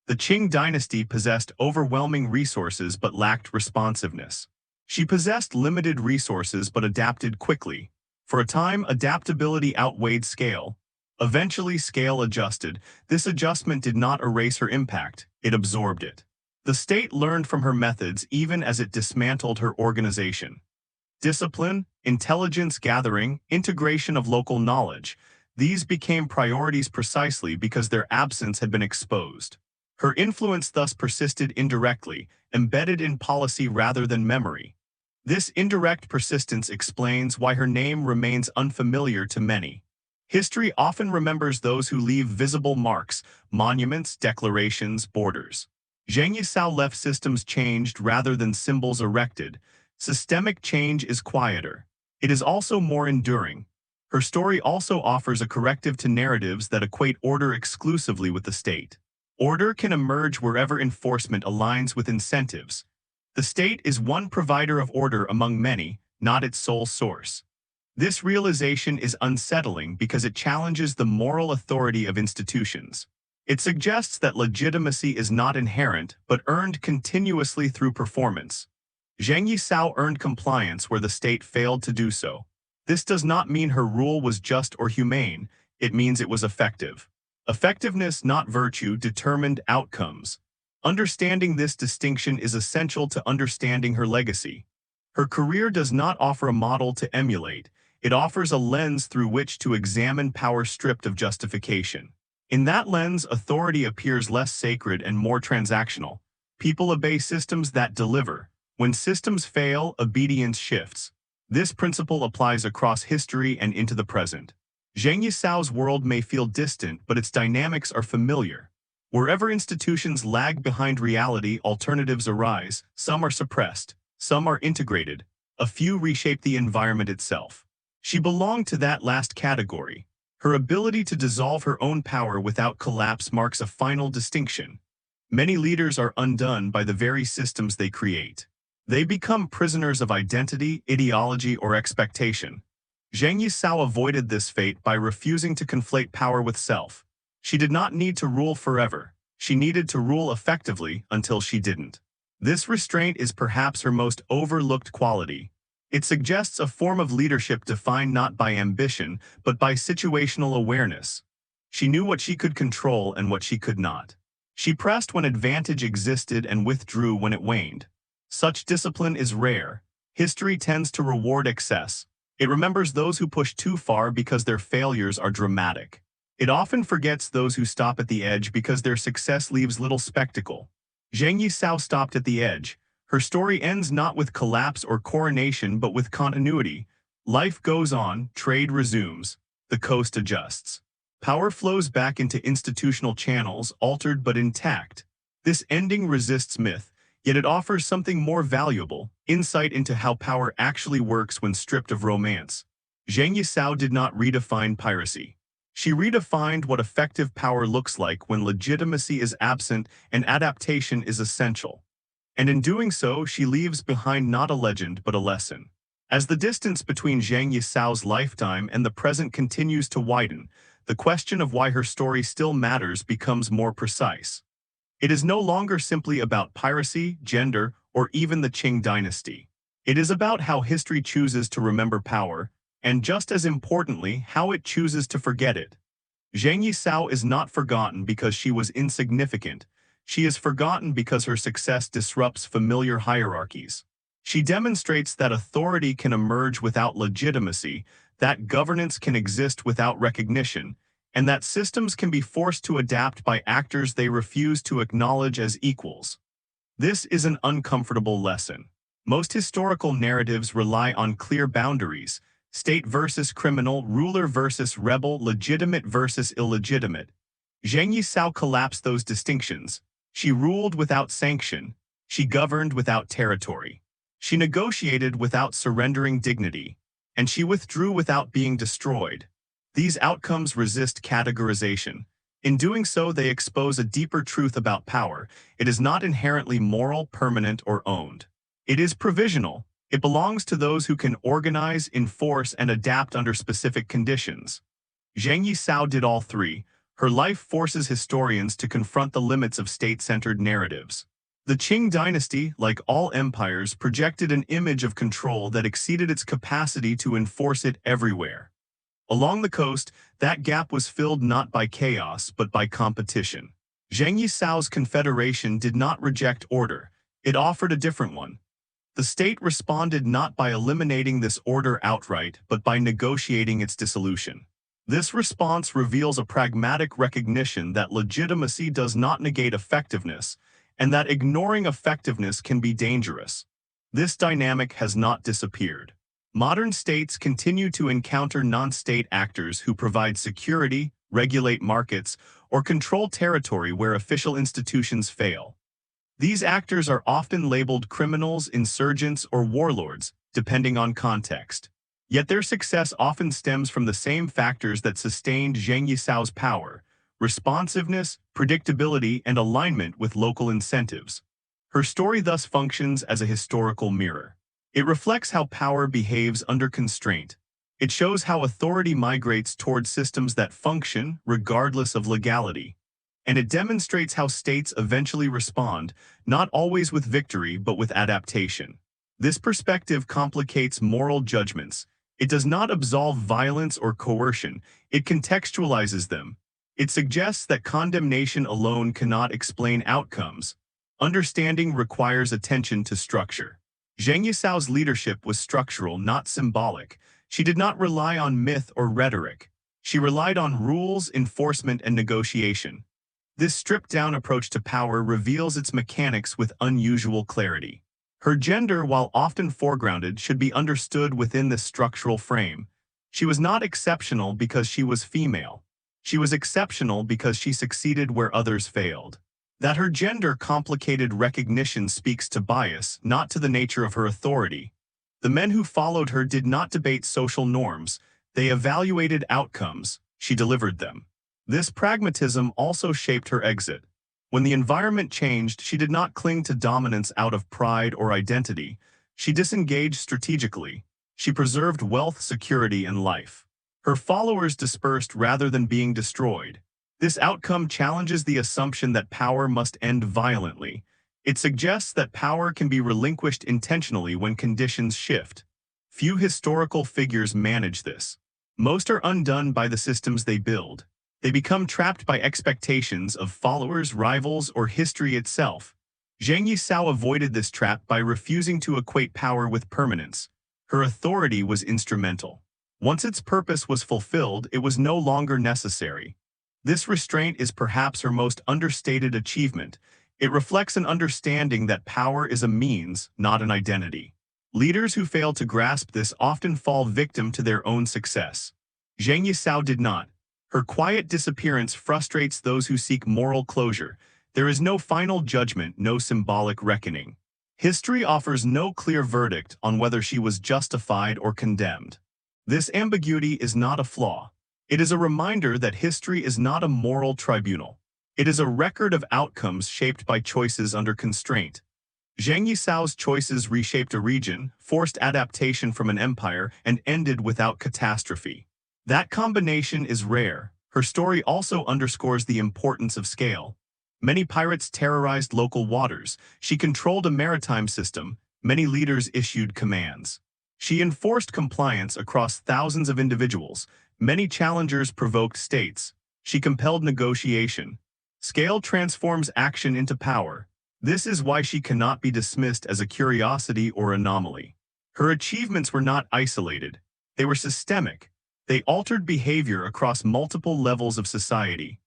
The Qing dynasty possessed overwhelming resources but lacked responsiveness. She possessed limited resources but adapted quickly. For a time, adaptability outweighed scale. Eventually, scale adjusted. This adjustment did not erase her impact, it absorbed it. The state learned from her methods even as it dismantled her organization. Discipline, intelligence gathering, integration of local knowledge, these became priorities precisely because their absence had been exposed. Her influence thus persisted indirectly, embedded in policy rather than memory. This indirect persistence explains why her name remains unfamiliar to many. History often remembers those who leave visible marks, monuments, declarations, borders. Zheng Yi Sao left systems changed rather than symbols erected. Systemic change is quieter. It is also more enduring. Her story also offers a corrective to narratives that equate order exclusively with the state. Order can emerge wherever enforcement aligns with incentives. The state is one provider of order among many, not its sole source. This realization is unsettling because it challenges the moral authority of institutions. It suggests that legitimacy is not inherent but earned continuously through performance. Zheng Yi Sao earned compliance where the state failed to do so. This does not mean her rule was just or humane, it means it was effective. Effectiveness, not virtue, determined outcomes. Understanding this distinction is essential to understanding her legacy. Her career does not offer a model to emulate, it offers a lens through which to examine power stripped of justification. In that lens, authority appears less sacred and more transactional. People obey systems that deliver. When systems fail, obedience shifts. This principle applies across history and into the present. Zheng Yi Sao's world may feel distant, but its dynamics are familiar. Wherever institutions lag behind reality, alternatives arise. Some are suppressed, some are integrated, a few reshape the environment itself. She belonged to that last category. Her ability to dissolve her own power without collapse marks a final distinction. Many leaders are undone by the very systems they create. They become prisoners of identity, ideology, or expectation. Zheng Yi Sao avoided this fate by refusing to conflate power with self. She did not need to rule forever. She needed to rule effectively until she didn't. This restraint is perhaps her most overlooked quality. It suggests a form of leadership defined not by ambition, but by situational awareness. She knew what she could control and what she could not. She pressed when advantage existed and withdrew when it waned. Such discipline is rare. History tends to reward excess. It remembers those who push too far because their failures are dramatic. It often forgets those who stop at the edge because their success leaves little spectacle. Zheng Yi Sao stopped at the edge. Her story ends not with collapse or coronation but with continuity. Life goes on, trade resumes, the coast adjusts. Power flows back into institutional channels, altered but intact. This ending resists myth, yet it offers something more valuable, insight into how power actually works when stripped of romance. Zheng Yi Sao did not redefine piracy. She redefined what effective power looks like when legitimacy is absent and adaptation is essential. And in doing so, she leaves behind not a legend but a lesson. As the distance between Zheng Yi Sao's lifetime and the present continues to widen, the question of why her story still matters becomes more precise. It is no longer simply about piracy, gender, or even the Qing Dynasty. It is about how history chooses to remember power, and just as importantly, how it chooses to forget it. Zheng Yi Sao is not forgotten because she was insignificant. She is forgotten because her success disrupts familiar hierarchies. She demonstrates that authority can emerge without legitimacy, that governance can exist without recognition, and that systems can be forced to adapt by actors they refuse to acknowledge as equals. This is an uncomfortable lesson. Most historical narratives rely on clear boundaries: state versus criminal, ruler versus rebel, legitimate versus illegitimate. Zheng Yi Sao collapsed those distinctions. She ruled without sanction. She governed without territory. She negotiated without surrendering dignity. And she withdrew without being destroyed. These outcomes resist categorization. In doing so, they expose a deeper truth about power. It is not inherently moral, permanent, or owned. It is provisional. It belongs to those who can organize, enforce, and adapt under specific conditions. Zheng Yi Sao did all three. Her life forces historians to confront the limits of state-centered narratives. The Qing dynasty, like all empires, projected an image of control that exceeded its capacity to enforce it everywhere. Along the coast, that gap was filled not by chaos, but by competition. Zheng Yi Sao's confederation did not reject order. It offered a different one. The state responded not by eliminating this order outright, but by negotiating its dissolution. This response reveals a pragmatic recognition that legitimacy does not negate effectiveness, and that ignoring effectiveness can be dangerous. This dynamic has not disappeared. Modern states continue to encounter non-state actors who provide security, regulate markets, or control territory where official institutions fail. These actors are often labeled criminals, insurgents, or warlords, depending on context. Yet their success often stems from the same factors that sustained Zheng Yi Sao's power: responsiveness, predictability, and alignment with local incentives. Her story thus functions as a historical mirror. It reflects how power behaves under constraint. It shows how authority migrates toward systems that function regardless of legality. And it demonstrates how states eventually respond, not always with victory but with adaptation. This perspective complicates moral judgments. It does not absolve violence or coercion, it contextualizes them. It suggests that condemnation alone cannot explain outcomes. Understanding requires attention to structure. Zheng Yi Sao's leadership was structural, not symbolic. She did not rely on myth or rhetoric. She relied on rules, enforcement, and negotiation. This stripped-down approach to power reveals its mechanics with unusual clarity. Her gender, while often foregrounded, should be understood within this structural frame. She was not exceptional because she was female. She was exceptional because she succeeded where others failed. That her gender complicated recognition speaks to bias, not to the nature of her authority. The men who followed her did not debate social norms. They evaluated outcomes. She delivered them. This pragmatism also shaped her exit. When the environment changed, she did not cling to dominance out of pride or identity. She disengaged strategically. She preserved wealth, security, and life. Her followers dispersed rather than being destroyed. This outcome challenges the assumption that power must end violently. It suggests that power can be relinquished intentionally when conditions shift. Few historical figures manage this. Most are undone by the systems they build. They become trapped by expectations of followers, rivals, or history itself. Zheng Yi Sao avoided this trap by refusing to equate power with permanence. Her authority was instrumental. Once its purpose was fulfilled, it was no longer necessary. This restraint is perhaps her most understated achievement. It reflects an understanding that power is a means, not an identity. Leaders who fail to grasp this often fall victim to their own success. Zheng Yi Sao did not. Her quiet disappearance frustrates those who seek moral closure. There is no final judgment, no symbolic reckoning. History offers no clear verdict on whether she was justified or condemned. This ambiguity is not a flaw. It is a reminder that history is not a moral tribunal. It is a record of outcomes shaped by choices under constraint. Zheng Yi Sao's choices reshaped a region, forced adaptation from an empire, and ended without catastrophe. That combination is rare. Her story also underscores the importance of scale. Many pirates terrorized local waters. She controlled a maritime system. Many leaders issued commands. She enforced compliance across thousands of individuals. Many challengers provoked states. She compelled negotiation. Scale transforms action into power. This is why she cannot be dismissed as a curiosity or anomaly. Her achievements were not isolated. They were systemic. They altered behavior across multiple levels of society.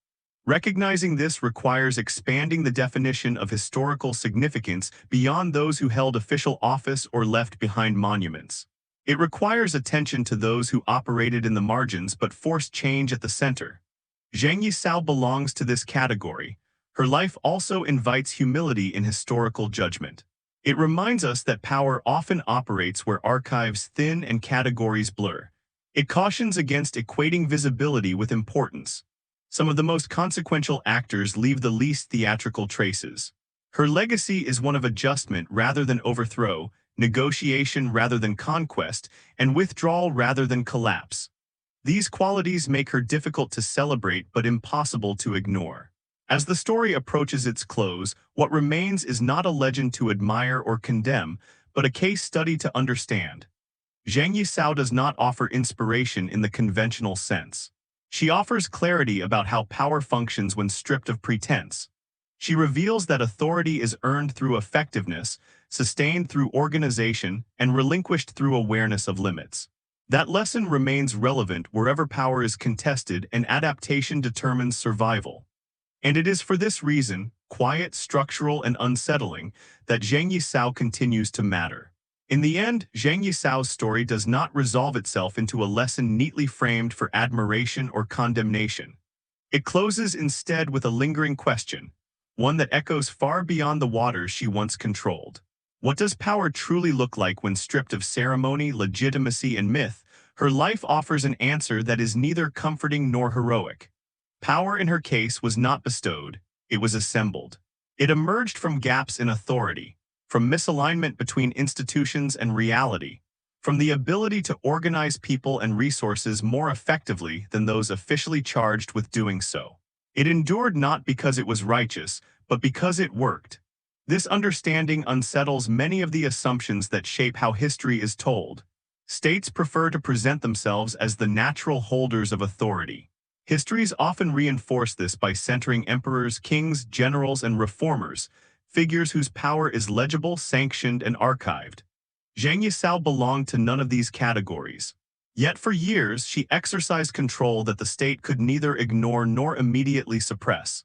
Recognizing this requires expanding the definition of historical significance beyond those who held official office or left behind monuments. It requires attention to those who operated in the margins but forced change at the center. Zheng Yi Sao belongs to this category. Her life also invites humility in historical judgment. It reminds us that power often operates where archives thin and categories blur. It cautions against equating visibility with importance. Some of the most consequential actors leave the least theatrical traces. Her legacy is one of adjustment rather than overthrow, negotiation rather than conquest, and withdrawal rather than collapse. These qualities make her difficult to celebrate but impossible to ignore. As the story approaches its close, what remains is not a legend to admire or condemn, but a case study to understand. Zheng Yi Sao does not offer inspiration in the conventional sense. She offers clarity about how power functions when stripped of pretense. She reveals that authority is earned through effectiveness, sustained through organization, and relinquished through awareness of limits. That lesson remains relevant wherever power is contested and adaptation determines survival. And it is for this reason, quiet, structural, and unsettling, that Zheng Yi Sao continues to matter. In the end, Zheng Yi Sao's story does not resolve itself into a lesson neatly framed for admiration or condemnation. It closes instead with a lingering question, one that echoes far beyond the waters she once controlled. What does power truly look like when stripped of ceremony, legitimacy, and myth? Her life offers an answer that is neither comforting nor heroic. Power in her case was not bestowed, it was assembled. It emerged from gaps in authority, from misalignment between institutions and reality, from the ability to organize people and resources more effectively than those officially charged with doing so. It endured not because it was righteous, but because it worked. This understanding unsettles many of the assumptions that shape how history is told. States prefer to present themselves as the natural holders of authority. Histories often reinforce this by centering emperors, kings, generals, and reformers, figures whose power is legible, sanctioned, and archived. Zheng Yi Sao belonged to none of these categories. Yet for years, she exercised control that the state could neither ignore nor immediately suppress.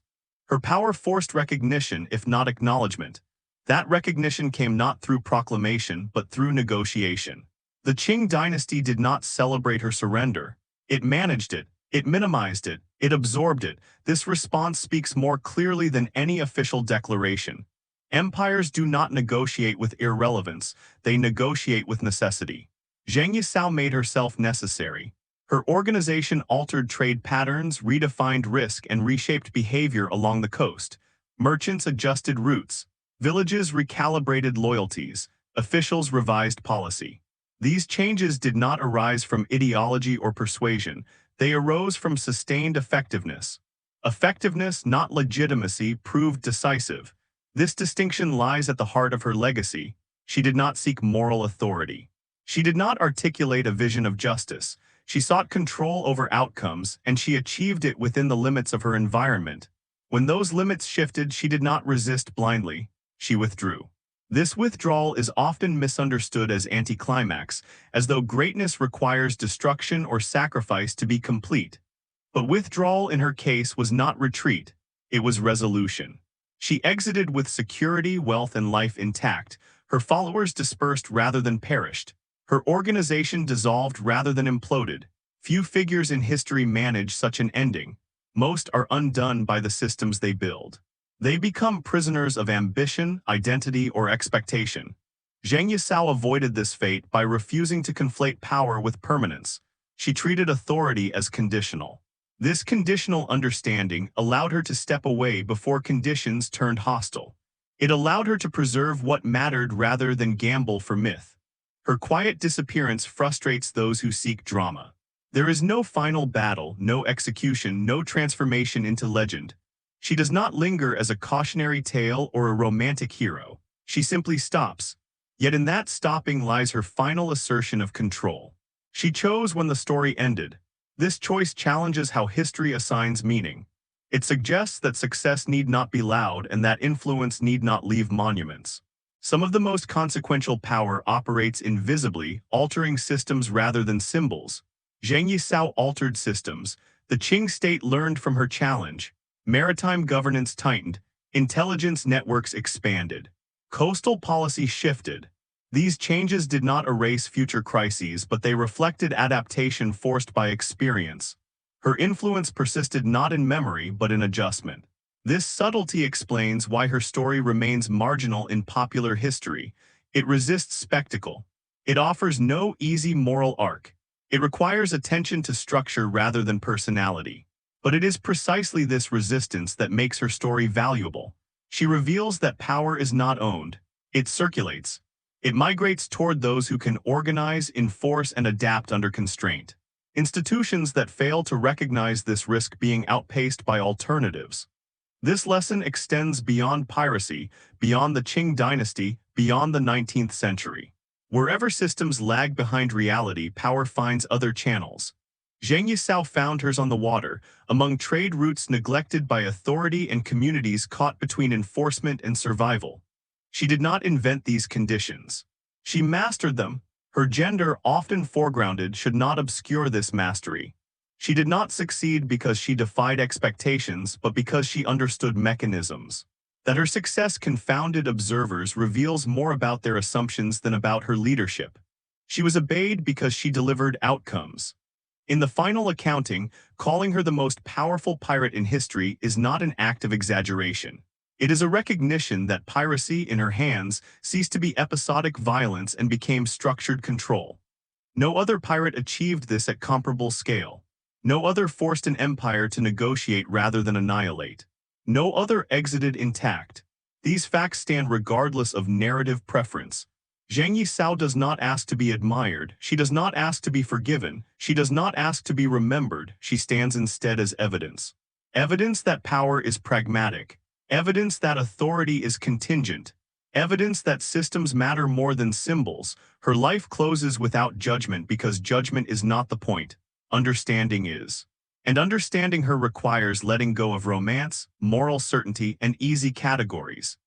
Her power forced recognition, if not acknowledgement. That recognition came not through proclamation, but through negotiation. The Qing dynasty did not celebrate her surrender. It managed it. It minimized it. It absorbed it. This response speaks more clearly than any official declaration. Empires do not negotiate with irrelevance. They negotiate with necessity. Zheng Yi Sao made herself necessary. Her organization altered trade patterns, redefined risk, and reshaped behavior along the coast. Merchants adjusted routes. Villages recalibrated loyalties. Officials revised policy. These changes did not arise from ideology or persuasion. They arose from sustained effectiveness. Effectiveness, not legitimacy, proved decisive. This distinction lies at the heart of her legacy. She did not seek moral authority. She did not articulate a vision of justice. She sought control over outcomes, and she achieved it within the limits of her environment. When those limits shifted, she did not resist blindly. She withdrew. This withdrawal is often misunderstood as anticlimax, as though greatness requires destruction or sacrifice to be complete. But withdrawal in her case was not retreat. It was resolution. She exited with security, wealth, and life intact. Her followers dispersed rather than perished. Her organization dissolved rather than imploded. Few figures in history manage such an ending. Most are undone by the systems they build. They become prisoners of ambition, identity, or expectation. Zheng Yi Sao avoided this fate by refusing to conflate power with permanence. She treated authority as conditional. This conditional understanding allowed her to step away before conditions turned hostile. It allowed her to preserve what mattered rather than gamble for myth. Her quiet disappearance frustrates those who seek drama. There is no final battle, no execution, no transformation into legend. She does not linger as a cautionary tale or a romantic hero. She simply stops. Yet in that stopping lies her final assertion of control. She chose when the story ended. This choice challenges how history assigns meaning. It suggests that success need not be loud and that influence need not leave monuments. Some of the most consequential power operates invisibly, altering systems rather than symbols. Zheng Yi Sao altered systems. The Qing state learned from her challenge. Maritime governance tightened. Intelligence networks expanded. Coastal policy shifted. These changes did not erase future crises, but they reflected adaptation forced by experience. Her influence persisted not in memory, but in adjustment. This subtlety explains why her story remains marginal in popular history. It resists spectacle. It offers no easy moral arc. It requires attention to structure rather than personality. But it is precisely this resistance that makes her story valuable. She reveals that power is not owned. It circulates. It migrates toward those who can organize, enforce, and adapt under constraint. Institutions that fail to recognize this risk being outpaced by alternatives. This lesson extends beyond piracy, beyond the Qing dynasty, beyond the 19th century. Wherever systems lag behind reality, power finds other channels. Zheng Yi Sao found hers on the water, among trade routes neglected by authority and communities caught between enforcement and survival. She did not invent these conditions. She mastered them. Her gender, often foregrounded, should not obscure this mastery. She did not succeed because she defied expectations, but because she understood mechanisms. That her success confounded observers reveals more about their assumptions than about her leadership. She was obeyed because she delivered outcomes. In the final accounting, calling her the most powerful pirate in history is not an act of exaggeration. It is a recognition that piracy, in her hands, ceased to be episodic violence and became structured control. No other pirate achieved this at comparable scale. No other forced an empire to negotiate rather than annihilate. No other exited intact. These facts stand regardless of narrative preference. Zheng Yi Sao does not ask to be admired. She does not ask to be forgiven. She does not ask to be remembered. She stands instead as evidence. Evidence that power is pragmatic. evidence that authority is contingent, evidence that systems matter more than symbols. Her life closes without judgment because judgment is not the point. Understanding is. And understanding her requires letting go of romance, moral certainty, and easy categories.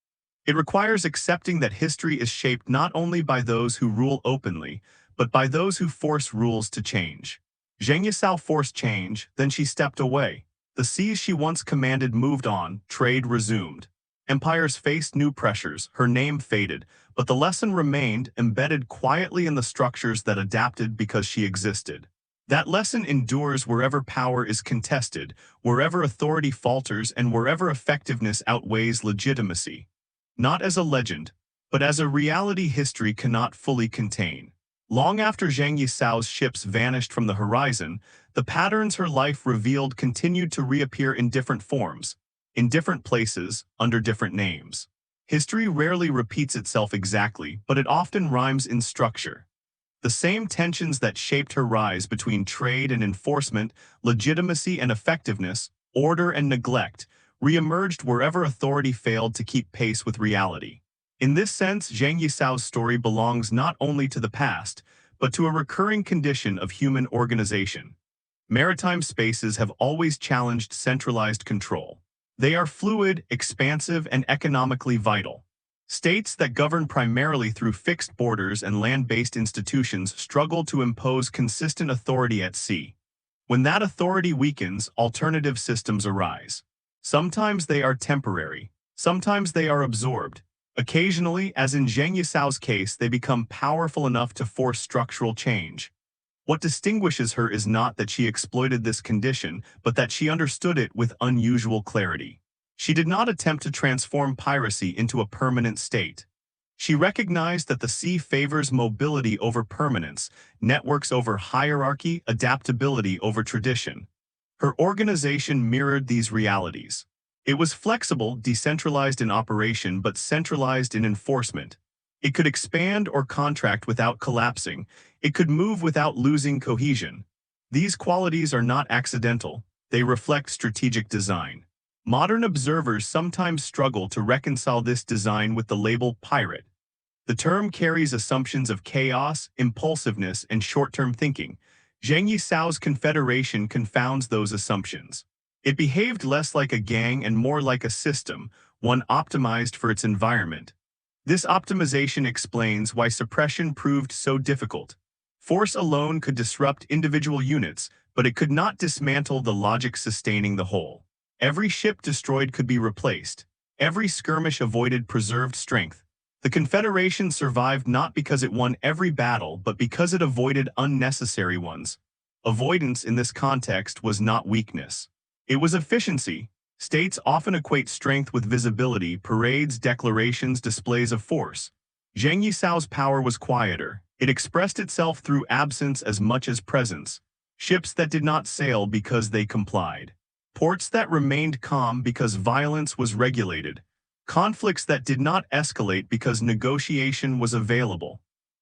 It requires accepting that history is shaped not only by those who rule openly, but by those who force rules to change. Zheng Yi Sao forced change, then she stepped away. The seas she once commanded moved on, trade resumed. Empires faced new pressures, her name faded, but the lesson remained embedded quietly in the structures that adapted because she existed. That lesson endures wherever power is contested, wherever authority falters, and wherever effectiveness outweighs legitimacy. Not as a legend, but as a reality history cannot fully contain. Long after Zheng Yi Sao's ships vanished from the horizon, the patterns her life revealed continued to reappear in different forms, in different places, under different names. History rarely repeats itself exactly, but it often rhymes in structure. The same tensions that shaped her rise between trade and enforcement, legitimacy and effectiveness, order and neglect, re-emerged wherever authority failed to keep pace with reality. In this sense, Zheng Yi Sao's story belongs not only to the past, but to a recurring condition of human organization. Maritime spaces have always challenged centralized control. They are fluid, expansive, and economically vital. States that govern primarily through fixed borders and land-based institutions struggle to impose consistent authority at sea. When that authority weakens, alternative systems arise. Sometimes they are temporary, sometimes they are absorbed. Occasionally, as in Zheng Yi Sao's case, they become powerful enough to force structural change. What distinguishes her is not that she exploited this condition, but that she understood it with unusual clarity. She did not attempt to transform piracy into a permanent state. She recognized that the sea favors mobility over permanence, networks over hierarchy, adaptability over tradition. Her organization mirrored these realities. It was flexible, decentralized in operation, but centralized in enforcement. It could expand or contract without collapsing. It could move without losing cohesion. These qualities are not accidental. They reflect strategic design. Modern observers sometimes struggle to reconcile this design with the label pirate. The term carries assumptions of chaos, impulsiveness, and short-term thinking. Zheng Yi Sao's confederation confounds those assumptions. It behaved less like a gang and more like a system, one optimized for its environment. This optimization explains why suppression proved so difficult. Force alone could disrupt individual units, but it could not dismantle the logic sustaining the whole. Every ship destroyed could be replaced. Every skirmish avoided preserved strength. The Confederation survived not because it won every battle, but because it avoided unnecessary ones. Avoidance in this context was not weakness. It was efficiency. States often equate strength with visibility, parades, declarations, displays of force. Zheng Yi Sao's power was quieter. It expressed itself through absence as much as presence. Ships that did not sail because they complied. Ports that remained calm because violence was regulated. Conflicts that did not escalate because negotiation was available.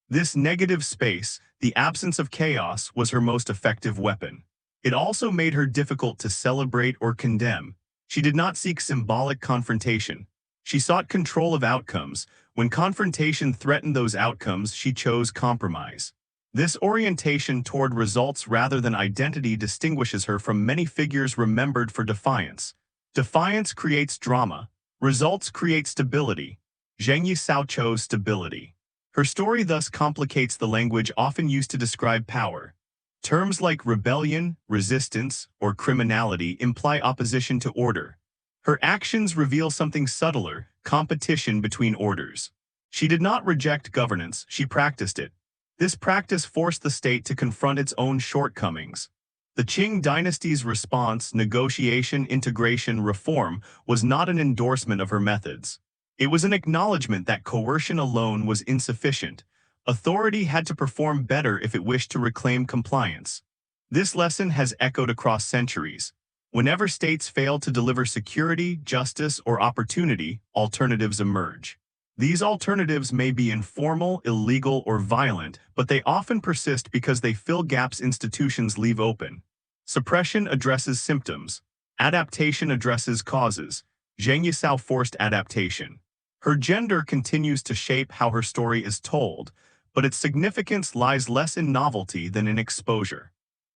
This negative space, the absence of chaos, was her most effective weapon. It also made her difficult to celebrate or condemn. She did not seek symbolic confrontation. She sought control of outcomes. When confrontation threatened those outcomes, she chose compromise. This orientation toward results rather than identity distinguishes her from many figures remembered for defiance. Defiance creates drama. Results create stability. Zheng Yi Sao chose stability. Her story thus complicates the language often used to describe power. Terms like rebellion, resistance, or criminality imply opposition to order. Her actions reveal something subtler, competition between orders. She did not reject governance, she practiced it. This practice forced the state to confront its own shortcomings. The Qing Dynasty's response, negotiation, integration, reform, was not an endorsement of her methods. It was an acknowledgement that coercion alone was insufficient. Authority had to perform better if it wished to reclaim compliance. This lesson has echoed across centuries. Whenever states fail to deliver security, justice, or opportunity, alternatives emerge. These alternatives may be informal, illegal, or violent, but they often persist because they fill gaps institutions leave open. Suppression addresses symptoms. Adaptation addresses causes. Zheng Yi Sao forced adaptation. Her gender continues to shape how her story is told, but its significance lies less in novelty than in exposure.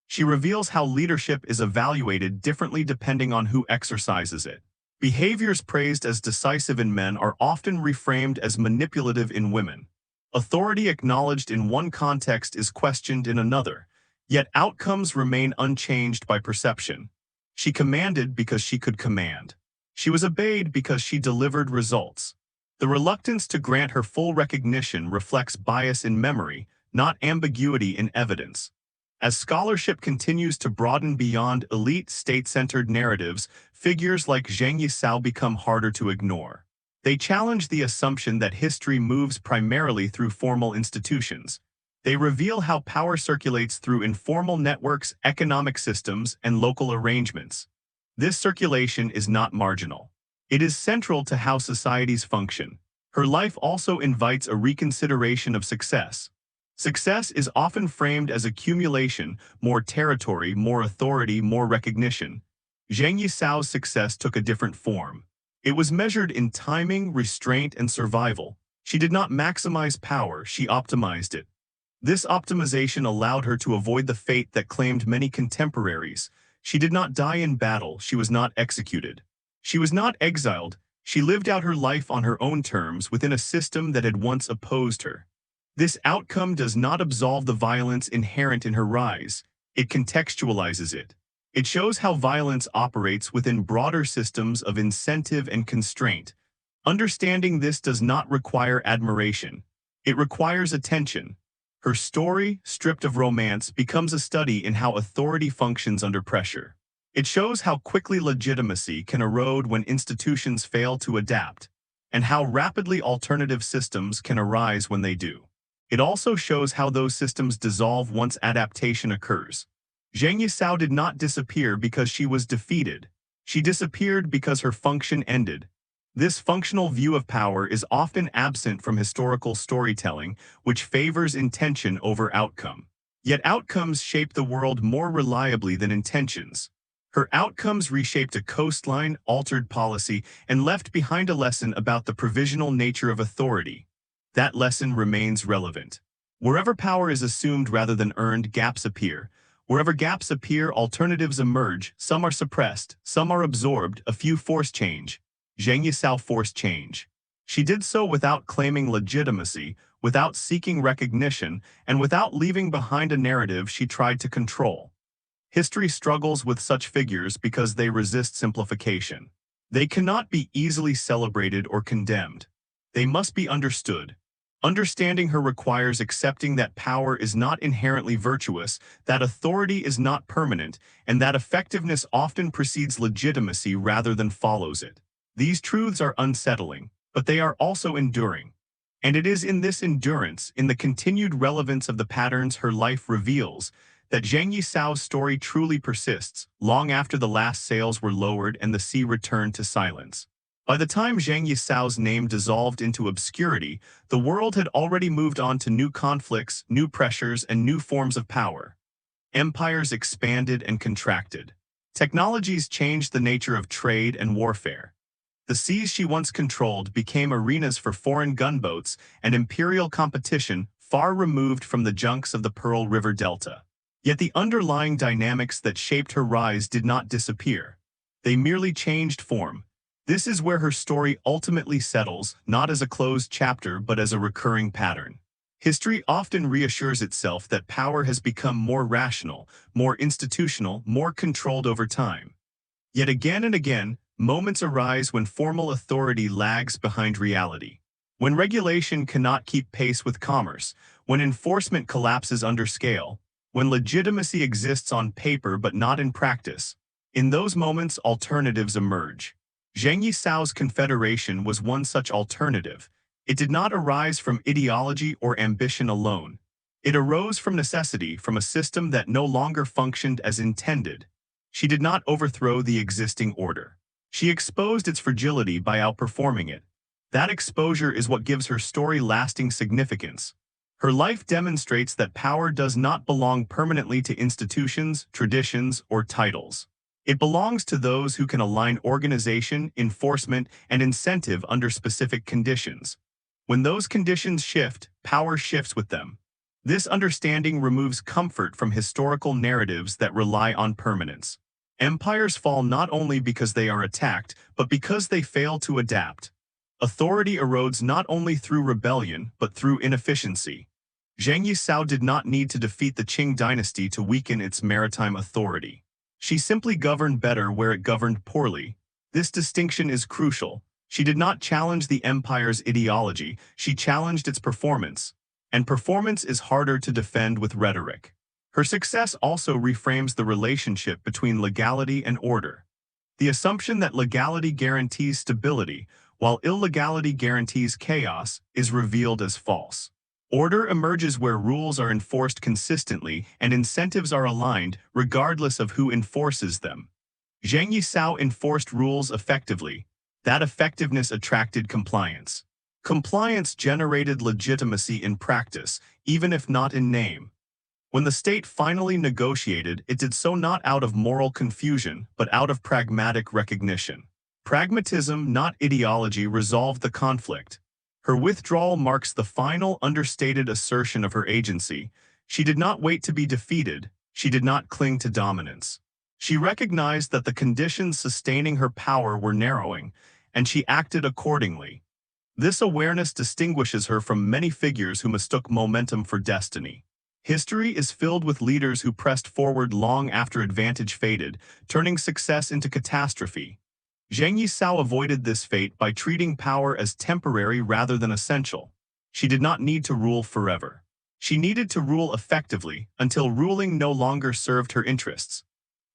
She reveals how leadership is evaluated differently depending on who exercises it. Behaviors praised as decisive in men are often reframed as manipulative in women. Authority acknowledged in one context is questioned in another, yet outcomes remain unchanged by perception. She commanded because she could command. She was obeyed because she delivered results. The reluctance to grant her full recognition reflects bias in memory, not ambiguity in evidence. As scholarship continues to broaden beyond elite state-centered narratives, figures like Zheng Yi Sao become harder to ignore. They challenge the assumption that history moves primarily through formal institutions. They reveal how power circulates through informal networks, economic systems, and local arrangements. This circulation is not marginal. It is central to how societies function. Her life also invites a reconsideration of success. Success is often framed as accumulation, more territory, more authority, more recognition. Zheng Yi Sao's success took a different form. It was measured in timing, restraint, and survival. She did not maximize power, she optimized it. This optimization allowed her to avoid the fate that claimed many contemporaries. She did not die in battle, she was not executed. She was not exiled, she lived out her life on her own terms within a system that had once opposed her. This outcome does not absolve the violence inherent in her rise, it contextualizes it. It shows how violence operates within broader systems of incentive and constraint. Understanding this does not require admiration. It requires attention. Her story, stripped of romance, becomes a study in how authority functions under pressure. It shows how quickly legitimacy can erode when institutions fail to adapt, and how rapidly alternative systems can arise when they do. It also shows how those systems dissolve once adaptation occurs. Zheng Yi Sao did not disappear because she was defeated. She disappeared because her function ended. This functional view of power is often absent from historical storytelling, which favors intention over outcome. Yet outcomes shape the world more reliably than intentions. Her outcomes reshaped a coastline, altered policy, and left behind a lesson about the provisional nature of authority. That lesson remains relevant. Wherever power is assumed rather than earned, gaps appear. Wherever gaps appear, alternatives emerge. Some are suppressed, some are absorbed, a few force change. Zheng Yi Sao forced change. She did so without claiming legitimacy, without seeking recognition, and without leaving behind a narrative she tried to control. History struggles with such figures because they resist simplification. They cannot be easily celebrated or condemned. They must be understood. Understanding her requires accepting that power is not inherently virtuous, that authority is not permanent, and that effectiveness often precedes legitimacy rather than follows it. These truths are unsettling, but they are also enduring. And it is in this endurance, in the continued relevance of the patterns her life reveals, that Zheng Yi Sao's story truly persists, long after the last sails were lowered and the sea returned to silence. By the time Zheng Yi Sao's name dissolved into obscurity, the world had already moved on to new conflicts, new pressures, and new forms of power. Empires expanded and contracted. Technologies changed the nature of trade and warfare. The seas she once controlled became arenas for foreign gunboats and imperial competition far removed from the junks of the Pearl River Delta. Yet the underlying dynamics that shaped her rise did not disappear. They merely changed form. This is where her story ultimately settles, not as a closed chapter but as a recurring pattern. History often reassures itself that power has become more rational, more institutional, more controlled over time. Yet again and again, moments arise when formal authority lags behind reality. When regulation cannot keep pace with commerce, when enforcement collapses under scale, when legitimacy exists on paper but not in practice. In those moments, alternatives emerge. Zheng Yi Sao's confederation was one such alternative. It did not arise from ideology or ambition alone. It arose from necessity, from a system that no longer functioned as intended. She did not overthrow the existing order. She exposed its fragility by outperforming it. That exposure is what gives her story lasting significance. Her life demonstrates that power does not belong permanently to institutions, traditions, or titles. It belongs to those who can align organization, enforcement, and incentive under specific conditions. When those conditions shift, power shifts with them. This understanding removes comfort from historical narratives that rely on permanence. Empires fall not only because they are attacked, but because they fail to adapt. Authority erodes not only through rebellion, but through inefficiency. Zheng Yi Sao did not need to defeat the Qing dynasty to weaken its maritime authority. She simply governed better where it governed poorly. This distinction is crucial. She did not challenge the empire's ideology, she challenged its performance. And performance is harder to defend with rhetoric. Her success also reframes the relationship between legality and order. The assumption that legality guarantees stability, while illegality guarantees chaos, is revealed as false. Order emerges where rules are enforced consistently and incentives are aligned, regardless of who enforces them. Zheng Yi Sao enforced rules effectively. That effectiveness attracted compliance. Compliance generated legitimacy in practice, even if not in name. When the state finally negotiated, it did so not out of moral confusion, but out of pragmatic recognition. Pragmatism, not ideology, resolved the conflict. Her withdrawal marks the final understated assertion of her agency. She did not wait to be defeated. She did not cling to dominance. She recognized that the conditions sustaining her power were narrowing, and she acted accordingly. This awareness distinguishes her from many figures who mistook momentum for destiny. History is filled with leaders who pressed forward long after advantage faded, turning success into catastrophe. Zheng Yi Sao avoided this fate by treating power as temporary rather than essential. She did not need to rule forever. She needed to rule effectively until ruling no longer served her interests.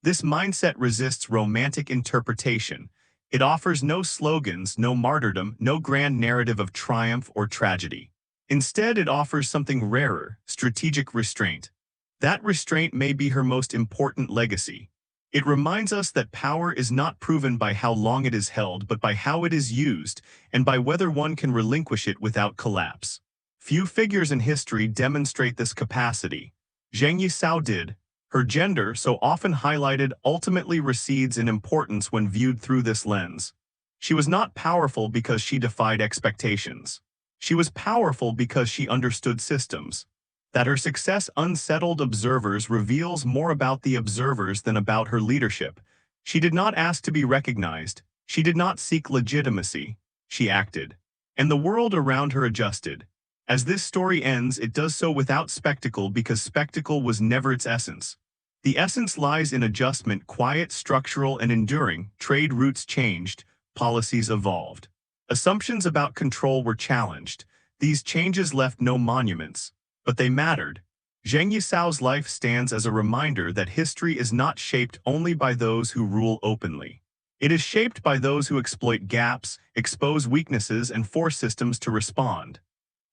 This mindset resists romantic interpretation. It offers no slogans, no martyrdom, no grand narrative of triumph or tragedy. Instead, it offers something rarer, strategic restraint. That restraint may be her most important legacy. It reminds us that power is not proven by how long it is held, but by how it is used, and by whether one can relinquish it without collapse. Few figures in history demonstrate this capacity. Zheng Yi Sao did. Her gender, so often highlighted, ultimately recedes in importance when viewed through this lens. She was not powerful because she defied expectations. She was powerful because she understood systems. That her success unsettled observers reveals more about the observers than about her leadership. She did not ask to be recognized. She did not seek legitimacy. She acted. And the world around her adjusted. As this story ends, it does so without spectacle because spectacle was never its essence. The essence lies in adjustment, quiet, structural, and enduring. Trade routes changed, policies evolved. Assumptions about control were challenged. These changes left no monuments, but they mattered. Zheng Yi Sao's life stands as a reminder that history is not shaped only by those who rule openly. It is shaped by those who exploit gaps, expose weaknesses, and force systems to respond.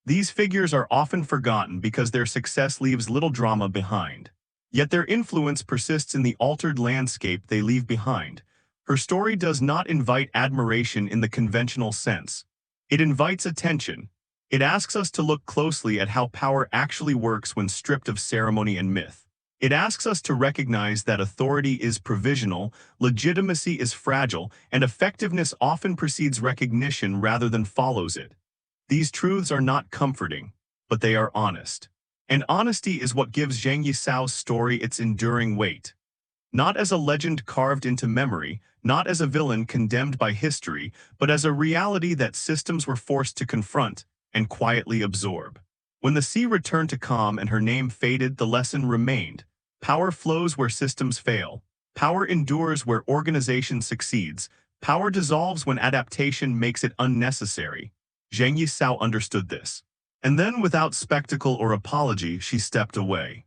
These figures are often forgotten because their success leaves little drama behind. Yet their influence persists in the altered landscape they leave behind. Her story does not invite admiration in the conventional sense. It invites attention. It asks us to look closely at how power actually works when stripped of ceremony and myth. It asks us to recognize that authority is provisional, legitimacy is fragile, and effectiveness often precedes recognition rather than follows it. These truths are not comforting, but they are honest. And honesty is what gives Zheng Yi Sao's story its enduring weight. Not as a legend carved into memory, not as a villain condemned by history, but as a reality that systems were forced to confront and quietly absorb. When the sea returned to calm and her name faded, the lesson remained. Power flows where systems fail. Power endures where organization succeeds. Power dissolves when adaptation makes it unnecessary. Zheng Yi Sao understood this. And then, without spectacle or apology, she stepped away.